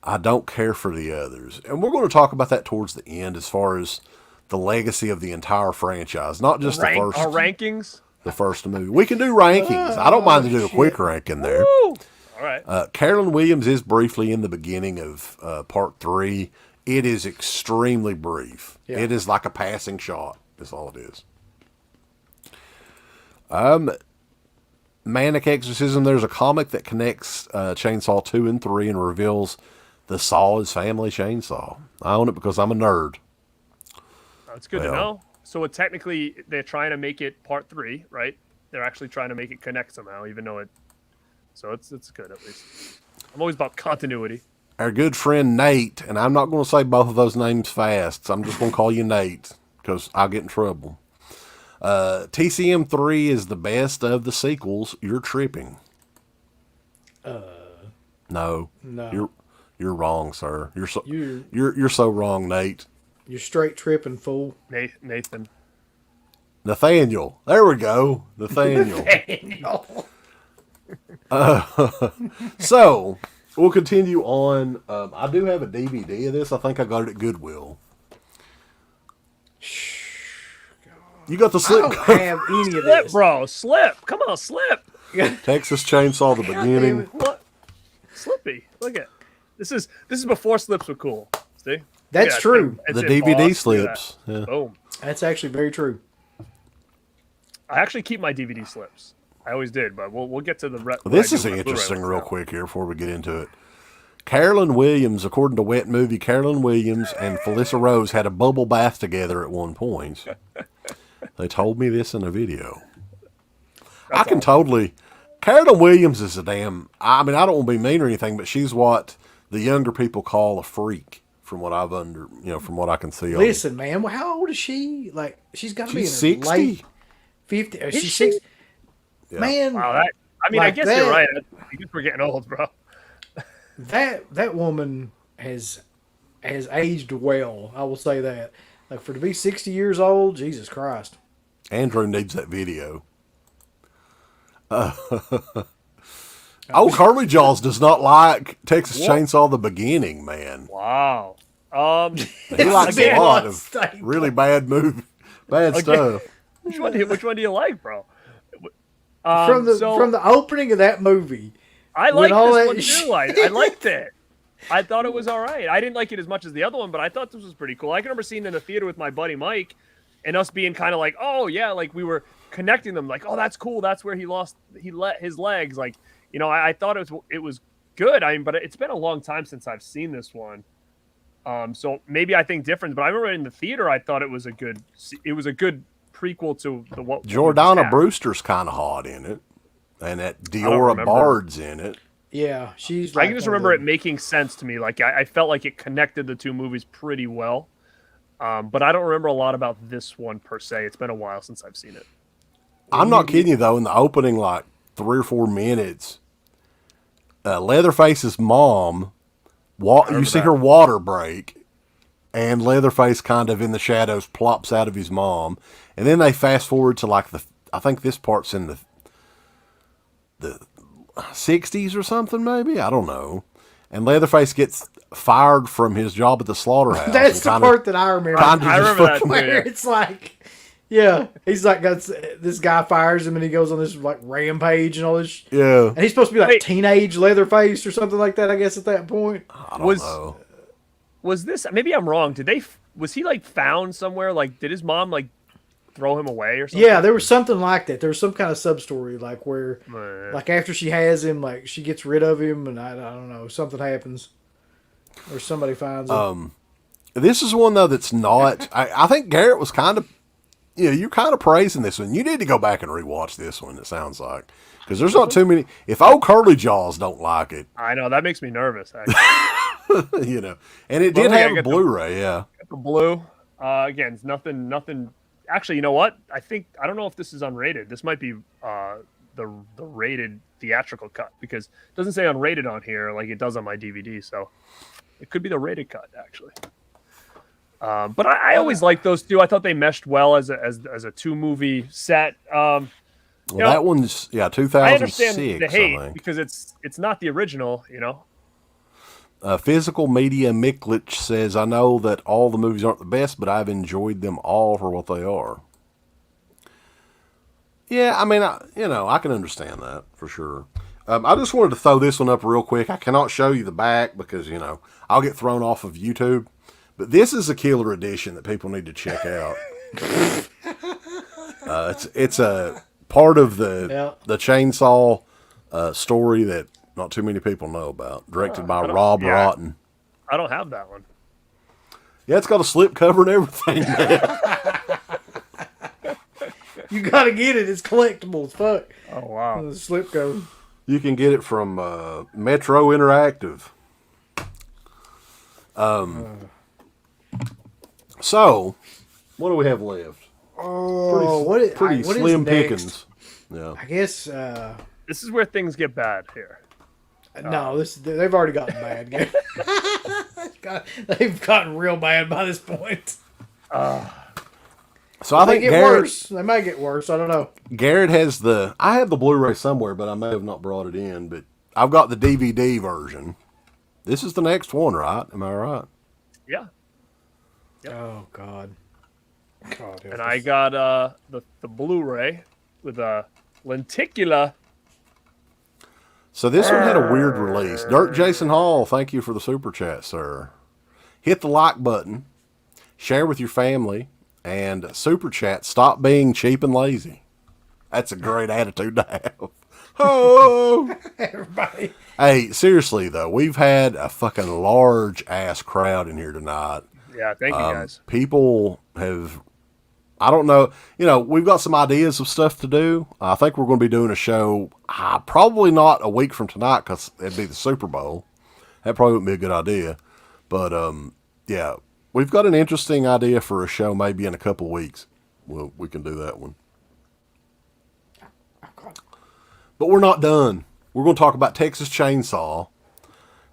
I don't care for the others. And we're going to talk about that towards the end as far as the legacy of the entire franchise, not just our rankings. the first movie. We can do rankings. I don't mind to do a quick ranking there. Woo! All right. Carolyn Williams is briefly in the beginning of part 3. It is extremely brief. Yeah. It is like a passing shot. That's all it is. Manic Exorcism. There's a comic that connects Chainsaw 2 and 3 and reveals the Saw is family chainsaw. I own it because I'm a nerd. That's good to know. So technically, they're trying to make it part 3, right? They're actually trying to make it connect somehow, even though it. So it's good at least. I'm always about continuity. Our good friend Nate, and I'm not going to say both of those names fast. So I'm just going to call you Nate because I'll get in trouble. TCM 3 is the best of the sequels. You're tripping. No. You're wrong, sir. You're so wrong, Nate. You're straight tripping, fool. Nathan. Nathaniel. There we go. Nathaniel. So, we'll continue on. I do have a DVD of this. I think I got it at Goodwill. You got the I slip don't cover. have any of Slip, this. bro. Slip. Come on, slip. Texas Chainsaw, the beginning. What? Slippy. Look at this is before slips were cool. See? That's true. It's The embossed. DVD Look at slips. that. Yeah. Boom. That's actually very true. I actually keep my DVD slips. I always did, but we'll get to the. This is interesting, real quick here before we get into it. Carolyn Williams, according to Wet Movie, Carolyn Williams and Felissa Rose had a bubble bath together at one point. They told me this in a video. I can totally. Carolyn Williams is a damn. I mean, I don't want to be mean or anything, but she's what the younger people call a freak, from what from what I can see. Listen, man. Well, how old is she? Like, she's got to be in her 60. late 50s. Is she 60? Yeah. Man. Wow, I mean, I like guess that- you're right. I guess we're getting old, bro. That woman has aged well. I will say that. Like, for to be 60 years old, Jesus Christ. Andrew needs that video. Curly Jaws does not like Texas Chainsaw the beginning, man. Wow. He likes a Again, lot of really bad stuff. Which one do you like, bro? From the opening of that movie, I liked all this that- one too. I liked it. I thought it was all right. I didn't like it as much as the other one, but I thought this was pretty cool. I can remember seeing it in the theater with my buddy Mike, and us being kind of like, oh yeah, like we were connecting them, like, oh, that's cool. That's where he let his legs. Like, I thought it was good. I mean, but it's been a long time since I've seen this one. So maybe I think different. But I remember in the theater, I thought it was a good prequel to the what. Jordana Brewster's kind of hot in it, and that Diora Bard's in it. yeah, she's. I can just remember it making sense to me. Like I felt like it connected the two movies pretty well. But I don't remember a lot about this one per se. It's been a while since I've seen it. I'm not kidding you though. In the opening, like 3 or 4 minutes, Leatherface's mom, you see her water break, and Leatherface kind of in the shadows plops out of his mom, and then they fast forward to like I think this part's in the 60s or something, maybe, I don't know. And Leatherface gets fired from his job at the slaughterhouse. That's the part that I remember. I remember that too, Where yeah. it's like, yeah, he's like, this guy fires him and he goes on this like rampage and all this. Yeah. And he's supposed to be like Wait. teenage Leatherface or something like that, I guess, at that point. I don't know. Was this? Maybe I'm wrong. Was he like found somewhere? Like, did his mom like throw him away or something? Yeah, there was something like that. There was some kind of sub story, like where, like after she has him, like she gets rid of him, and I don't know, something happens, or somebody finds him. This is one though that's not. I think Garrett was kind of you're kind of praising this one. You need to go back and rewatch this one. It sounds like because there's not too many. If old Curly Jaws don't like it, I know that makes me nervous. Actually. and it did have a Blu-ray. Got the blue. Again, it's nothing. Actually, you know what? I don't know if this is unrated. This might be the rated theatrical cut because it doesn't say unrated on here like it does on my DVD. So it could be the rated cut actually. But I always liked those two. I thought they meshed well as a 2-movie set. That one's 2006. I understand the hate because it's not the original. Physical Media Miklich says, I know that all the movies aren't the best, but I've enjoyed them all for what they are. Yeah, I mean, I can understand that for sure. I just wanted to throw this one up real quick. I cannot show you the back because, I'll get thrown off of YouTube. But this is a killer edition that people need to check out. It's a part of the chainsaw story that not too many people know about. Directed by Rob Rotten. I don't have that one. Yeah, it's got a slip cover and everything. You gotta get it. It's collectible as fuck. Oh wow, the slip cover. You can get it from Metro Interactive. So, what do we have left? Pretty slim is pickings. Yeah. I guess this is where things get bad here. No, they've already gotten bad. They've gotten real bad by this point. So I think Garrett, worse. They might get worse. I don't know. Garrett has I have the Blu-ray somewhere, but I may have not brought it in. But I've got the DVD version. This is the next one, right? Am I right? Yeah. Yep. Oh God. And I got the Blu-ray with a lenticular. So this one had a weird release. Dirt Jason Hall, thank you for the super chat, sir. Hit the like button, share with your family, and super chat. Stop being cheap and lazy. That's a great attitude to have. Oh, everybody. Hey, seriously though, we've had a fucking large ass crowd in here tonight. Yeah, thank you guys. People have, I don't know, we've got some ideas of stuff to do. I think we're going to be doing a show, probably not a week from tonight because it'd be the Super Bowl. That probably wouldn't be a good idea. But, yeah, we've got an interesting idea for a show maybe in a couple of weeks. Well, we can do that one. But we're not done. We're going to talk about Texas Chainsaw,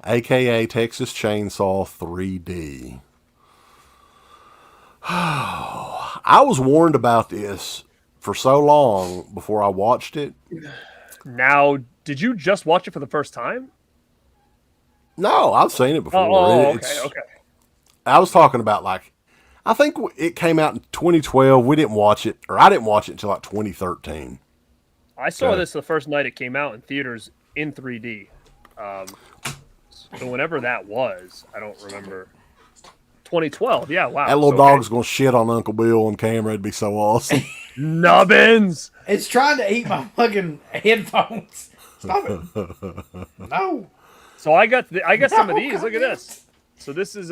a.k.a. Texas Chainsaw 3D. I was warned about this for so long before I watched it. Now, did you just watch it for the first time? No, I've seen it before. Okay. I was talking about I think it came out in 2012. We didn't watch it, or I didn't watch it until 2013. I saw this the first night it came out in theaters in 3D. So whenever that was, I don't remember. 2012, yeah, wow. That little dog's going to shit on Uncle Bill on camera. It'd be so awesome. Nubbins! It's trying to eat my fucking headphones. Stop it. No. So I got some of these. Look at this. So this is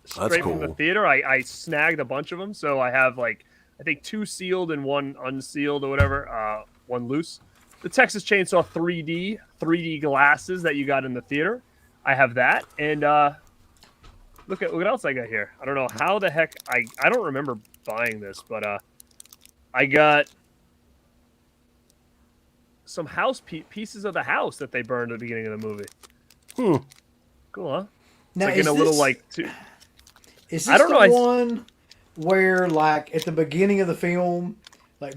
straight from the theater. I snagged a bunch of them. So I have I think 2 sealed and 1 unsealed or whatever. 1 loose. The Texas Chainsaw 3D glasses that you got in the theater. I have that. And look at what else I got here. I don't know how the heck I don't remember buying this, but I got some pieces of the house that they burned at the beginning of the movie. Cool, huh? Now, in a little Is this the one where at the beginning of the film,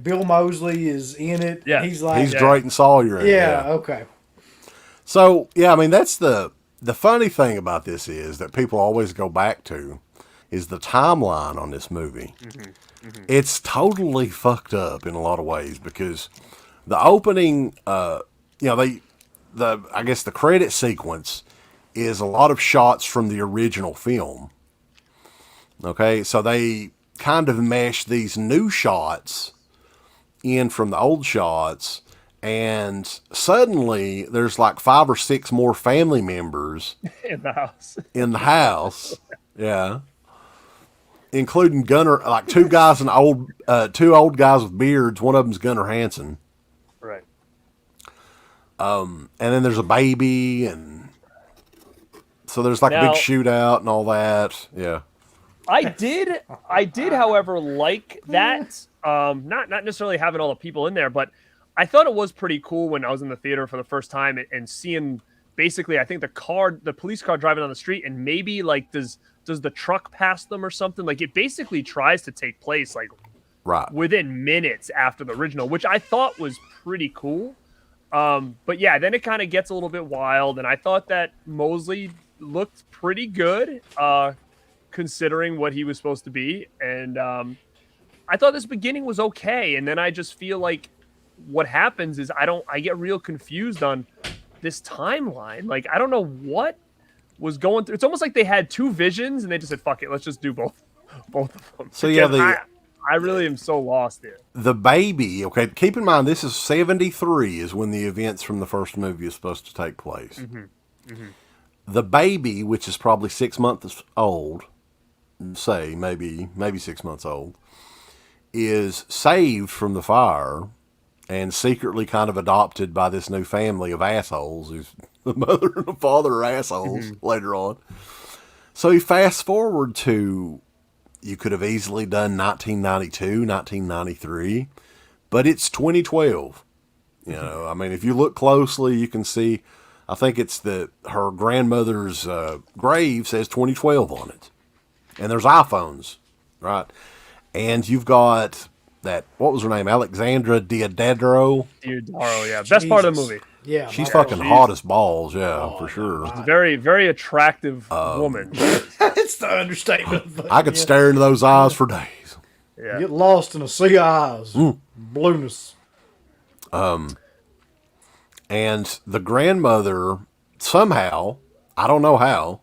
Bill Moseley is in it? Yeah, he's Drayton Sawyer in it. Yeah, okay. So yeah, I mean that's the funny thing about this is that people always go back to is the timeline on this movie. It's totally fucked up in a lot of ways because the opening, I guess the credit sequence is a lot of shots from the original film. Okay, so they kind of mesh these new shots in from the old shots, and suddenly there's 5 or 6 more family members in the house. In the house, yeah. including Gunnar, like two old guys with beards. One of them's Gunnar Hansen. Right. And then there's a baby, and so there's like a big shootout and all that. Yeah. I did, however, like that. Not necessarily having all the people in there, but I thought it was pretty cool when I was in the theater for the first time and seeing basically, I think the police car driving on the street, and maybe like does the truck pass them or something? Like it basically tries to take place like within minutes after the original, which I thought was pretty cool. But yeah, then it kind of gets a little bit wild, and I thought that Mosley looked pretty good, considering what he was supposed to be. And I thought this beginning was okay, and then I just feel like what happens is I get real confused on this timeline. Like I don't know what was going through. It's almost like they had two visions and they just said, "Fuck it, let's just do both of them." So yeah, I really am so lost there. The baby. Okay, keep in mind this is 1973 is when the events from the first movie is supposed to take place. Mm-hmm. Mm-hmm. The baby, which is probably 6 months old, say maybe 6 months old, is saved from the fire and secretly kind of adopted by this new family of assholes whose the mother and the father are assholes later on. So you fast forward to, you could have easily done 1992, 1993, but it's 2012. You know, I mean, if you look closely, you can see, I think it's her grandmother's grave says 2012 on it. And there's iPhones, right? And you've got that, what was her name? Alexandra Diodoro. Diodoro, yeah. Best part of the movie. Yeah. She's fucking hot as balls, yeah, for sure. She's a very, very attractive woman. That's the understatement. I could stare into those eyes for days. Yeah. Get lost in a sea of eyes. Blueness. And the grandmother somehow, I don't know how,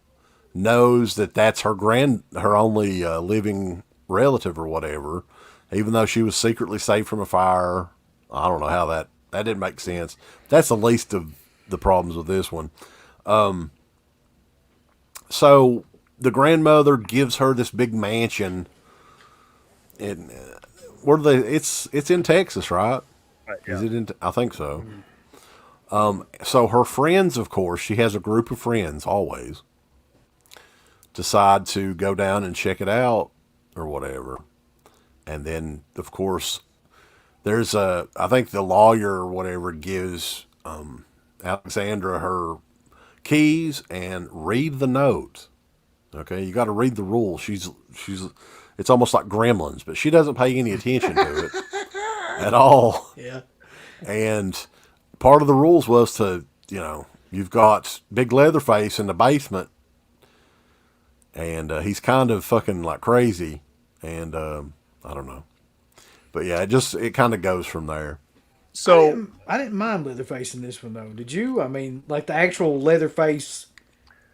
knows that that's her only living relative or whatever, even though she was secretly saved from a fire. I don't know how that didn't make sense. That's the least of the problems with this one. So the grandmother gives her this big mansion. And it's in Texas, right? Right, yeah. Is it in? I think so. So her friends, of course, she has a group of friends always, decide to go down and check it out or whatever. And then, of course, there's I think the lawyer or whatever gives Alexandra her keys and read the note. Okay, you got to read the rules. It's almost like Gremlins, but she doesn't pay any attention to it at all. Yeah. And part of the rules was to, you've got Big Leatherface in the basement, and he's kind of fucking like crazy, and I don't know. But yeah, it kind of goes from there. So I didn't mind Leatherface in this one, though. Did you? I mean, like the actual Leatherface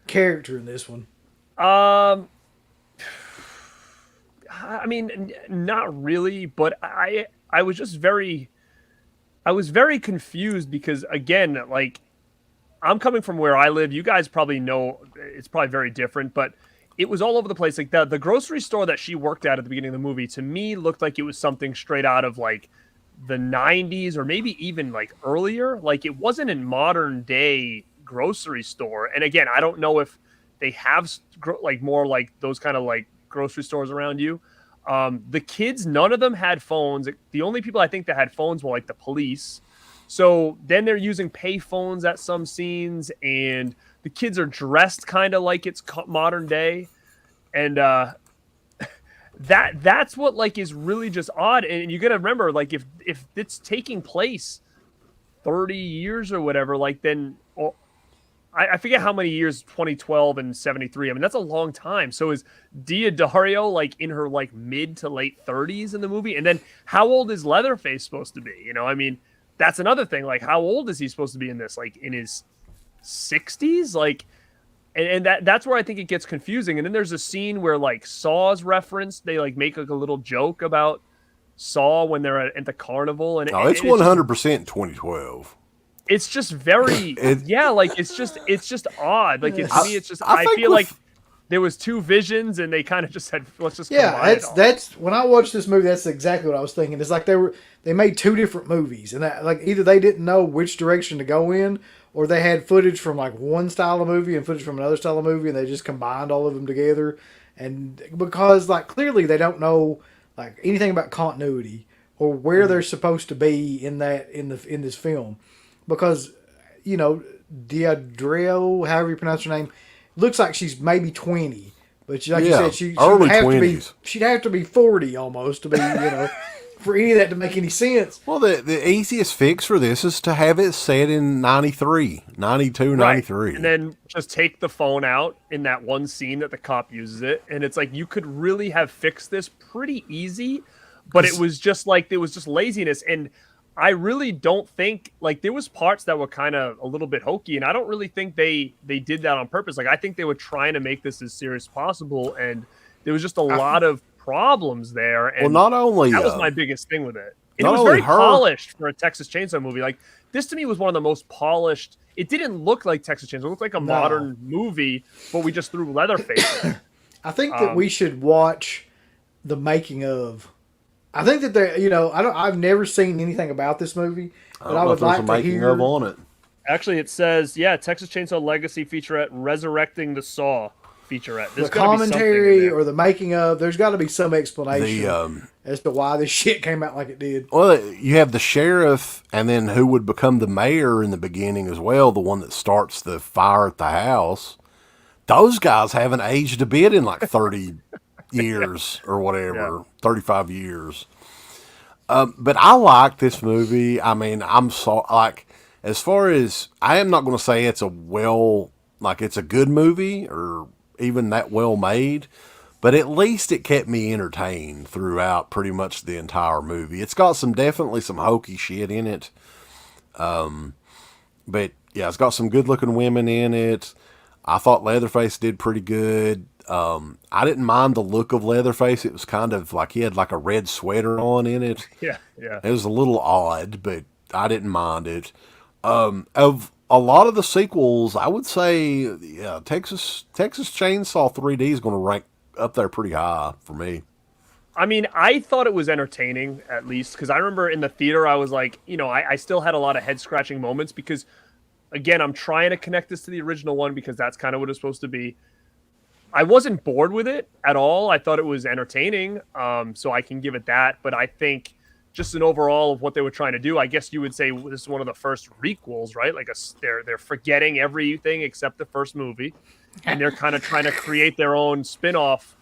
character in this one. I mean, not really, but I was just very confused because, again, like, I'm coming from where I live. You guys probably know it's probably very different, but it was all over the place. Like the grocery store that she worked at the beginning of the movie, to me, looked like it was something straight out of like the 90s or maybe even like earlier. Like it wasn't a modern day grocery store. And again, I don't know if they have like more like those kind of like grocery stores around you. The kids, none of them had phones. The only people I think that had phones were like the police. So then they're using pay phones at some scenes, and the kids are dressed kind of like it's modern day. And that's what like is really just odd. And you got to remember, like if it's taking place 30 years or whatever, like then I forget how many years 2012 and 73. I mean, that's a long time. So is Diodoro like in her like mid to late 30s in the movie? And then how old is Leatherface supposed to be? I mean, that's another thing. Like, how old is he supposed to be in this? Like in his 60s? Like, and that's where I think it gets confusing. And then there's a scene where like Saw's referenced. They like make like a little joke about Saw when they're at the carnival. And it's 100% 2012. It's just very, like it's just odd. Like to me, it's just I feel like there was two visions, and they kind of just said, let's just Yeah, combine it all. that's when I watched this movie. That's exactly what I was thinking. It's like they made two different movies, and that, like either they didn't know which direction to go in, or they had footage from like one style of movie and footage from another style of movie, and they just combined all of them together. And because like clearly they don't know like anything about continuity or where they're supposed to be in this film, because you know Deidre, however you pronounce her name, looks like she's maybe 20. But like you said, she'd early have 20s. she'd have to be 40 almost to be, for any of that to make any sense. Well, the easiest fix for this is to have it set in 93, 92, 93. And then just take the phone out in that one scene that the cop uses it. And it's like, you could really have fixed this pretty easy, but it was just laziness. And I really don't think, like, there was parts that were kind of a little bit hokey, and I don't really think they did that on purpose. Like, I think they were trying to make this as serious as possible, and there was just a lot of problems there. And not only that was my biggest thing with it. And it not was only very her- polished for a Texas Chainsaw movie. Like, this to me was one of the most polished. It didn't look like Texas Chainsaw. It looked like a modern movie, but we just threw Leatherface in. I think that we should watch the making of. I think that I've never seen anything about this movie, but I would like to hear on it. Actually, it says, Texas Chainsaw Legacy featurette, Resurrecting the Saw featurette. the commentary or the making of. There's got to be some explanation as to why this shit came out like it did. Well, you have the sheriff, and then who would become the mayor in the beginning as well, the one that starts the fire at the house. Those guys haven't aged a bit in like 30 years or whatever, 35 years. But I like this movie. I mean, as far as, I am not going to say it's it's a good movie or even that well made, but at least it kept me entertained throughout pretty much the entire movie. It's got definitely some hokey shit in it. But yeah, it's got some good looking women in it. I thought Leatherface did pretty good. I didn't mind the look of Leatherface. It was kind of like he had like a red sweater on in it. Yeah. It was a little odd, but I didn't mind it. Of a lot of the sequels, I would say, Texas Chainsaw 3D is going to rank up there pretty high for me. I mean, I thought it was entertaining, at least, because I remember in the theater, I was like, I still had a lot of head-scratching moments because, again, I'm trying to connect this to the original one because that's kind of what it's supposed to be. I wasn't bored with it at all. I thought it was entertaining, so I can give it that. But I think just an overall of what they were trying to do, I guess you would say this is one of the first requels, right? Like they're forgetting everything except the first movie, and they're kind of trying to create their own spin-off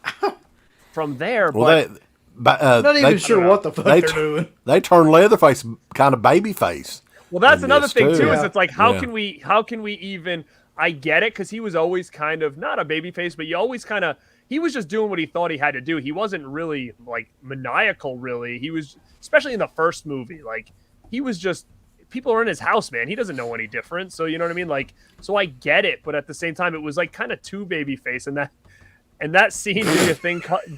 from there. Well, I'm not even sure what the fuck they're doing. They turn Leatherface kind of babyface. Well, that's another thing too. Yeah. Is it's like how can we even? I get it because he was always kind of not a babyface, but he was just doing what he thought he had to do. He wasn't really like maniacal. Really, he was, especially in the first movie. Like he was just, people are in his house, man. He doesn't know any different. So you know what I mean? Like, so I get it, but at the same time, it was like kind of too babyface, and that scene,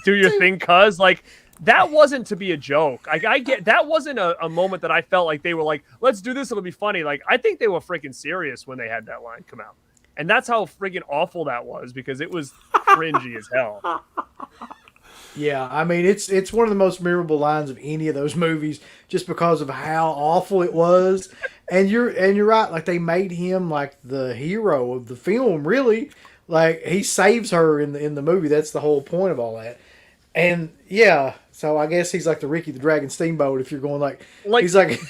do your thing, cuz like. That wasn't to be a joke. I get that wasn't a moment that I felt like they were like, let's do this, it'll be funny. Like, I think they were freaking serious when they had that line come out. And that's how freaking awful that was because it was cringy as hell. Yeah, I mean, it's one of the most memorable lines of any of those movies just because of how awful it was. And you're right, like they made him like the hero of the film, really. Like he saves her in the movie. That's the whole point of all that. And yeah, so I guess he's like the Ricky the Dragon Steamboat. If you're going like he's like,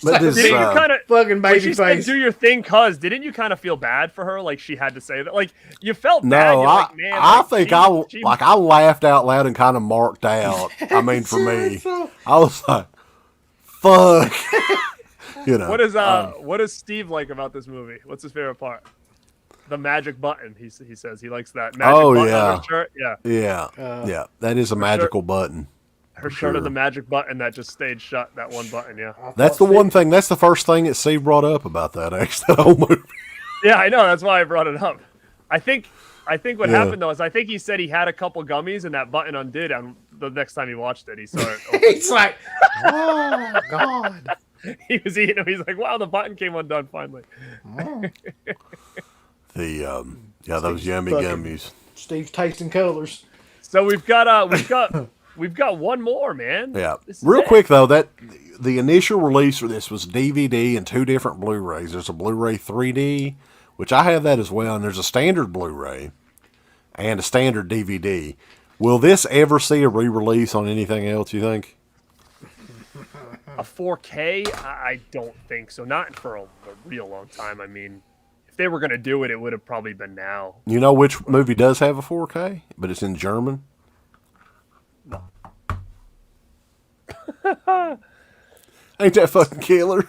this, didn't you kind of fucking baby face. Said, do your thing, cuz didn't you kind of feel bad for her? Like she had to say that. Like you felt bad. No, like, man, I like, think she I laughed out loud and kind of marked out. I mean, for me, I was like, "Fuck," What does Steve like about this movie? What's his favorite part? The magic button. He says he likes that magic button on her shirt. Yeah. That is a magical button. Her shirt of the magic button that just stayed shut. That one button. Yeah. That's the one thing. That's the first thing that Steve brought up about that. Actually, that whole movie. Yeah, I know. That's why I brought it up. I think what happened though is I think he said he had a couple gummies and that button undid. And the next time he watched it, he saw it. He's like, oh God. He was eating them. He's like, wow, the button came undone finally. Oh. Those yummy gummies. Steve's tasting colors. So we've got one more, man. Yeah. This is Real it. quick though, that the initial release for this was DVD and 2 different Blu-rays. There's a Blu-ray 3D, which I have that as well, and there's a standard Blu-ray and a standard DVD. Will this ever see a re-release on anything else, you think? A 4K? I don't think so. Not for a real long time. I mean, if they were going to do it, it would have probably been now. You know which movie does have a 4K, but it's in German? No. Ain't that fucking killer?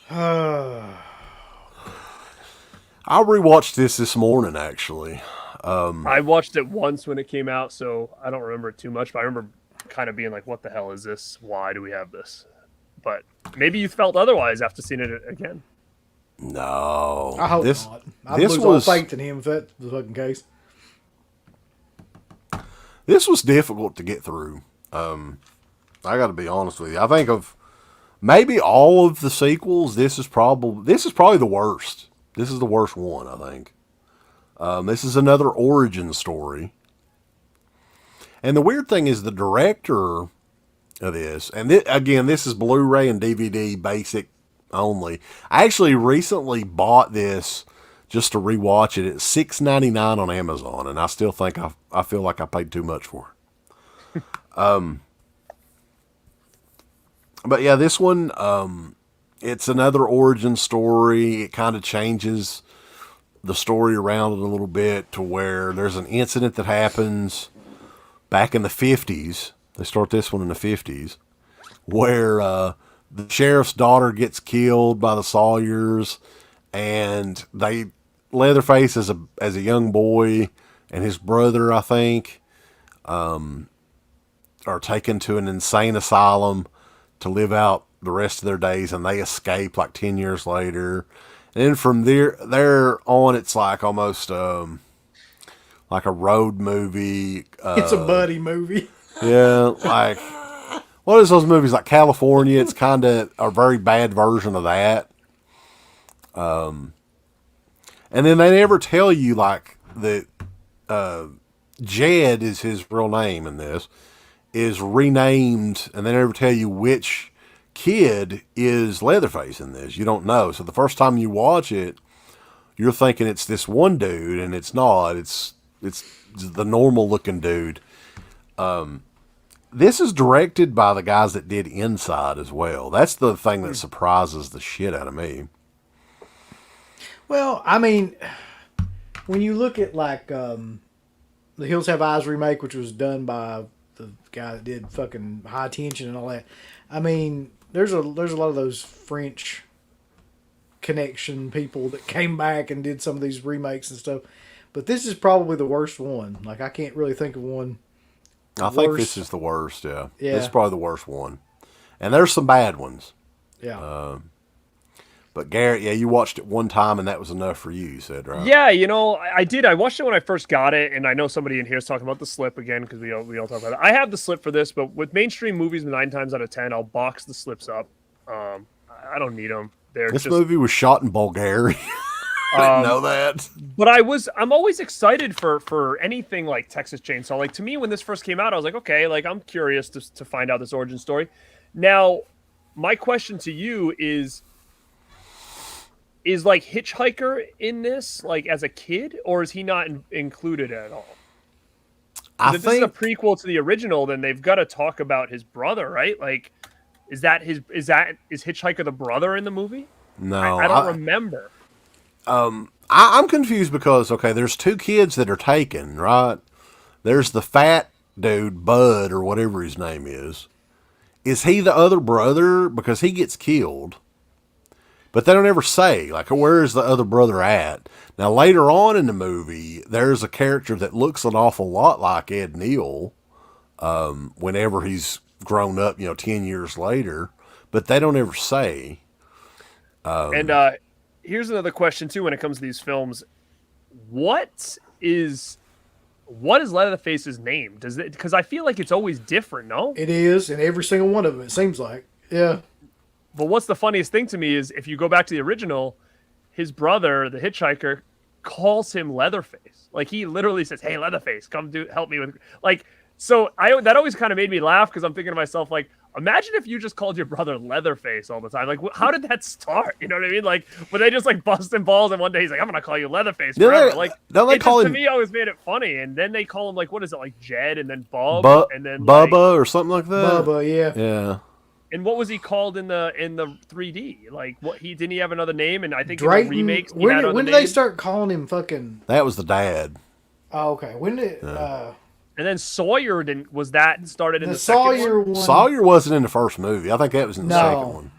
I rewatched this morning, actually. I watched it once when it came out, so I don't remember it too much, but I remember kind of being like, what the hell is this? Why do we have this? But maybe you felt otherwise after seeing it again. No. I hope this, not. I'd this lose was, all faith in him if that's the fucking case. This was difficult to get through. I got to be honest with you. I think of maybe all of the sequels, this is probably the worst. This is the worst one, I think. This is another origin story. And the weird thing is the director of this, and again, this is Blu-ray and DVD basic only. I actually recently bought this just to rewatch it. It's $6.99 on Amazon, and I still think I feel like I paid too much for it. But yeah, this one, it's another origin story. It kind of changes the story around it a little bit to where there's an incident that happens back in the 50s. They start this one in the 50s, where the sheriff's daughter gets killed by the Sawyers, and Leatherface as a young boy and his brother, I think, are taken to an insane asylum to live out the rest of their days, and they escape like 10 years later. And then from there on, it's like almost like a road movie. It's a buddy movie. Yeah, like what is those movies like California? It's kind of a very bad version of that. And then they never tell you like that Jed is his real name in this, is renamed, and they never tell you which kid is Leatherface in this. You don't know. So the first time you watch it, you're thinking it's this one dude, and it's not. It's the normal looking dude. This is directed by the guys that did Inside as well. That's the thing that surprises the shit out of me. Well, I mean, when you look at like the Hills Have Eyes remake, which was done by the guy that did fucking High Tension and all that, I mean, there's a lot of those French connection people that came back and did some of these remakes and stuff. But this is probably the worst one. Like, I can't really think of one. I think this is the worst, yeah. Yeah. This is probably the worst one. And there's some bad ones. Yeah. But Garrett, yeah, you watched it one time and that was enough for you said, right? Yeah, I did. I watched it when I first got it, and I know somebody in here is talking about the slip again because we all talk about it. I have the slip for this, but with mainstream movies, 9 times out of 10, I'll box the slips up. I don't need them. This movie was shot in Bulgaria. I didn't know that. But I'm always excited for anything like Texas Chainsaw. Like, to me, when this first came out, I was like, okay, like, I'm curious to find out this origin story. Now, my question to you is like Hitchhiker in this, like, as a kid, or is he not included at all? If this is a prequel to the original, then they've got to talk about his brother, right? Like, is Hitchhiker the brother in the movie? No, I don't remember. I'm confused because, okay, there's 2 kids that are taken, right? There's the fat dude, Bud, or whatever his name is. Is he the other brother? Because he gets killed. But they don't ever say, like, where is the other brother at? Now, later on in the movie, there's a character that looks an awful lot like Ed Neal whenever he's grown up, 10 years later. But they don't ever say. And here's another question, too, when it comes to these films. What is Leatherface's name? Because I feel like it's always different, no? It is, in every single one of them, it seems like. Yeah. But what's the funniest thing to me is if you go back to the original, his brother, the hitchhiker, calls him Leatherface. Like he literally says, "Hey, Leatherface, come help me with." Like, so that always kind of made me laugh because I'm thinking to myself, like, imagine if you just called your brother Leatherface all the time. Like, how did that start? You know what I mean? Like, but they just like busting balls, and one day he's like, "I'm gonna call you Leatherface forever." Like, don't they call him? To me, always made it funny, and then they call him like, what is it, like Jed, and then Bob, and then Bubba or something like that. Bubba, yeah, yeah. And what was he called in the 3D? Like, what didn't he have another name? And I think Drayton, in the remakes, when did they start calling him fucking? That was the dad. Oh, okay. When did? And then Sawyer started in the Sawyer second one? one. Sawyer wasn't in the first movie. I think that was in the No. second one.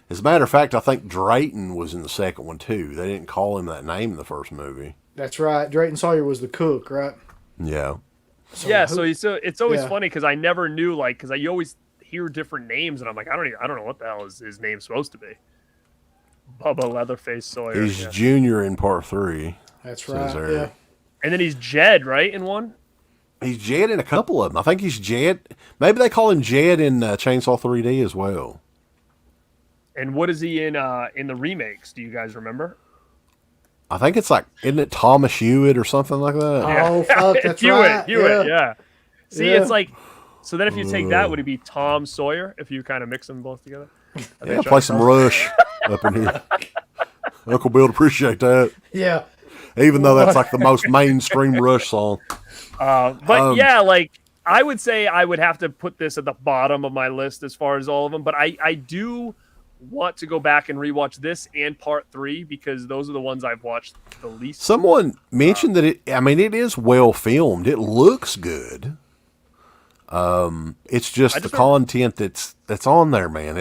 As a matter of fact, I think Drayton was in the second one too. They didn't call him that name in the first movie. That's right. Drayton Sawyer was the cook, right? Yeah. So it's always Yeah. funny because I never knew, like, because you always hear different names, and I'm like, I don't know what the hell is his name supposed to be. Bubba Leatherface Sawyer. He's Junior in part 3. That's says right. there. Yeah. And then he's Jed, right, in one? He's Jed in a couple of them. I think he's Jed. Maybe they call him Jed in Chainsaw 3D as well. And what is he in the remakes? Do you guys remember? I think it's like, isn't it Thomas Hewitt or something like that? Oh fuck, that's Hewitt, right. yeah. See, Yeah. it's like, so then if you take that, would it be Tom Sawyer if you kind of mix them both together? Yeah, play some Rush up in here. Uncle Bill would appreciate that. Yeah. Even though that's like the most mainstream Rush song. But yeah, like I would say I would have to put this at the bottom of my list as far as all of them. But I do want to go back and rewatch this and part 3 because those are the ones I've watched the least. Someone mentioned that it is well filmed. It looks good. It's just the content that's on there, man.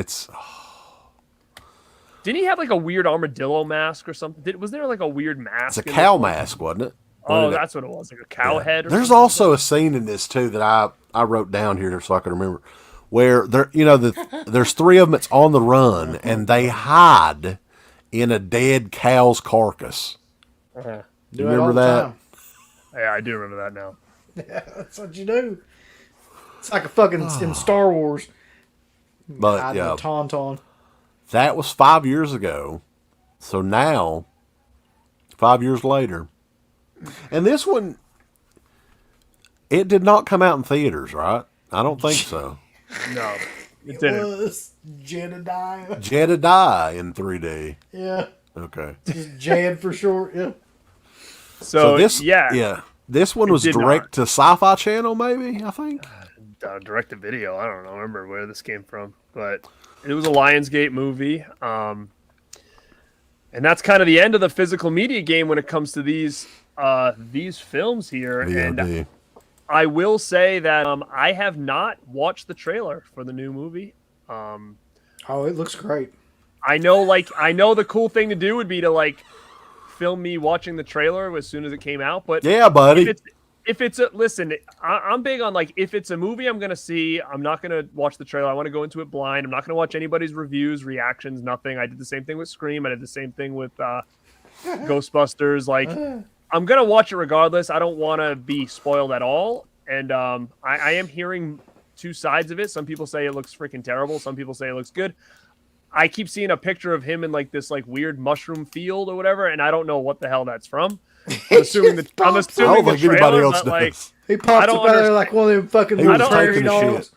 Didn't he have like a weird armadillo mask or something? Was there like a weird mask? It's a cow mask, wasn't it? Oh, that's what it was, like a cow head. Or There's something? also a scene in this too that I wrote down here so I can remember, where there's 3 of them that's on the run and they hide in a dead cow's carcass. Uh-huh. Do you remember that? Yeah, I do remember that now. Yeah, that's what you do. It's like a fucking in Star Wars. But yeah, Tauntaun. that was 5 years ago. So now, 5 years later, and this one, it did not come out in theaters, right? I don't think so. No, It didn't. was Jedediah. Jedediah in 3D. Yeah. Okay. Just Jed for short. Yeah. So this, yeah, this one was did direct not. Uh, to Sci-Fi Channel, maybe. I think. Direct to video. I don't remember where this came from, but it was a Lionsgate movie. And that's kind of the end of the physical media game when it comes to these films here. VOD. And I will say that I have not watched the trailer for the new movie. Oh, it looks great. I know the cool thing to do would be to like film me watching the trailer as soon as it came out. But Yeah, buddy. if it's a listen, I'm big on like if it's a movie I'm gonna see, I'm not gonna watch the trailer. I want to go into it blind. I'm not gonna watch anybody's reviews, reactions, nothing. I did the same thing with Scream. I did the same thing with Ghostbusters. Like I'm gonna watch it regardless. I don't want to be spoiled at all. And I am hearing two sides of it. Some people say it looks freaking terrible. Some people say it looks good. I keep seeing a picture of him in like this like weird mushroom field or whatever, and I don't know what the hell that's from. I'm assuming I don't the think anybody trailer, else but, like, does. He pops don't up out there understand. like one of them fucking He was little prairie taking the dogs. shit.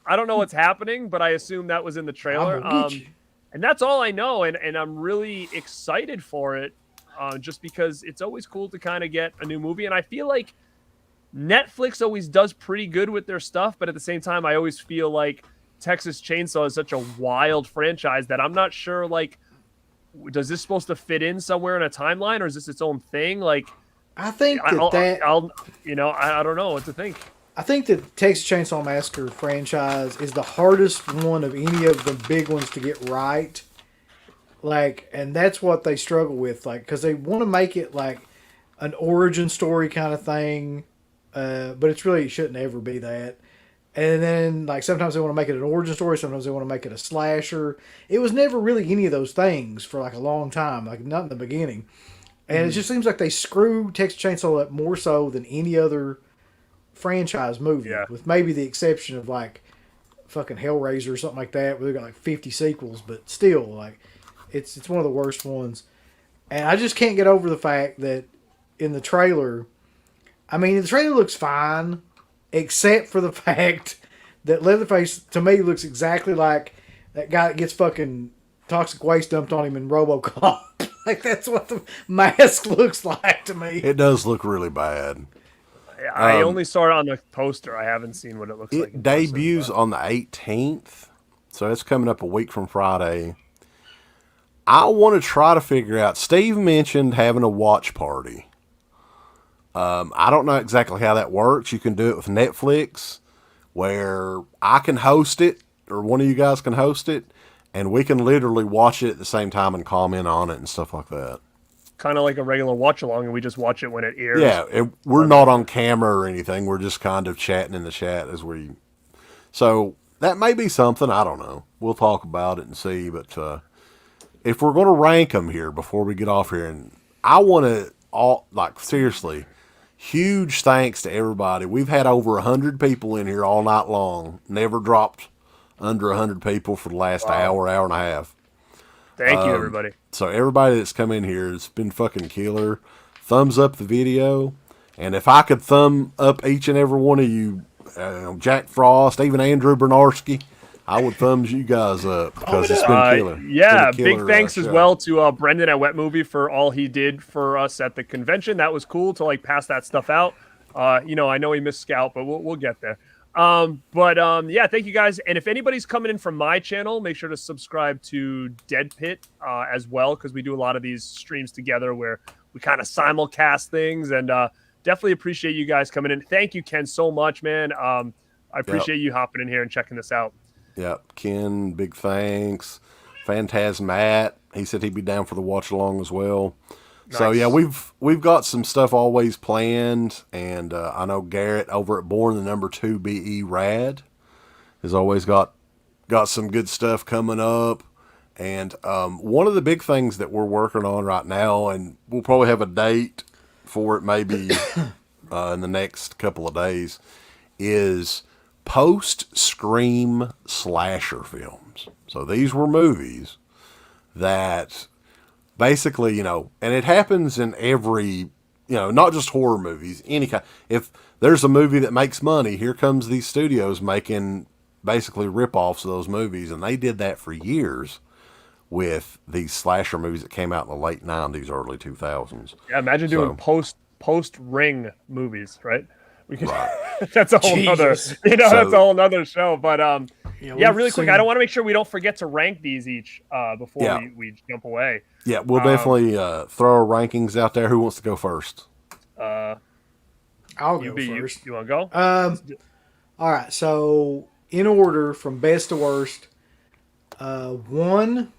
I don't know what's happening, but I assume that was in the trailer. I'm gonna get you. And that's all I know, and I'm really excited for it, just because it's always cool to kind of get a new movie, and I feel like Netflix always does pretty good with their stuff, but at the same time, I always feel like Texas Chainsaw is such a wild franchise that I'm not sure, like, does this supposed to fit in somewhere in a timeline, or is this its own thing? Like, I think I don't know what to think. I think the Texas Chainsaw Massacre franchise is the hardest one of any of the big ones to get right. Like, and that's what they struggle with, like, because they want to make it like an origin story kind of thing, but it shouldn't ever be that. And then, like, sometimes they want to make it an origin story, sometimes they want to make it a slasher. It was never really any of those things for like a long time, like not in the beginning. And it just seems like they screw Texas Chainsaw up more so than any other franchise movie, with maybe the exception of like fucking Hellraiser or something like that, where they got like 50 sequels, but still, like, it's one of the worst ones. And I just can't get over the fact that in the trailer, I mean, the trailer looks fine, except for the fact that Leatherface, to me, looks exactly like that guy that gets fucking toxic waste dumped on him in RoboCop. Like, that's what the mask looks like to me. It does look really bad. I only saw it on the poster. I haven't seen what it looks like. It debuts on the 18th, so it's coming up a week from Friday. I want to try to figure out. Steve mentioned having a watch party. I don't know exactly how that works. You can do it with Netflix, where I can host it, or one of you guys can host it, and we can literally watch it at the same time and comment on it and stuff like that. Kind of like a regular watch along, and we just watch it when it airs. Yeah, we're not on camera or anything. We're just kind of chatting in the chat as we. So that may be something. I don't know. We'll talk about it and see. But if we're going to rank them here before we get off here, and I want to seriously. Huge thanks to everybody. We've had over 100 people in here all night long. Never dropped under 100 people for the last hour and a half. Thank you, everybody. So everybody that's come in here has been fucking killer. Thumbs up the video. And if I could thumb up each and every one of you, Jack Frost, even Andrew Bernarski, I would thumbs you guys up because it's been killer. Yeah, been a killer, big thanks as show. well to Brendan at Wet Movie for all he did for us at the convention. That was cool to pass that stuff out. I know he missed Scout, but we'll get there. Yeah, thank you guys. And if anybody's coming in from my channel, make sure to subscribe to Dead Pit as well, because we do a lot of these streams together where we kind of simulcast things, and definitely appreciate you guys coming in. Thank you, Ken, so much, man. I appreciate you hopping in here and checking this out. Yeah, Ken, big thanks. Phantasmat, he said he'd be down for the watch along as well. Nice. So yeah, we've got some stuff always planned, and I know Garrett over at Born2BeRad has always got some good stuff coming up. And one of the big things that we're working on right now, and we'll probably have a date for it maybe in the next couple of days, is post-Scream slasher films. So these were movies that basically, and it happens in every, not just horror movies, any kind. If there's a movie that makes money, here comes these studios making basically rip-offs of those movies. And they did that for years with these slasher movies that came out in the late 90s, early 2000s. Yeah, imagine doing post-Ring movies, right? We could, that's a whole nother, that's a whole nother show. But really quick, I don't want to make sure we don't forget to rank these each before we jump away. Yeah, we'll definitely throw our rankings out there. Who wants to go first? I'll go first. You want to go? All right. So in order from best to worst, 1,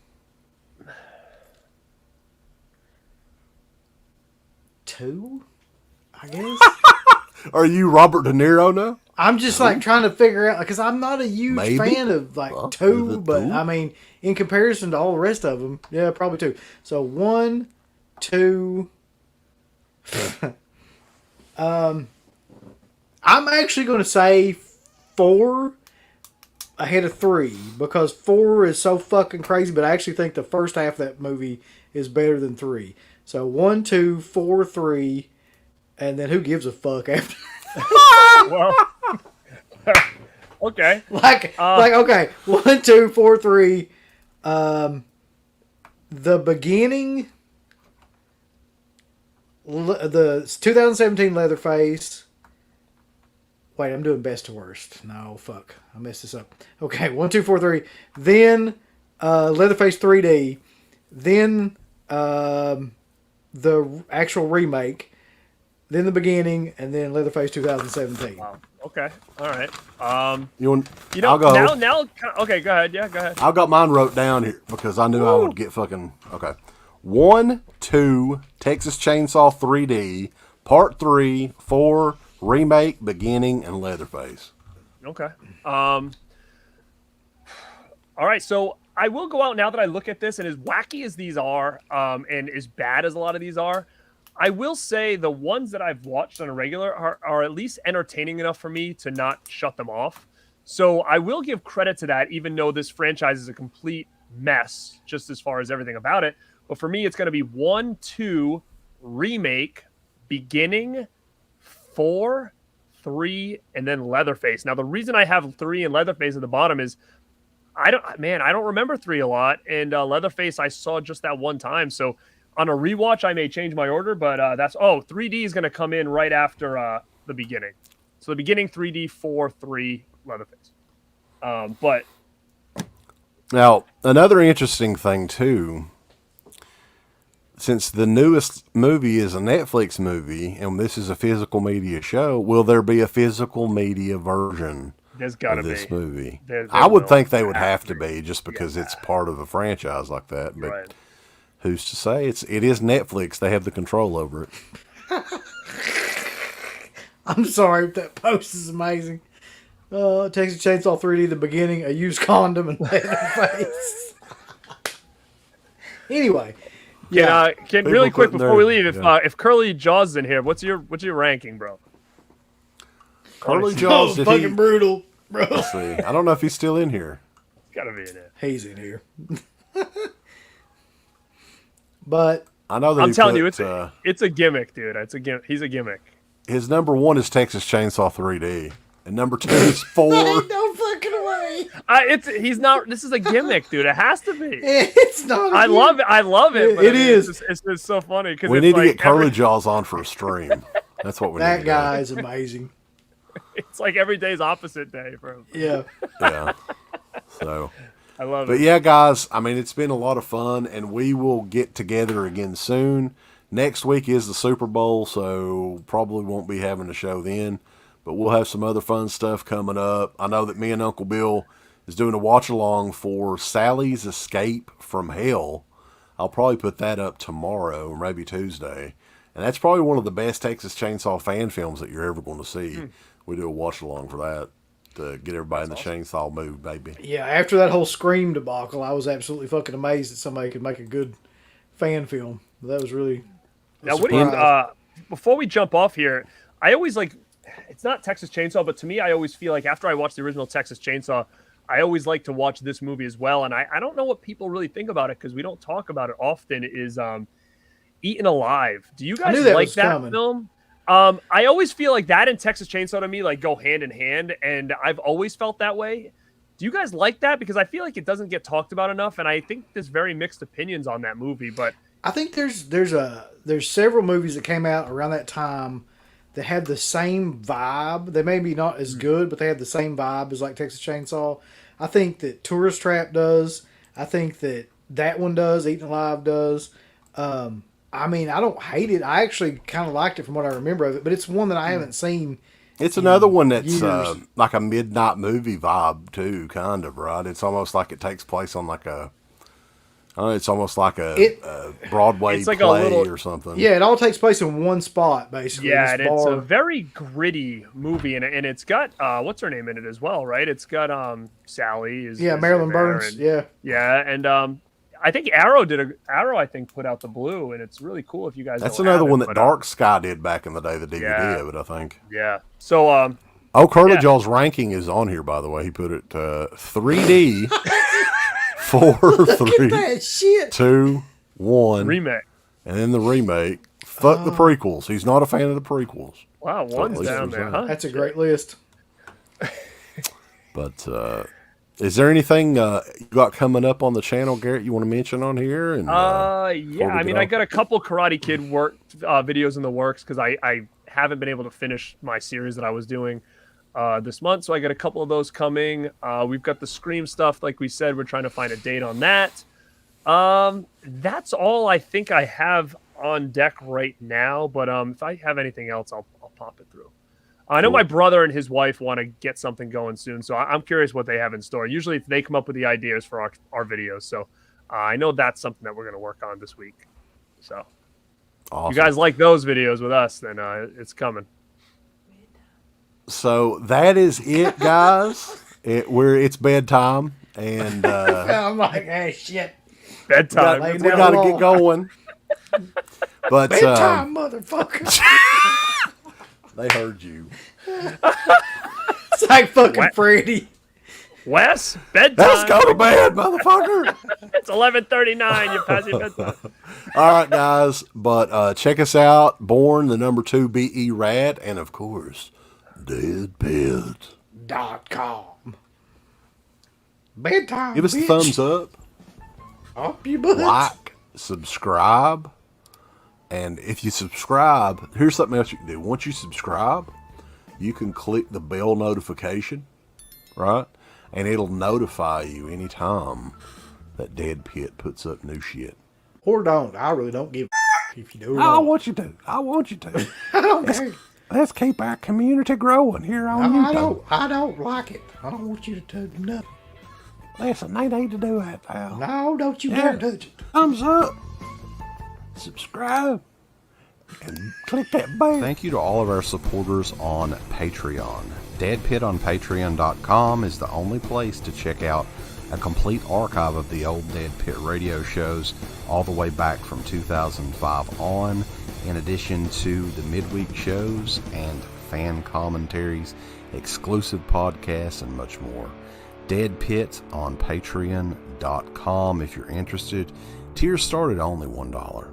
2, I guess. Are you Robert De Niro now? I'm just trying to figure out, because I'm not a huge fan of 2, but I mean, in comparison to all the rest of them, yeah, probably 2. So 1, 2. I'm actually going to say 4 ahead of 3, because 4 is so fucking crazy, but I actually think the first half of that movie is better than 3. So 1, 2, 4, 3. And then who gives a fuck after? Well, okay. Okay. 1, 2, 4, 3. The beginning. The 2017 Leatherface. Wait, I'm doing best to worst. No, fuck. I messed this up. Okay, 1, 2, 4, 3. Then Leatherface 3D. Then the actual remake. Then the beginning, and then Leatherface 2017. Wow. Okay. All right. I'll go. Now. Okay, go ahead. Yeah, go ahead. I've got mine wrote down here because I knew I would get fucking. Okay. 1, 2, Texas Chainsaw 3D, Part 3, 4, Remake, Beginning, and Leatherface. Okay. All right. So I will go out now that I look at this, and as wacky as these are, and as bad as a lot of these are, I will say the ones that I've watched on a regular are at least entertaining enough for me to not shut them off. So I will give credit to that, even though this franchise is a complete mess, just as far as everything about it. But for me, it's going to be 1, 2, remake, beginning, 4, 3, and then Leatherface. Now, the reason I have 3 and Leatherface at the bottom is I don't remember 3 a lot, and Leatherface I saw just that one time. So on a rewatch, I may change my order, but 3D is going to come in right after the beginning. So the beginning 3D, 4, 3, Leatherface. But now another interesting thing too, since the newest movie is a Netflix movie and this is a physical media show, will there be a physical media version there's got to of be this movie? There I would will think they would have to be, just because it's part of a franchise like that. But right. who's to say? It is Netflix. They have the control over it. I'm sorry, that post is amazing. Texas Chainsaw 3D, the beginning, a used condom and Leatherface. Anyway, Can really quick before we leave, if Curly Jaws is in here, what's your ranking, bro? Curly Jaws, oh, fucking brutal, bro. Let's see. I don't know if he's still in here. It's gotta be in it. He's in here. But I know that I'm telling you, it's a gimmick, dude. It's a gimmick. He's a gimmick. His number 1 is Texas Chainsaw 3D, and number 2 is 4. no fucking way. He's not. This is a gimmick, dude. It has to be. It's not. I love it. I love it. But It is. It's just so funny because We need to get Curly Jaws on for a stream. That's what we need. That to guy is amazing. It's like every day's opposite day for him. Yeah. Yeah. So. I love it. But yeah, guys, I mean, it's been a lot of fun, and we will get together again soon. Next week is the Super Bowl, so probably won't be having a show then, but we'll have some other fun stuff coming up. I know that me and Uncle Bill is doing a watch-along for Sally's Escape from Hell. I'll probably put that up tomorrow, or maybe Tuesday. And that's probably one of the best Texas Chainsaw fan films that you're ever going to see. We do a watch-along for that to get everybody in the chainsaw mood, baby. Yeah, after that whole Scream debacle, I was absolutely fucking amazed that somebody could make a good fan film. That was really... Now, what do you, before we jump off here, I always it's not Texas Chainsaw, but to me, I always feel like after I watch the original Texas Chainsaw, I always like to watch this movie as well. And I don't know what people really think about it because we don't talk about it often, is Eaten Alive. Do you guys like that film? I always feel like that and Texas Chainsaw to me go hand in hand, and I've always felt that way. Do you guys like that? Because I feel like it doesn't get talked about enough, and I think there's very mixed opinions on that movie, but... I think there's several movies that came out around that time that had the same vibe. They may be not as good, but they had the same vibe as like Texas Chainsaw. I think that Tourist Trap does. I think that one does. Eaten Alive does. I mean, I don't hate it. I actually kind of liked it from what I remember of it, but it's one that I haven't seen. It's another one that's like a midnight movie vibe too, kind of, right? It's almost like it takes place on like a... it's almost like a Broadway play or something. Yeah, it all takes place in one spot, basically. Yeah, and it's a very gritty movie, and it's got, what's her name in it as well, right? It's got Sally. Marilyn Burns, Yeah, and I think Arrow I think put out the blue, and it's really cool if you guys That's another one that Dark Sky did back in the day, the DVD of it, I think. Yeah, so... Curly Jaw's ranking is on here, by the way. He put it 3D... 4, 3, 2, 1. Remake. And then the remake. Fuck the prequels. He's not a fan of the prequels. Wow, one's down there, huh? That's a great list. But is there anything you got coming up on the channel, Garrett, you want to mention on here? And, yeah, I mean, I got a couple Karate Kid videos in the works because I haven't been able to finish my series that I was doing this month, so I got a couple of those coming. We've got the Scream stuff, like we said. We're trying to find a date on that. That's all I think I have on deck right now, but if I have anything else, I'll pop it through. I know my brother and his wife want to get something going soon, so I'm curious what they have in store. Usually they come up with the ideas for our videos, so I know that's something that we're going to work on this week. So awesome. If you guys like those videos with us, then it's coming. So that is it, guys. It's bedtime, and I'm like, hey, shit. Bedtime. We got to get going. But bedtime, motherfucker. They heard you. It's like fucking Freddy. Wes, bedtime. Let's go to bed, motherfucker. It's 11:39. You're past your bedtime. All right, guys. But check us out. Born2BeRad, and of course, deadpit.com. Bedtime. Give us the bitch. thumbs up. Up your butt. Like, subscribe, and if you subscribe, here's something else you can do. Once you subscribe, you can click the bell notification, right? And it'll notify you anytime that Dead Pit puts up new shit. Or don't. I really don't give a if you do or I not. want you to. I want you to. I don't care. Let's keep our community growing here on No, YouTube. I don't like it. I don't want you to do nothing. Listen, they need to do that, pal. No, don't you dare touch it. Thumbs up, subscribe, and click that bell. Thank you to all of our supporters on Patreon. Dead Pit on Patreon.com is the only place to check out a complete archive of the old Dead Pit radio shows all the way back from 2005 on, in addition to the midweek shows and fan commentaries, exclusive podcasts, and much more. Dead Pit on Patreon.com if you're interested. Tiers start at only $1.